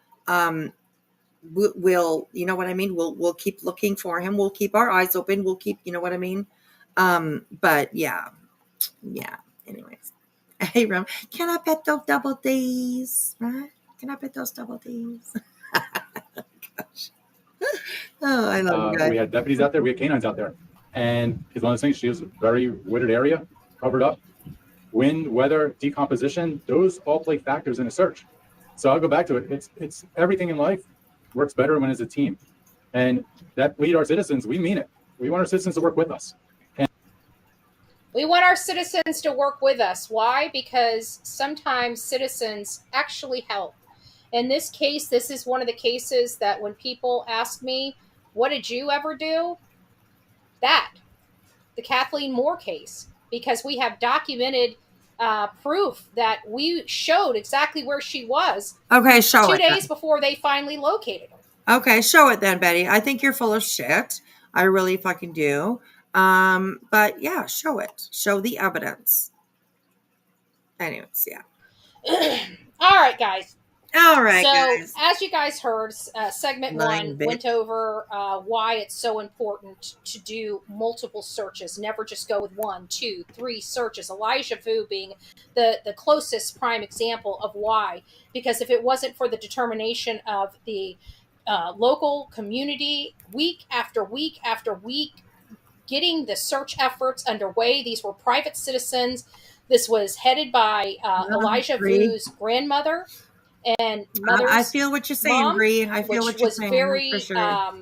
We'll, you know what I mean? We'll keep looking for him. We'll keep our eyes open. We'll keep, you know what I mean? But yeah. Anyways, hey, Ram, can I bet those double D's? Right? Can I bet those double D's? Gosh. Oh, I love you guys. We had deputies out there. We had canines out there. And it's one of those things. She was a very wooded area, covered up. Wind, weather, decomposition, those all play factors in a search. So I'll go back to it. It's everything in life works better when it's a team. And that we, our citizens, we mean it. We want our citizens to work with us. We want our citizens to work with us. Why? Because sometimes citizens actually help. In this case, this is one of the cases that when people ask me, what did you ever do? The Kathleen Moore case, because we have documented proof that we showed exactly where she was. Okay, show it. 2 days before they finally located her. Okay, show it then, Betty. I think you're full of shit. I really fucking do. But yeah, show it. Show the evidence. Anyways, yeah. All right, guys. All right, so, guys. as you guys heard, segment one went over why it's so important to do multiple searches. Never just go with 1, 2, 3 searches. Elijah Vu being the closest prime example of why. Because if it wasn't for the determination of the local community, week after week after week, getting the search efforts underway, these were private citizens. This was headed by Elijah Vu's grandmother. And I feel what you're saying, Bree. I feel what you're saying. Very for sure.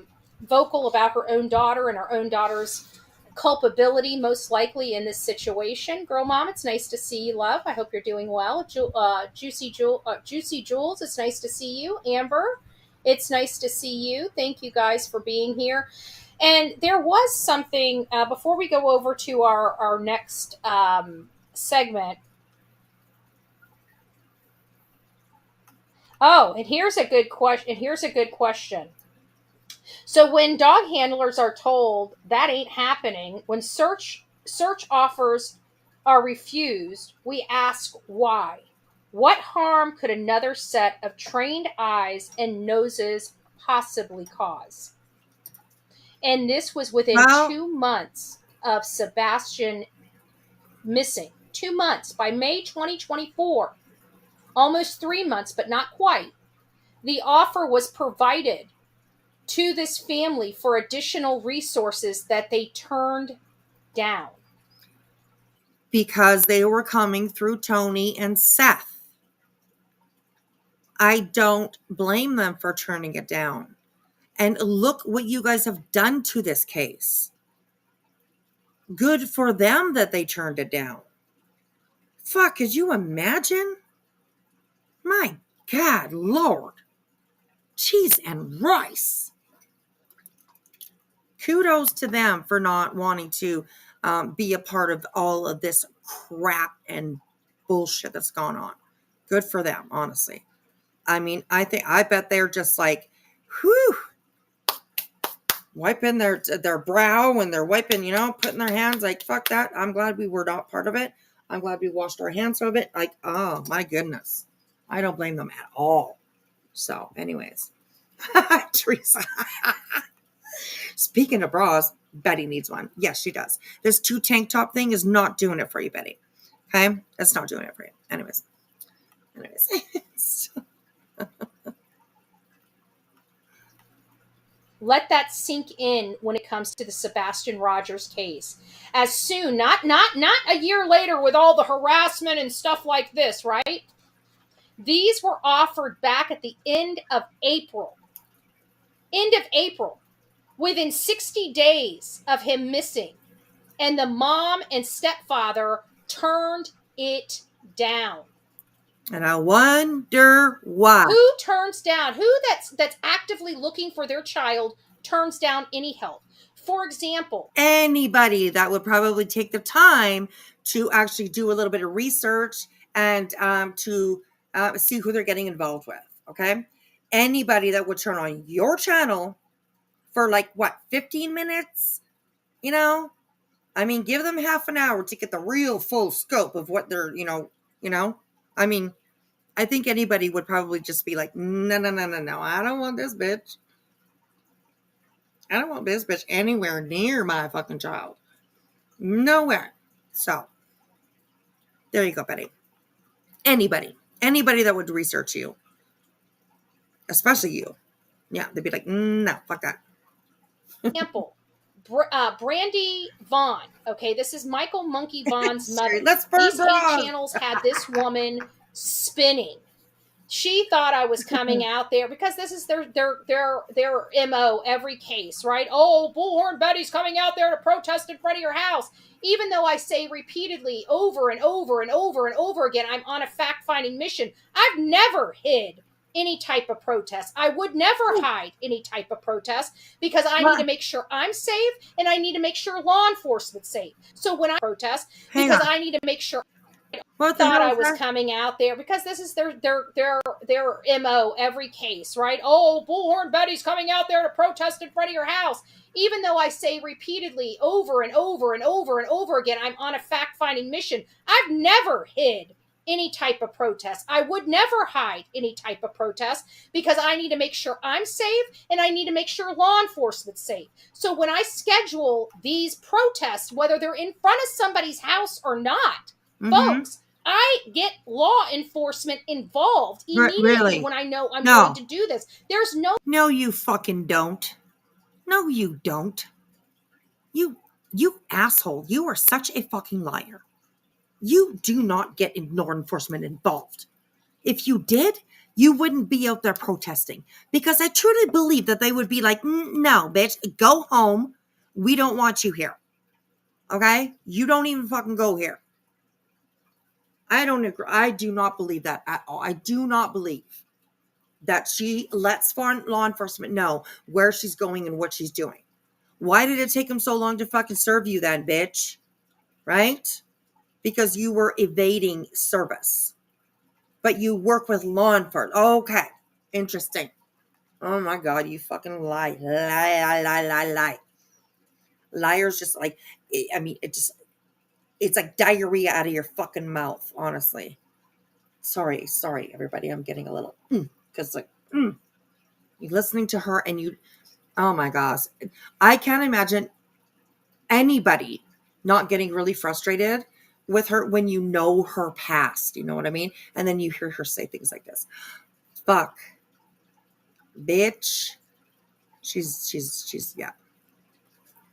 Vocal about her own daughter and her own daughter's culpability, most likely in this situation. Girl Mom, it's nice to see you, love. I hope you're doing well. Juicy Jules, it's nice to see you. Amber, it's nice to see you. Thank you guys for being here. And there was something, before we go over to our next segment. Oh, and here's a good question. So when dog handlers are told that ain't happening, when search offers are refused, we ask why. What harm could another set of trained eyes and noses possibly cause? And this was within 2 months of Sebastian missing. 2 months. By May 2024, almost 3 months, but not quite, the offer was provided to this family for additional resources that they turned down. Because they were coming through Tony and Seth. I don't blame them for turning it down. And look what you guys have done to this case. Good for them that they turned it down. Fuck, could you imagine? My God, Lord. Cheese and rice. Kudos to them for not wanting to be a part of all of this crap and bullshit that's gone on. Good for them, honestly. I mean, I bet they're just like, whew, wiping their brow and they're wiping, putting their hands like, fuck that. I'm glad we were not part of it. I'm glad we washed our hands of it. Like, oh my goodness. I don't blame them at all. So anyways, Teresa. Speaking of bras, Betty needs one. Yes, she does. This 2 tank top thing is not doing it for you, Betty. Okay? It's not doing it for you. Anyways. Let that sink in when it comes to the Sebastian Rogers case. As soon, not a year later with all the harassment and stuff like this, right? These were offered back at the end of April. Within 60 days of him missing. And the mom and stepfather turned it down. And I wonder why. Who turns down? Who that's actively looking for their child turns down any help? For example, anybody that would probably take the time to actually do a little bit of research and to see who they're getting involved with. Okay, anybody that would turn on your channel for 15 minutes? I mean, give them half an hour to get the real full scope of what they're, I mean, I think anybody would probably just be like, no. I don't want this bitch. I don't want this bitch anywhere near my fucking child. Nowhere. So, there you go, Betty. Anybody that would research you, especially you. Yeah, they'd be like, no, fuck that. Example. Brandy Vaughn. Okay, this is Michael Monkey Vaughn's mother. These hate channels had this woman spinning. She thought I was coming out there because this is their MO every case, right? Oh, Bullhorn Betty's coming out there to protest in front of your house. Even though I say repeatedly over and over and over and over again, I'm on a fact-finding mission. I've never hid any type of protest. I would never hide any type of protest because I need to make sure I'm safe and I need to make sure law enforcement's safe. So when I protest, I need to make sure I was coming out there because this is their MO every case, right? Oh, Bullhorn Betty's coming out there to protest in front of your house. Even though I say repeatedly over and over and over and over again, I'm on a fact-finding mission. I've never hid any type of protest. I would never hide any type of protest because I need to make sure I'm safe and I need to make sure law enforcement's safe. So when I schedule these protests, whether they're in front of somebody's house or not, folks, I get law enforcement involved immediately when I know I'm going to do this. There's No, you fucking don't. No, you don't. You asshole. You are such a fucking liar. You do not get law enforcement involved. If you did, you wouldn't be out there protesting. Because I truly believe that they would be like, no, bitch, go home. We don't want you here. Okay? You don't even fucking go here. I don't agree. I do not believe that at all. I do not believe that she lets law enforcement know where she's going and what she's doing. Why did it take them so long to fucking serve you then, bitch? Right? Because you were evading service. But you work with law enforcement. Okay. Interesting. Oh my God, you fucking lie. Lie. Liars just like, I mean, it's like diarrhea out of your fucking mouth, honestly. Sorry, everybody. I'm getting a little, because you're listening to her and you, oh my gosh. I can't imagine anybody not getting really frustrated with her when you know her past. You know what I mean? And then you hear her say things like this. Fuck. Bitch. She's, yeah.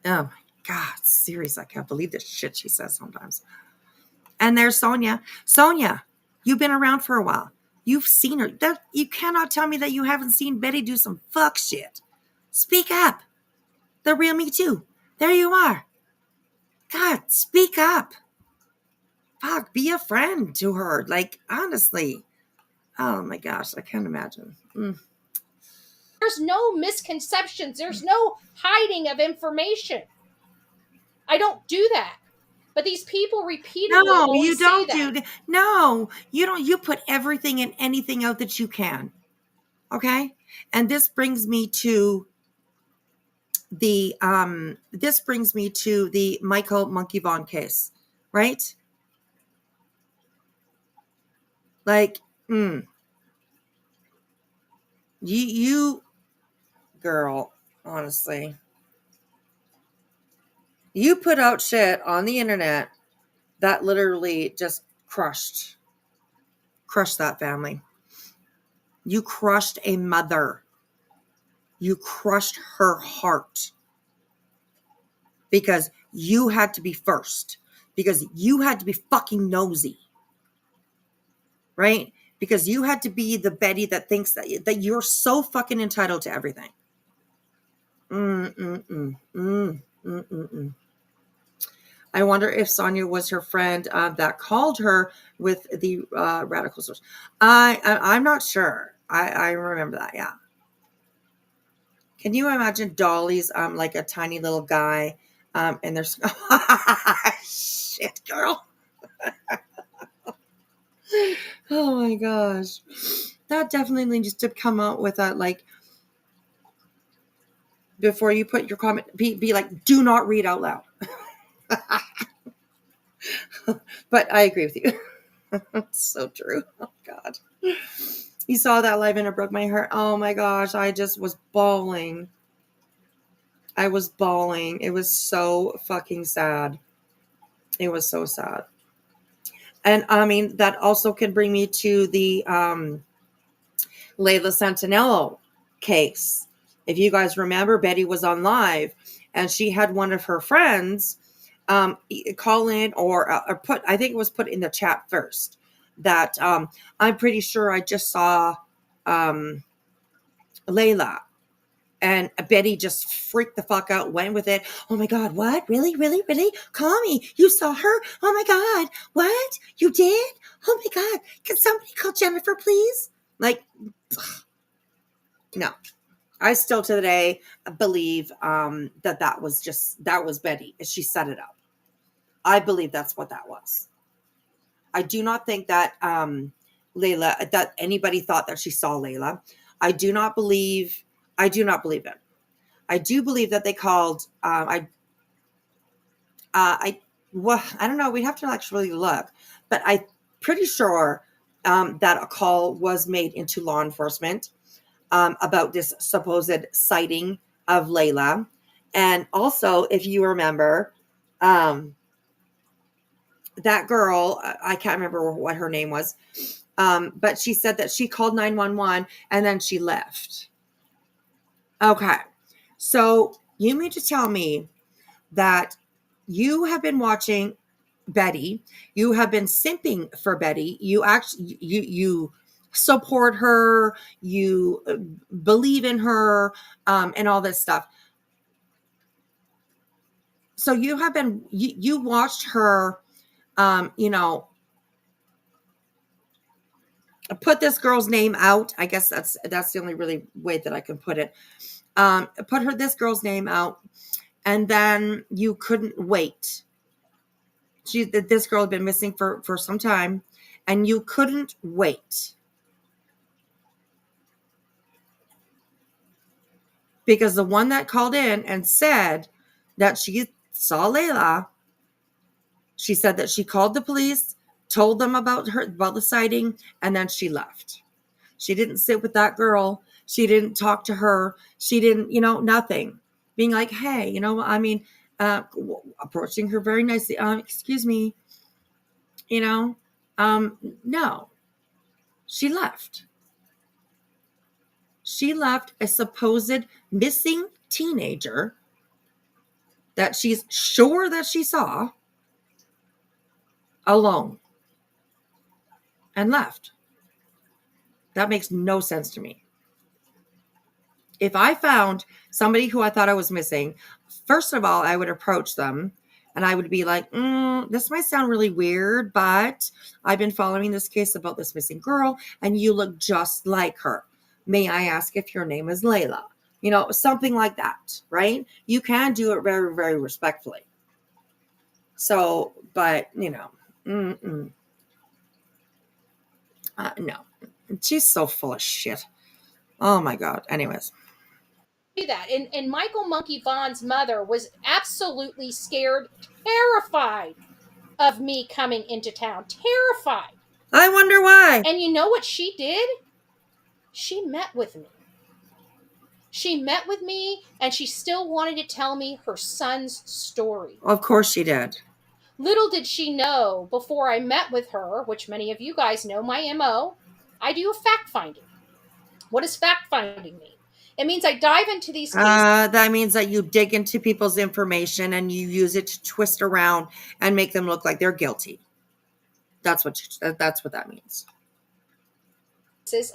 Oh my God. Seriously, I can't believe this shit she says sometimes. And there's Sonia. Sonia, you've been around for a while. You've seen her. You cannot tell me that you haven't seen Betty do some fuck shit. Speak up. The real me too. There you are. God, speak up. Fuck, be a friend to her. Like, honestly. Oh my gosh, I can't imagine. There's no misconceptions. There's no hiding of information. I don't do that. But these people repeatedly No, you always don't say that. do. No, you don't. You put everything and anything out that you can. Okay, and this brings me to the Michael Monkey Vaughn case, right? Like, you girl, honestly, you put out shit on the internet that literally just crushed that family. You crushed a mother. You crushed her heart because you had to be first, because you had to be fucking nosy, right? Because you had to be the Betty that thinks that you're so fucking entitled to everything. I wonder if Sonia was her friend that called her with the radical source. I'm not sure. I remember that. Yeah. Can you imagine Dolly's like a tiny little guy, and there's shit, girl. Oh my gosh, that definitely needs to come out with that. Like, before you put your comment, be like, do not read out loud. But I agree with you. It's so true. Oh God. You saw that live and it broke my heart. Oh my gosh. I just was bawling. I was bawling. It was so fucking sad. It was so sad. And I mean, that also can bring me to the Layla Santinello case. If you guys remember, Betty was on live and she had one of her friends call in or put, I think it was put in the chat first, that I'm pretty sure I just saw Layla. And Betty just freaked the fuck out, went with it. Oh my God, what? Really? Call me. You saw her? Oh my God. What? You did? Oh my God. Can somebody call Jennifer, please? Like, no. I still to the day believe that was Betty. She set it up. I believe that's what that was. I do not think that Layla, that anybody thought that she saw Layla. I do not believe it. I do believe that they called. I don't know. We'd have to actually look, but I'm pretty sure that a call was made into law enforcement about this supposed sighting of Layla, and also, if you remember, that girl. I can't remember what her name was, but she said that she called 911 and then she left. Okay. So you mean to tell me that you have been watching Betty, you have been simping for Betty, you support her, you believe in her, and all this stuff. So you have been, you watched her, put this girl's name out. I guess that's the only really way that I can put it. Put this girl's name out. and then you couldn't wait. This girl had been missing for some time, and you couldn't wait. Because the one that called in and said that she saw Layla, she said that she called the police, told them about the sighting, and then she left. She didn't sit with that girl. She didn't talk to her. She didn't, nothing. Being like, hey, approaching her very nicely. Excuse me. No. She left. She left a supposed missing teenager that she's sure that she saw alone and left. That makes no sense to me. If I found somebody who I thought I was missing, first of all, I would approach them and I would be like, this might sound really weird, but I've been following this case about this missing girl and you look just like her. May I ask if your name is Layla? Something like that, right? You can do it very, very respectfully. So, but, no. She's so full of shit. Oh my God. Anyways. Do that. And Michael Monkey Vaughn's mother was absolutely scared, terrified of me coming into town. Terrified. I wonder why. And you know what she did? She met with me. She met with me and she still wanted to tell me her son's story. Of course she did. Little did she know before I met with her, which many of you guys know my MO, I do a fact finding. What does fact finding mean? It means I dive into these cases. That means that you dig into people's information and you use it to twist around and make them look like they're guilty. That's what that means.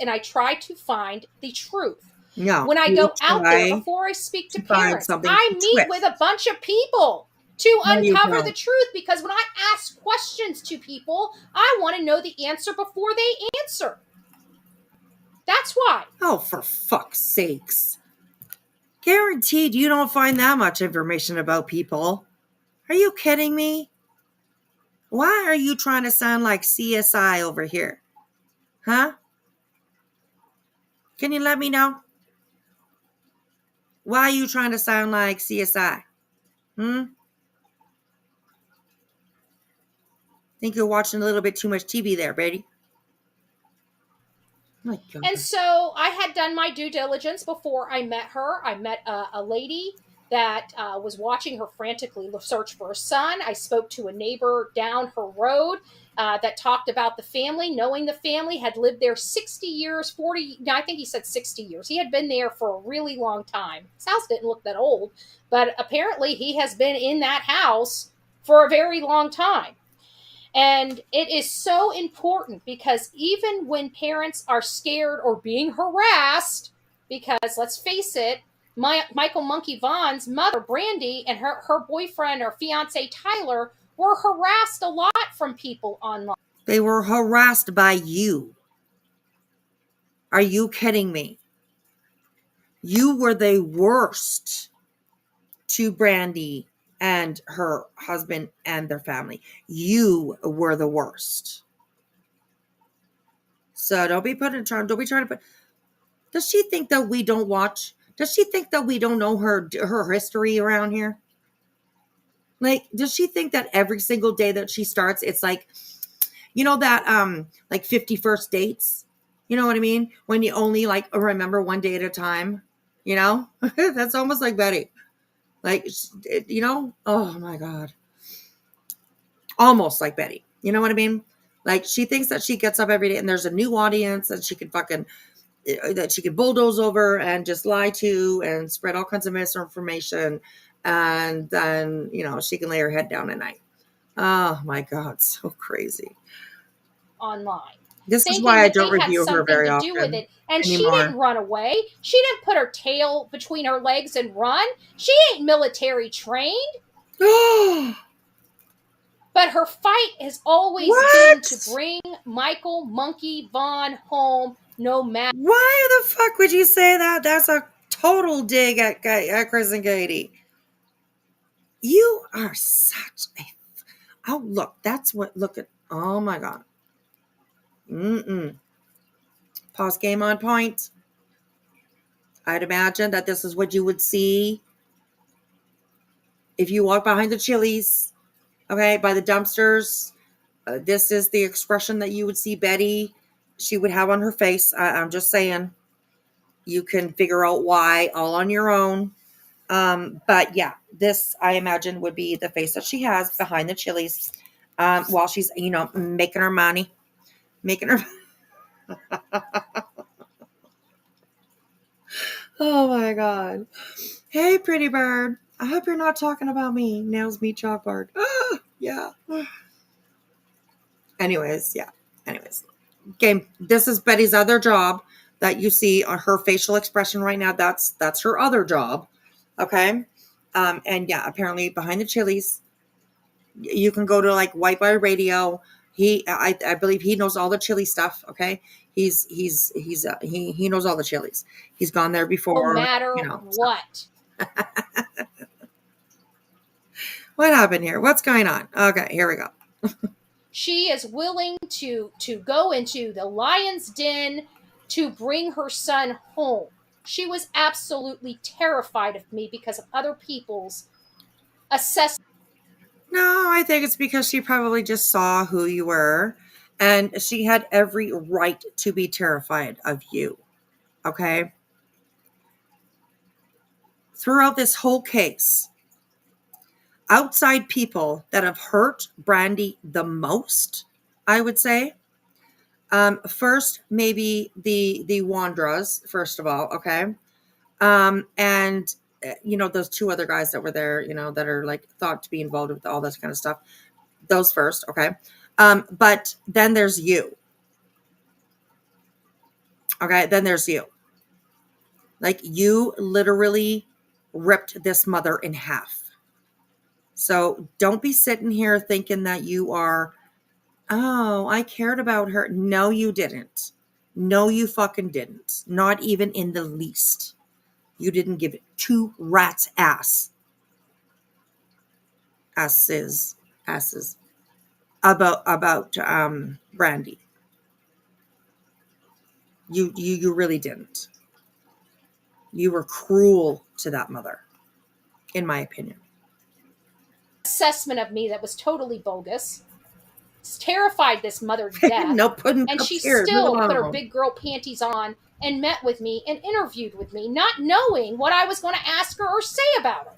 And I try to find the truth. No, when I go out there before I speak to parents, I meet with a bunch of people to uncover the truth, because when I ask questions to people, I want to know the answer before they answer. That's why. Oh, for fuck's sakes. Guaranteed you don't find that much information about people. Are you kidding me? Why are you trying to sound like CSI over here? Huh? Can you let me know? Why are you trying to sound like CSI? Think you're watching a little bit too much TV there, Brady. My God. And so I had done my due diligence before I met her. I met a lady that was watching her frantically search for her son. I spoke to a neighbor down her road that talked about the family, knowing the family had lived there 60 years, 40, no, I think he said 60 years. He had been there for a really long time. His house didn't look that old, but apparently he has been in that house for a very long time. And it is so important, because even when parents are scared or being harassed, because let's face it, Michael Monkey Vaughn's mother, Brandy, and her boyfriend or fiance, Tyler, were harassed a lot from people online. They were harassed by you. Are you kidding me? You were the worst to Brandy and her husband and their family. You were the worst. So don't be trying to put. Does she think that we don't watch? Does she think that we don't know her history around here? Like, does she think that every single day that she starts, it's like, that like 50 first dates? You know what I mean? When you only like remember one day at a time, That's almost like Betty. Like, oh my God. Almost like Betty. You know what I mean? Like, she thinks that she gets up every day and there's a new audience that she can bulldoze over and just lie to and spread all kinds of misinformation. And then, she can lay her head down at night. Oh my God. So crazy. Online. This is why I don't review her very often. Do with it. And anymore. She didn't run away. She didn't put her tail between her legs and run. She ain't military trained. But her fight has always been to bring Michael Monkey Vaughn home, no matter. Why the fuck would you say that? That's a total dig at Chris and Katie. You are such a. Oh, look, that's what. Look at. Oh my God. Pause game on point. I'd imagine that this is what you would see if you walk behind the Chili's, okay, by the dumpsters. This is the expression that you would see Betty, she would have on her face. I'm just saying, you can figure out why all on your own. But yeah, this I imagine would be the face that she has behind the Chili's while she's, making her money, making her. Oh my God. Hey, pretty bird. I hope you're not talking about me. Nails me chalkboard. Yeah. Anyways, yeah. Anyways. Okay, this is Betty's other job that you see on her facial expression right now. That's her other job. Okay. And yeah, apparently behind the Chili's, you can go to like White Boy Radio. I believe he knows all the chili stuff. Okay. He knows all the chilies. He's gone there before. No matter what. What happened here? What's going on? Okay, here we go. She is willing to go into the lion's den to bring her son home. She was absolutely terrified of me because of other people's assessment. No, I think it's because she probably just saw who you were, and she had every right to be terrified of you. Okay? Throughout this whole case, outside people that have hurt Brandy the most, I would say, first, maybe the Wandras, first of all, okay? And those two other guys that were there, that are like thought to be involved with all this kind of stuff. Those first, okay? But then there's you. Okay, then there's you. Like, you literally ripped this mother in half. So don't be sitting here thinking that you are, oh, I cared about her. No, you didn't. No, you fucking didn't. Not even in the least. You didn't give it two rats' asses about Brandy. You really didn't. You were cruel to that mother, in my opinion. Assessment of me that was totally bogus. Terrified this mother to death. And she still put her big girl panties on and met with me and interviewed with me, not knowing what I was going to ask her or say about her.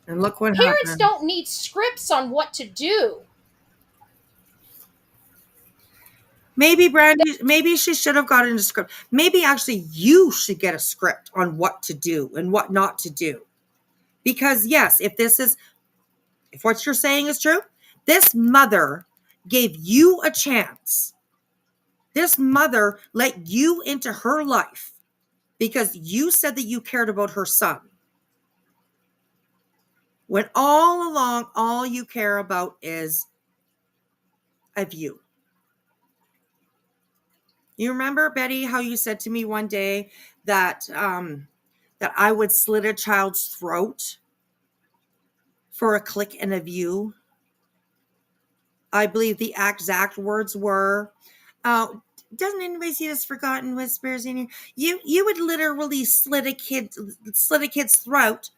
And look what Parents happened. don't need scripts on what to do. Maybe Brandy, maybe she should have gotten a script. Maybe actually you should get a script on what to do and what not to do. Because yes, if what you're saying is true, this mother gave you a chance. This mother let you into her life because you said that you cared about her son. When all along, all you care about is of you. You remember, Betty, how you said to me one day that that I would slit a child's throat for a click and a view? I believe the exact words were, doesn't anybody see this forgotten whispers in here? You would literally slit a kid's throat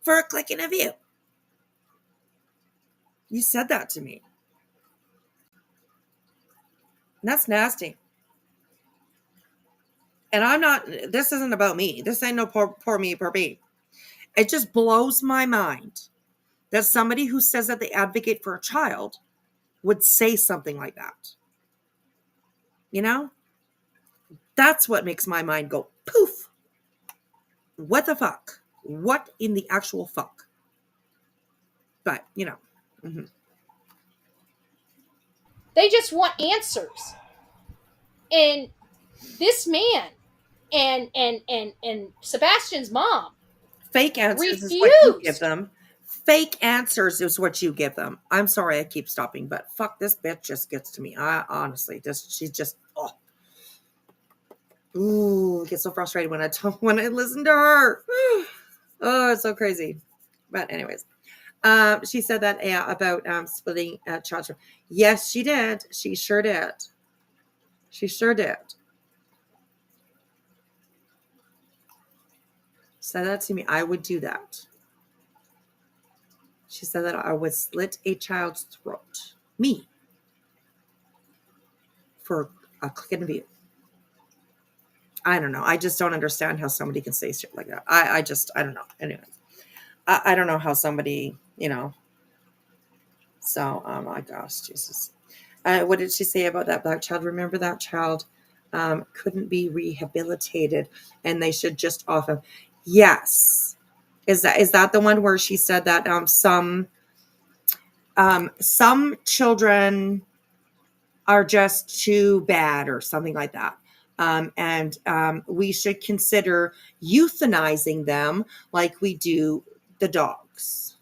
for a click and a view. You said that to me. And that's nasty. And this isn't about me. This ain't no poor me. It just blows my mind that somebody who says that they advocate for a child would say something like that. That's what makes my mind go poof. What the fuck? What in the actual fuck? But, Mm-hmm. They just want answers. And this man and Sebastian's mom fake answers refused. is what you give them. Fake answers is what you give them. I'm sorry I keep stopping, but fuck, this bitch just gets to me. Honestly, she's just, I get so frustrated when I listen to her. Oh, it's so crazy. But anyways, she said that about splitting child support. Yes, she did. She sure did. She sure did. Said that to me. I would do that. She said that I would slit a child's throat. Me. For a click and a view. I don't know. I just don't understand how somebody can say shit like that. I don't know. Anyway, I don't know how somebody, So, oh my gosh, Jesus. What did she say about that black child? Remember that child couldn't be rehabilitated, and they should just off him. Yes. Is that the one where she said that some children are just too bad or something like that. And we should consider euthanizing them like we do the dogs.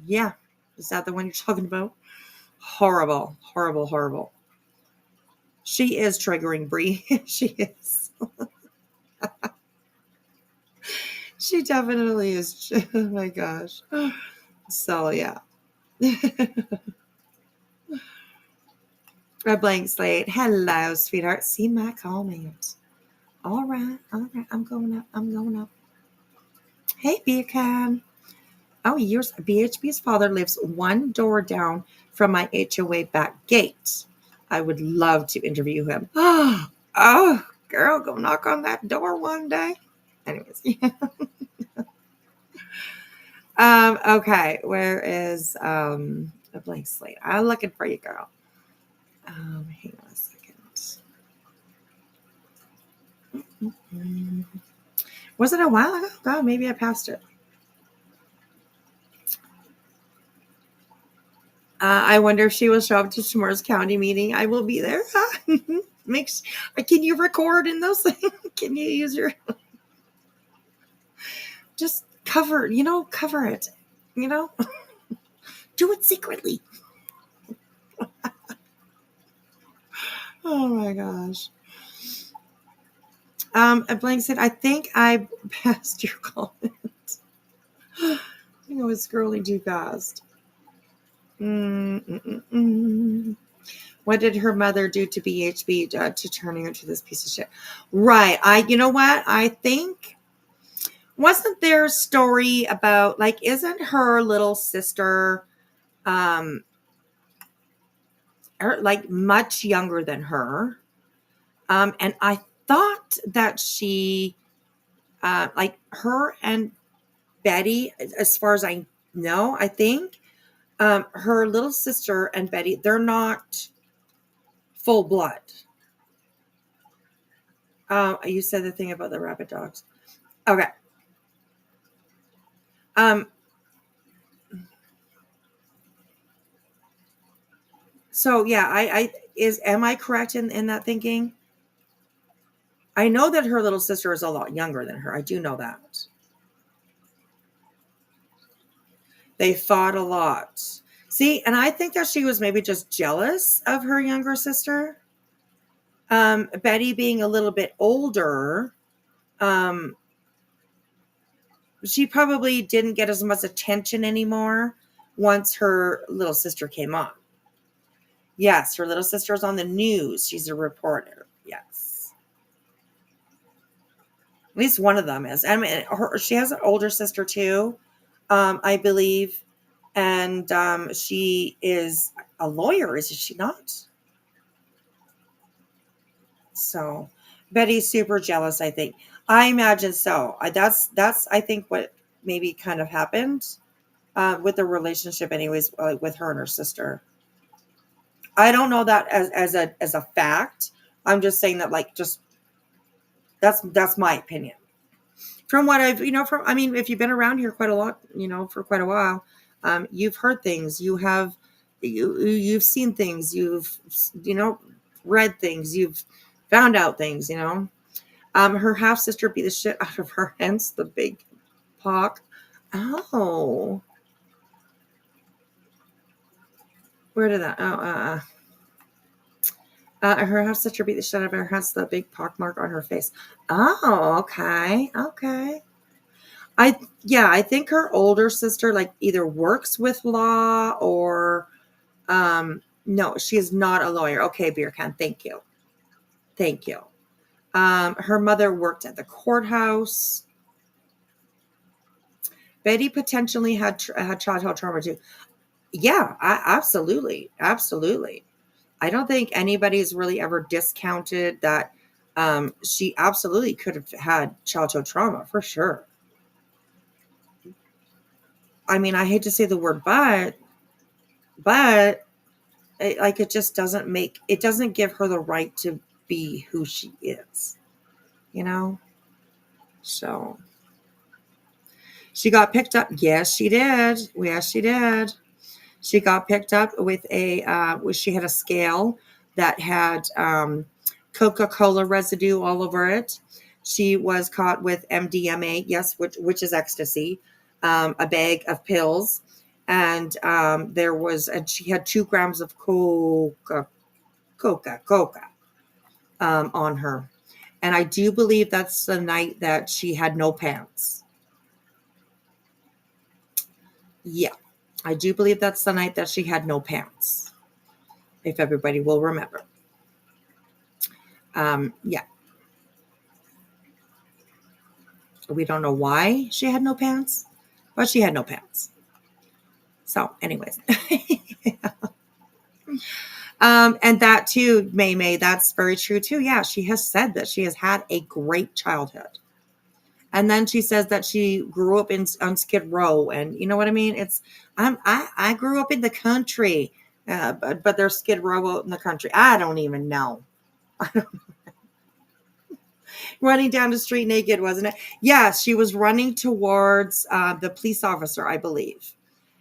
Yeah. Is that the one you're talking about? Horrible, horrible, horrible. She is triggering, Bree. She is. She definitely is. Oh my gosh. So, yeah. A blank slate. Hello, sweetheart. See my comment. All right. I'm going up. Hey, Beacon. Oh, yours. BHB's father lives one door down from my HOA back gate. I would love to interview him. Oh, girl, go knock on that door one day. Anyways. Okay. Where is a blank slate? I'm looking for you, girl. Hang on a second. Was it a while ago? God, maybe I passed it. I wonder if she will show up to tomorrow's county meeting. I will be there. Can you record in those things? Can you use your... Just cover it. Do it secretly. Oh my gosh. A blank said, I think I passed your comment. I think I was scrolling too fast. What did her mother do to BHB to turn her into this piece of shit? Right. You know what? I think, wasn't there a story about, like, isn't her little sister, like much younger than her? And I thought that she, like her and Betty, as far as I know, I think, her little sister and Betty, they're not full blood. You said the thing about the rabbit dogs. Okay. So yeah, am I correct in that thinking? I know that her little sister is a lot younger than her. I do know that. They fought a lot. See, and I think that she was maybe just jealous of her younger sister. Betty being a little bit older, she probably didn't get as much attention anymore once her little sister came on. Yes, her little sister is on the news. She's a reporter. Yes. At least one of them is. I mean, she has an older sister too, I believe. And she is a lawyer, is she not? So Betty's super jealous, I think. I imagine so. That's I think what maybe kind of happened with the relationship anyways, with her and her sister. I don't know that as a fact. I'm just saying that, like, just that's my opinion. From what I've, if you've been around here quite a lot, for quite a while, you've heard things, you've seen things, you've, read things, you've found out things, her half sister beat the shit out of her, hence the big pock. Oh, where did that? Her half sister beat the shit out of her, hence the big pock mark on her face. Oh, okay. I think her older sister like either works with law or no, she is not a lawyer. Okay, Beer Can, thank you. Thank you. Her mother worked at the courthouse. Betty potentially had childhood trauma too. Yeah, absolutely. Absolutely. I don't think anybody's really ever discounted that she absolutely could have had childhood trauma for sure. I mean, I hate to say the word but it just it doesn't give her the right to be who she is, you know? So she got picked up. Yes, she did. Yes, she did. She got picked up with she had a scale that had Coca-Cola residue all over it. She was caught with MDMA, yes, which is ecstasy, a bag of pills, and she had 2 grams of coca on her. And I do believe that's the night that she had no pants. Yeah, I do believe that's the night that she had no pants, if everybody will remember. Yeah. We don't know why she had no pants, but she had no pants. So, anyways. And that too, May, that's very true too. Yeah, she has said that she has had a great childhood. And then she says that she grew up on Skid Row, and you know what I mean? I grew up in the country, but there's Skid Row out in the country. I don't even know. Running down the street naked, wasn't it? Yeah, she was running towards the police officer, I believe.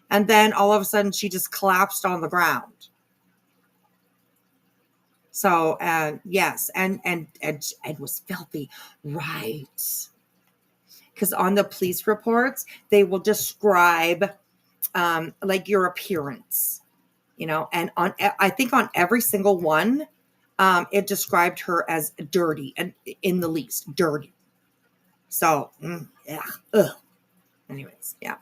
And then all of a sudden she just collapsed on the ground. So, yes, and was filthy. Right. Because on the police reports, they will describe like your appearance, you know, and I think on every single one, it described her as dirty and in the least dirty. So, yeah. Ugh. Anyways, yeah.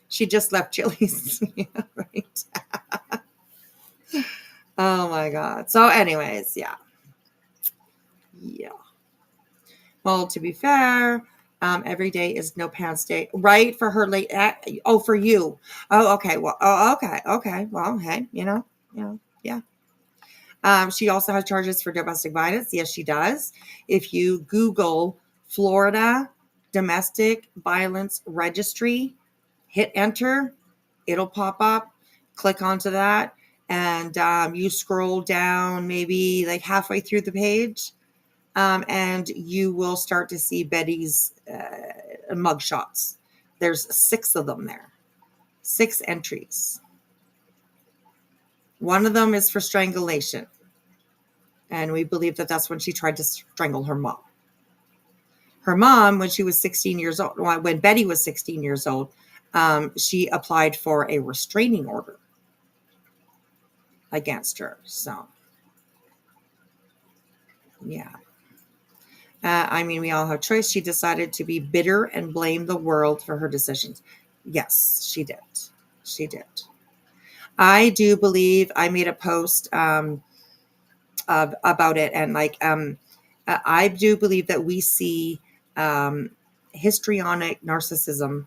She just left Chili's. Yeah, right. Oh my God. So anyways, yeah. Yeah. Well, to be fair, every day is no pants day, right? For her late. For you. Oh, okay. Well, okay. Okay. Well, hey, yeah. She also has charges for domestic violence. Yes, she does. If you Google Florida Domestic Violence Registry, hit enter, it'll pop up. Click onto that, and you scroll down maybe like halfway through the page, and you will start to see Betty's mugshots. There's 6 of them there, 6 entries. One of them is for strangulation. And we believe that that's when she tried to strangle her mom. Her mom, when she was 16 years old, when Betty was 16 years old, she applied for a restraining order against her. So, yeah. I mean, we all have choice. She decided to be bitter and blame the world for her decisions. Yes, she did. She did. I do believe I made a post about it, and like I do believe that we see histrionic narcissism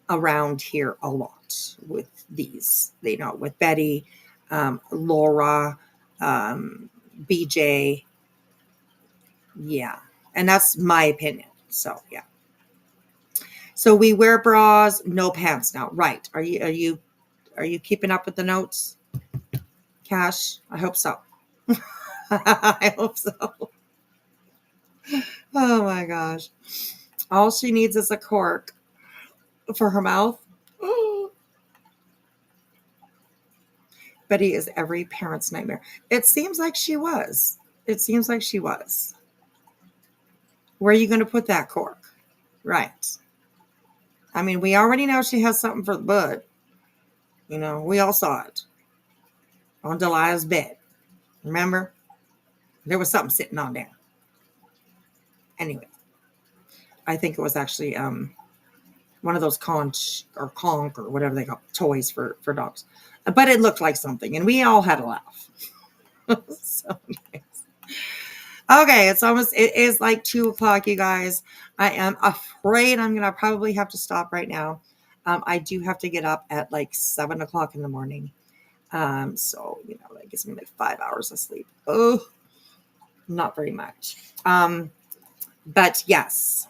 around here a lot with these, with Betty, Laura, BJ. Yeah, and that's my opinion. So yeah. So we wear bras, no pants now, right? Are you keeping up with the notes, Cash? I hope so. I hope so. Oh my gosh. All she needs is a cork for her mouth. Betty is every parent's nightmare. It seems like she was. Where are you going to put that cork? Right. I mean, we already know she has something for the bud. We all saw it on Delilah's bed. Remember? There was something sitting on there. Anyway, I think it was actually one of those conch or conch or whatever they call toys for dogs. But it looked like something, and we all had a laugh. So nice. Okay, it is like 2:00, you guys. I am afraid I'm gonna probably have to stop right now. I do have to get up at like 7:00 in the morning. So that gives me like 5 hours of sleep. Oh, not very much. But yes,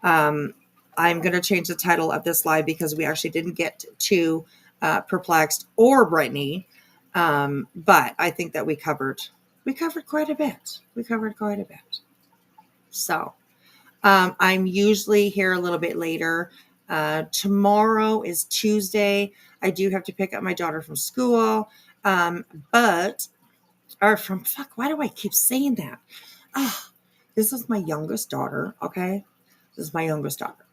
I'm gonna change the title of this live because we actually didn't get to Perplexed or Brittany. But I think that we covered quite a bit. So I'm usually here a little bit later. Tomorrow is Tuesday. I do have to pick up my daughter from school. Why do I keep saying that? This is my youngest daughter, okay? This is my youngest daughter.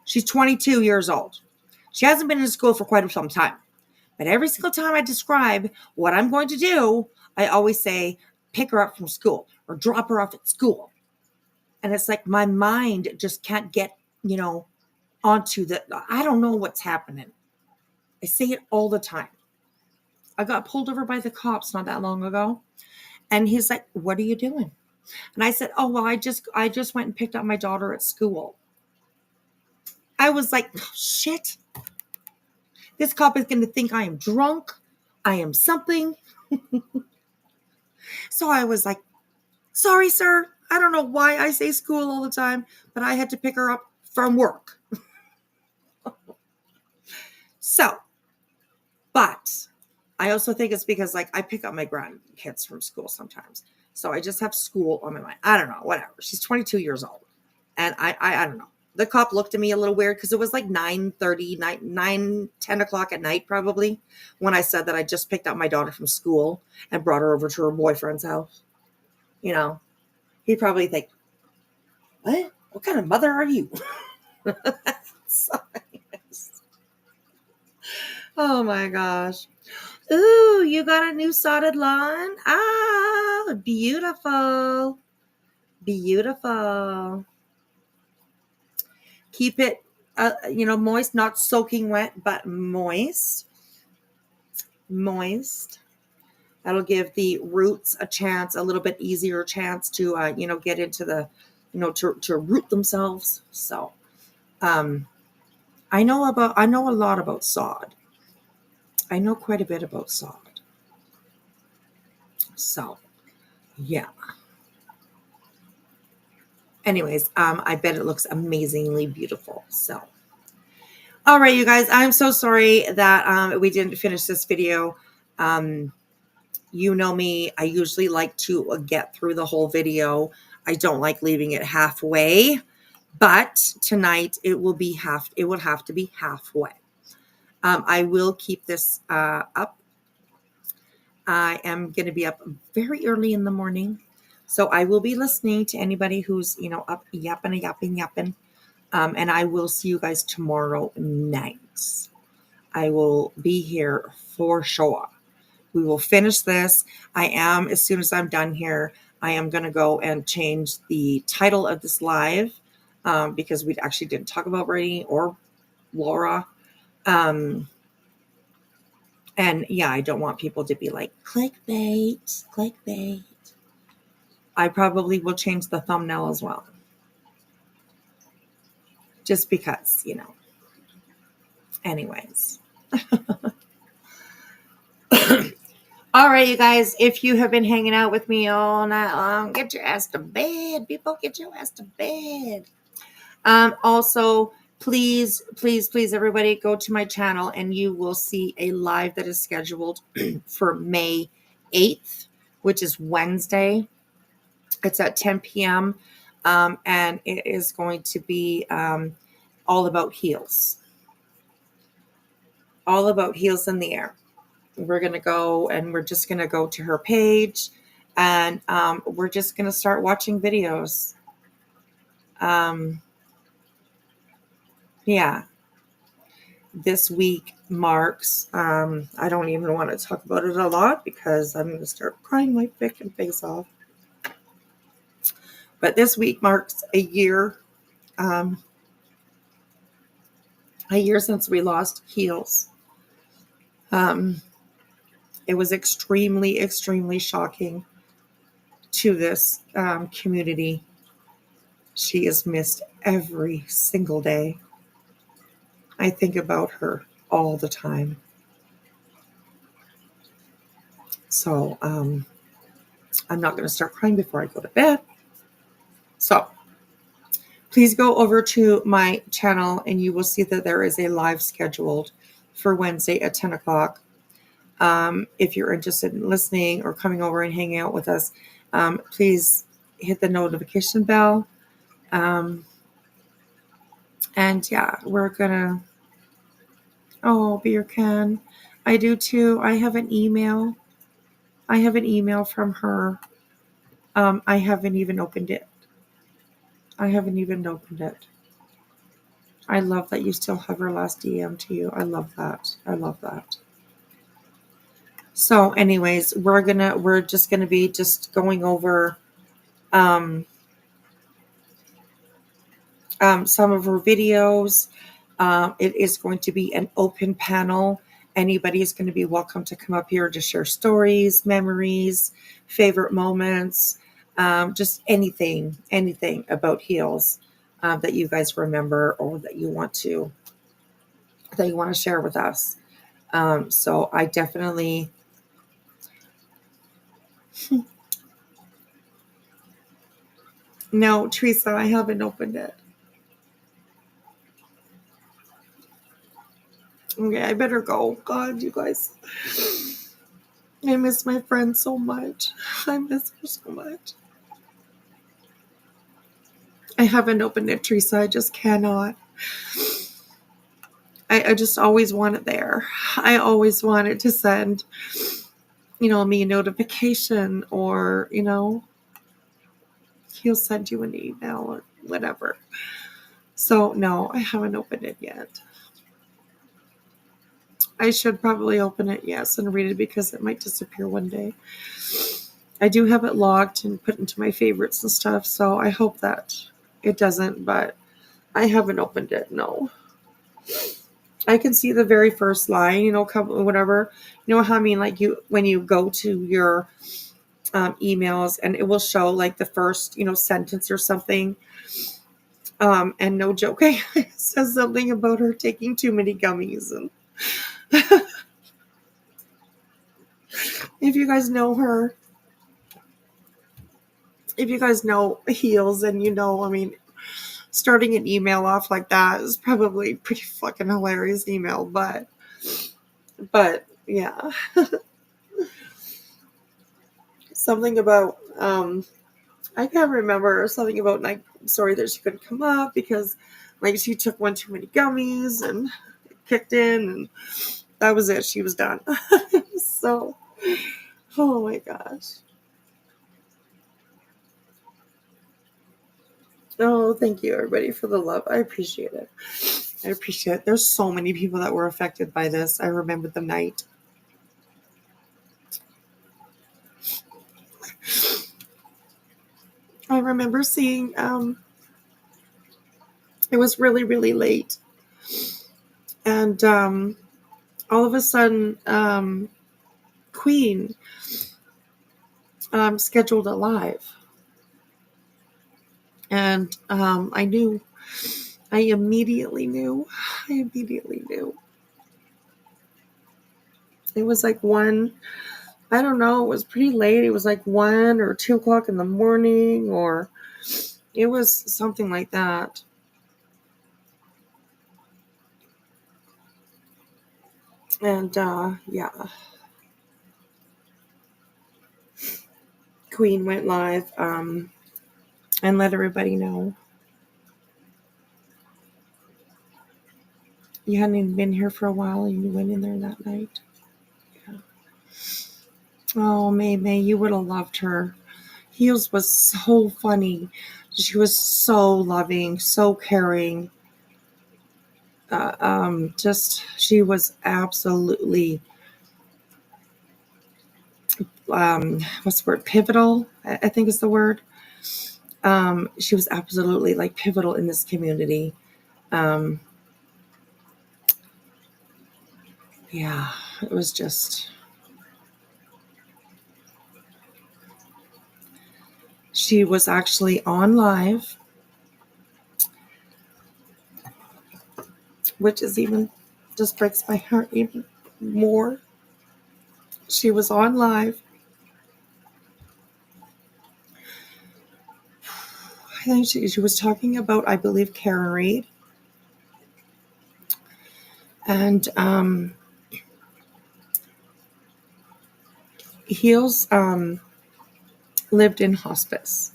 She's 22 years old. She hasn't been in school for quite some time. But every single time I describe what I'm going to do, I always say, pick her up from school or drop her off at school. And it's like my mind just can't get, onto I don't know what's happening. I say it all the time. I got pulled over by the cops not that long ago. And he's like, what are you doing? And I said, oh, well, I just went and picked up my daughter at school. I was like, oh, shit. This cop is going to think I am drunk. I am something. So I was like, sorry, sir. I don't know why I say school all the time, but I had to pick her up from work. So, but I also think it's because I pick up my grandkids from school sometimes. So I just have school on my mind. I don't know, whatever. She's 22 years old. And I don't know. The cop looked at me a little weird because it was like 9:30, 10 o'clock at night probably when I said that I just picked up my daughter from school and brought her over to her boyfriend's house. He'd probably think, what? What kind of mother are you? So nice. Oh my gosh. Ooh, you got a new sodded lawn? Ah, beautiful. Beautiful. Keep it, moist, not soaking wet, but moist. Moist. That'll give the roots a little bit easier chance to, get into the, to root themselves. So, I know a lot about sod. I know quite a bit about sod. So, yeah. Anyways, I bet it looks amazingly beautiful. So, all right, you guys, I'm so sorry that we didn't finish this video. You know me, I usually like to get through the whole video. I don't like leaving it halfway, but tonight it will have to be halfway. I will keep this up. I am going to be up very early in the morning. So I will be listening to anybody who's, up yapping. And I will see you guys tomorrow night. I will be here for sure. We will finish this. As soon as I'm done here, I am going to go and change the title of this live because we actually didn't talk about Brady or Laura. And yeah, I don't want people to be like, clickbait. I probably will change the thumbnail as well. Just because, Anyways. All right, you guys, if you have been hanging out with me all night long, get your ass to bed. People, get your ass to bed. Also, please, everybody, go to my channel and you will see a live that is scheduled for May 8th, which is Wednesday. It's at 10 p.m. And it is going to be all about heels. All about heels in the air. We're going to go and we're just going to go to her page and we're just going to start watching videos. Yeah. This week marks, I don't even want to talk about it a lot because I'm going to start crying my freaking face off. But this week marks a year a year since we lost Heels. It was extremely, extremely shocking to this community. She is missed every single day. I think about her all the time. So I'm not going to start crying before I go to bed. So please go over to my channel and you will see that there is a live scheduled for Wednesday at 10 o'clock. If you're interested in listening or coming over and hanging out with us, please hit the notification bell. And yeah, we're gonna, oh, beer can. I do too. I have an email. From her. I haven't even opened it. I love that you still have her last DM to you. I love that. So anyways, we're just gonna be just going over some of her videos. It is going to be an open panel. Anybody is going to be welcome to come up here to share stories, memories, favorite moments, just anything about Heels that you guys remember or that you want to share with us. So I definitely no, Teresa, I haven't opened it. Okay, I better go. God, you guys. I miss my friend so much. I miss her so much. I haven't opened it, Teresa. I just cannot. I just always want it there. I always want it to send, me a notification or, he'll send you an email or whatever. So, no, I haven't opened it yet. I should probably open it, yes, and read it because it might disappear one day. I do have it logged and put into my favorites and stuff, so I hope that it doesn't, but I haven't opened it, no. I can see the very first line, whatever. You know how I mean, like when you go to your emails and it will show like the first, sentence or something. And no joke, it says something about her taking too many gummies. And if you guys know her, if you guys know Heels and starting an email off like that is probably a pretty fucking hilarious email, but yeah. Something about, I can't remember, something about like, sorry that she couldn't come up because like she took one too many gummies and kicked in and that was it. She was done. So, oh my gosh. Oh, thank you everybody for the love. I appreciate it. There's so many people that were affected by this. I remember the night. I remember seeing, it was really, really late. And all of a sudden, Queen scheduled a live. And I immediately knew. It was like 1, I don't know, it was pretty late. It was like 1 or 2 o'clock in the morning, or it was something like that. And yeah. Queen went live and let everybody know. You hadn't even been here for a while and you went in there that night. Yeah. Oh, May, you would have loved her. Heels was so funny. She was so loving, so caring. She was absolutely, what's the word? Pivotal, I think is the word. She was absolutely like pivotal in this community. yeah, it was just. She was actually on live, which is even just breaks my heart even more. She was on live. I think she was talking about, I believe, Karen Reed. And Heels lived in hospice.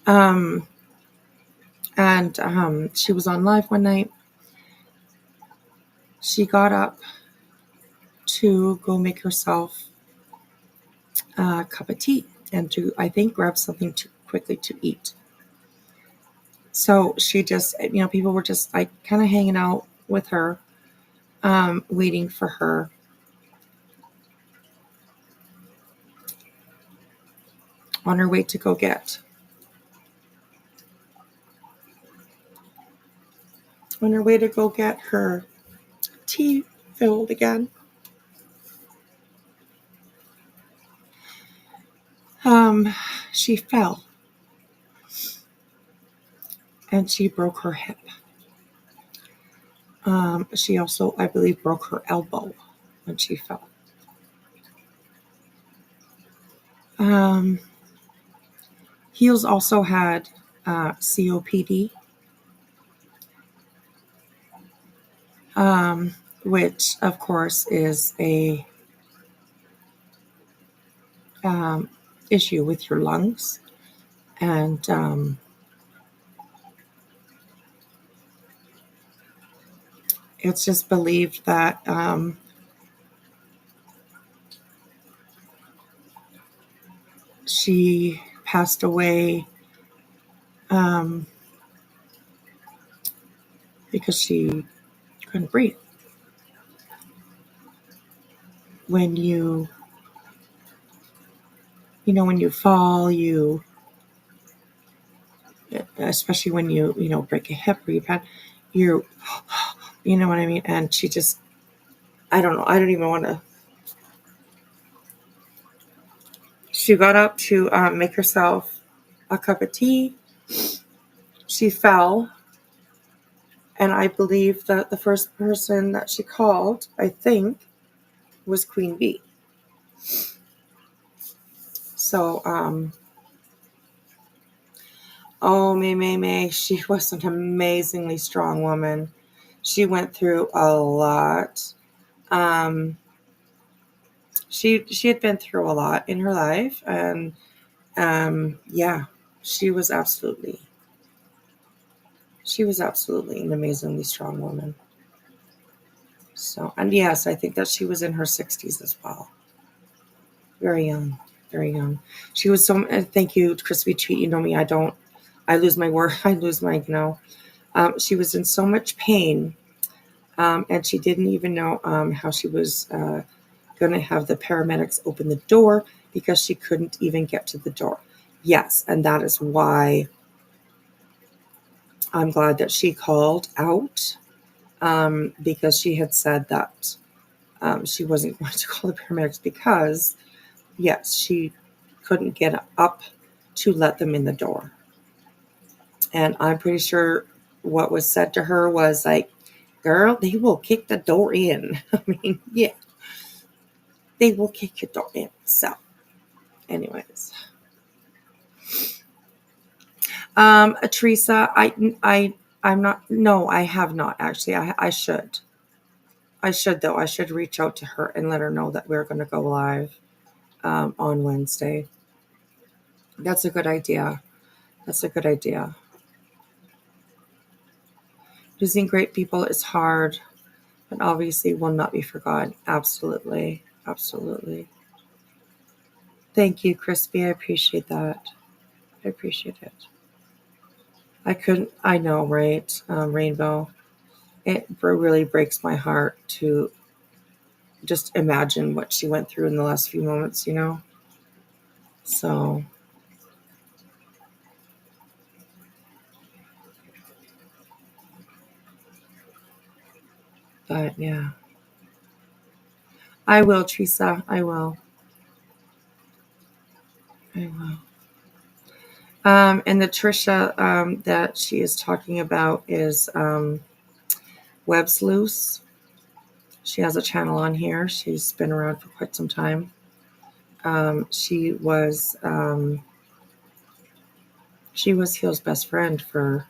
And she was on live one night. She got up to go make herself a cup of tea and to, I think, grab something quickly to eat. So she just, people were just like kind of hanging out with her, waiting for her. On her way to go get. On her way to go get her tea filled again. She fell. And she broke her hip. She also, I believe, broke her elbow when she fell. Heels also had COPD, which, of course, is a issue with your lungs. And it's just believed that she passed away because she couldn't breathe. When you when you fall, especially when you break a hip or you know what I mean? And she just, I don't know. I don't even want to. She got up to make herself a cup of tea. She fell. And I believe that the first person that she called, I think, was Queen Bee. So, May, she was an amazingly strong woman. She went through a lot. She had been through a lot in her life, and yeah, she was absolutely an amazingly strong woman. So, and yes, I think that she was in her 60s as well. Very young, very young. She was so. Thank you, Crispy Treat. You know me. I lose my word. I lose my. She was in so much pain, and she didn't even know how she was going to have the paramedics open the door because she couldn't even get to the door. Yes, and that is why I'm glad that she called out, because she had said that she wasn't going to call the paramedics because, yes, she couldn't get up to let them in the door. And I'm pretty sure what was said to her was like, girl, they will kick the door in. I mean, yeah, they will kick your door in. So, anyways. Teresa, I'm not, no, I have not actually. I should though. I should reach out to her and let her know that we're going to go live on Wednesday. That's a good idea. Losing great people is hard, but obviously will not be forgotten. Absolutely. Thank you, Crispy. I appreciate that. I appreciate it. I know, right? Rainbow. It really breaks my heart to just imagine what she went through in the last few moments, So, but yeah. I will, Teresa. I will. I will. And the Trisha that she is talking about is Web's Loose. She has a channel on here. She's been around for quite some time. She was Hill's best friend for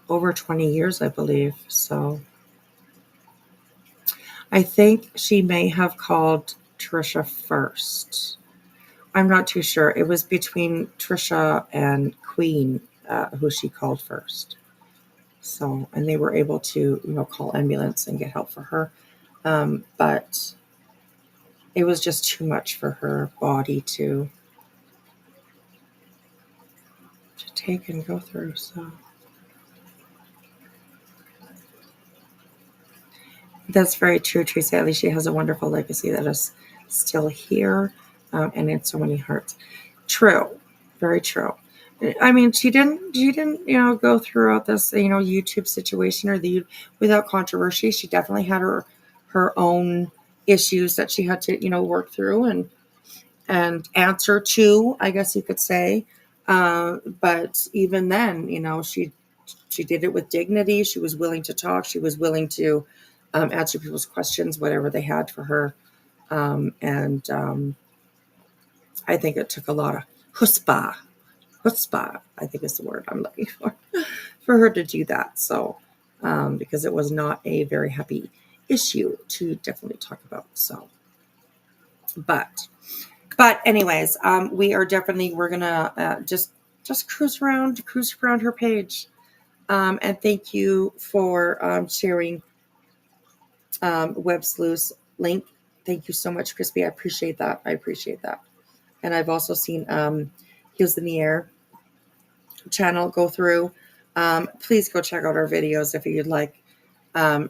over 20 years, I believe. So I think she may have called Trisha first. I'm not too sure. It was between Trisha and Queen who she called first. So, and they were able to, call ambulance and get help for her. But it was just too much for her body to take and go through. So that's very true, Teresa. At least she has a wonderful legacy that is still here and in so many hearts. True. Very true. I mean, she didn't, go throughout this, YouTube situation or without controversy. She definitely had her own issues that she had to, work through and answer to, I guess you could say. But even then, she did it with dignity. She was willing to talk. She was willing to answer people's questions, whatever they had for her. I think it took a lot of chutzpah, I think is the word I'm looking for her to do that. So, because it was not a very happy issue to definitely talk about. So, but anyways, we're gonna just cruise around her page, and thank you for sharing Web's Loose link. Thank you so much, Crispy. I appreciate that. And I've also seen Heels in the Air channel go through. Please go check out our videos if you'd like.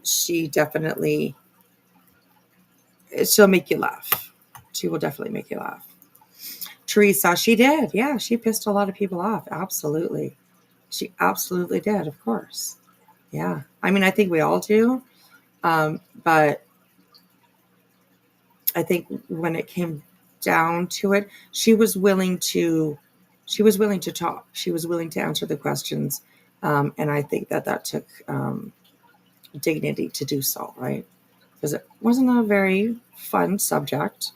She definitely, she'll make you laugh. She will definitely make you laugh. Teresa, she did. Yeah, she pissed a lot of people off. Absolutely. She absolutely did, of course. Yeah. I mean, I think we all do. But I think when it came down to it, she was willing to talk. She was willing to answer the questions. And I think that took dignity to do so, right? Because it wasn't a very fun subject.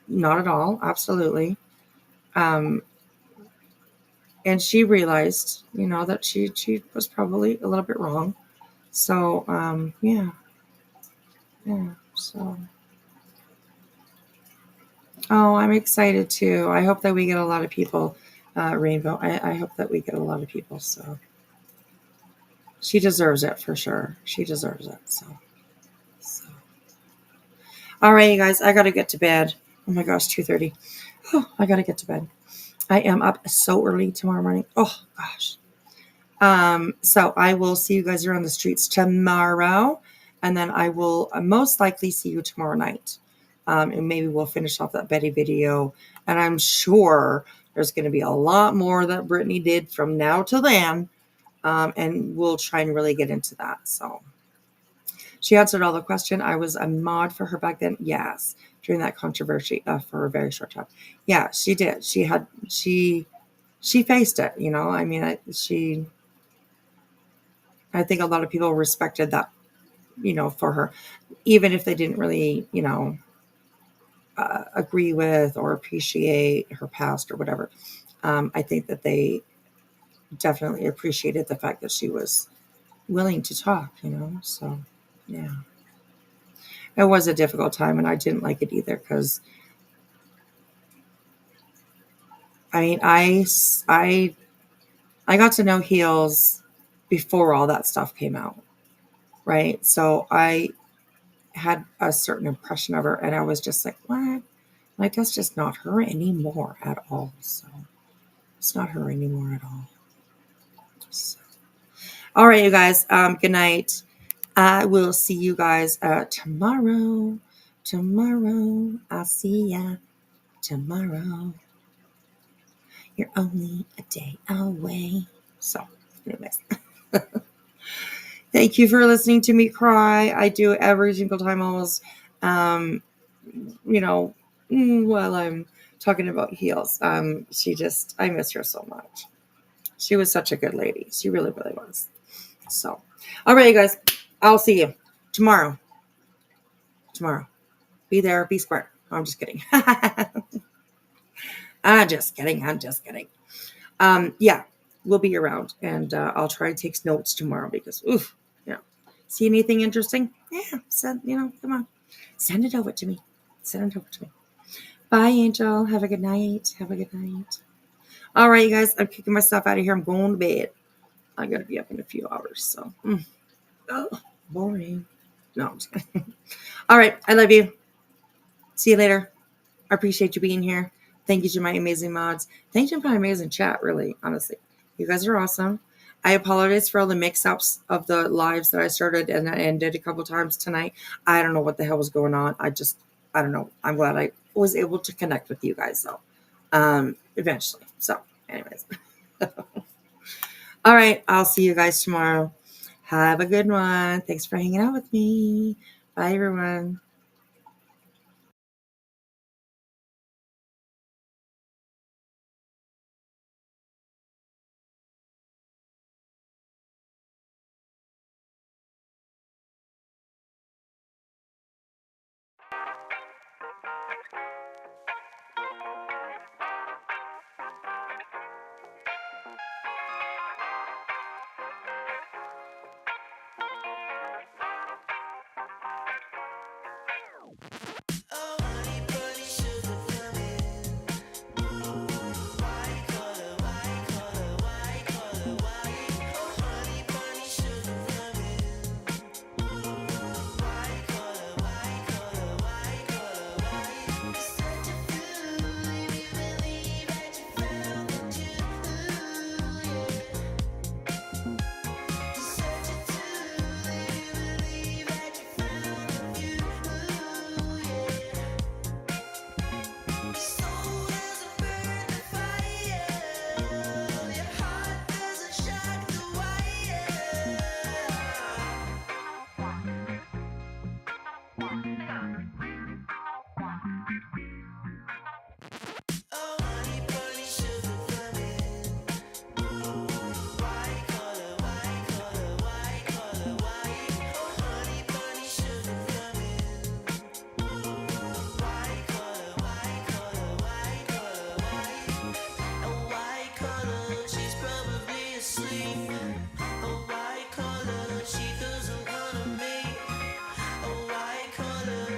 Not at all. Absolutely. And she realized, that she was probably a little bit wrong. So, yeah. So, oh, I'm excited too. I hope that we get a lot of people, Rainbow. I hope that we get a lot of people. So, she deserves it for sure. She deserves it. So. All right, you guys, I got to get to bed. Oh my gosh, 2:30. Oh, I got to get to bed. I am up so early tomorrow morning. Oh gosh. So I will see you guys around the streets tomorrow, and then I will most likely see you tomorrow night. And maybe we'll finish off that Betty video, and I'm sure there's going to be a lot more that Brittany did from now till then, and we'll try and really get into that. So she answered all the question. I was a mod for her back then. Yes, during that controversy for a very short time. Yeah, she did. She faced it. I mean, I think a lot of people respected that, for her, even if they didn't really, agree with or appreciate her past or whatever. I think that they definitely appreciated the fact that she was willing to talk, so yeah. It was a difficult time, and I didn't like it either because, I mean, I got to know Heels before all that stuff came out, right? So I had a certain impression of her, and I was just like, what? Like, that's just not her anymore at all. So it's not her anymore at all. So. All right, you guys. Good night. I will see you guys tomorrow. Tomorrow. I'll see ya tomorrow. You're only a day away. So, anyways. Thank you for listening to me cry. I do every single time almost. You know, while I'm talking about heels, I miss her so much. She was such a good lady. She really, really was. So, all right, you guys, I'll see you tomorrow. Be there, be smart. I'm just kidding. I'm just kidding. Yeah, we'll be around, and I'll try to take notes tomorrow because, see anything interesting? Yeah, come on, send it over to me. Bye, Angel. Have a good night. All right, you guys, I'm kicking myself out of here. I'm going to bed. I gotta be up in a few hours, so boring. No, I'm just kidding. All right, I love you. See you later. I appreciate you being here. Thank you to my amazing mods. Thank you for my amazing chat, really, honestly. You guys are awesome. I apologize for all the mix-ups of the lives that I started and ended a couple times tonight. I don't know what the hell was going on. I don't know. I'm glad I was able to connect with you guys, though, eventually. So, anyways. All right. I'll see you guys tomorrow. Have a good one. Thanks for hanging out with me. Bye, everyone.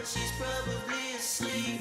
She's probably asleep.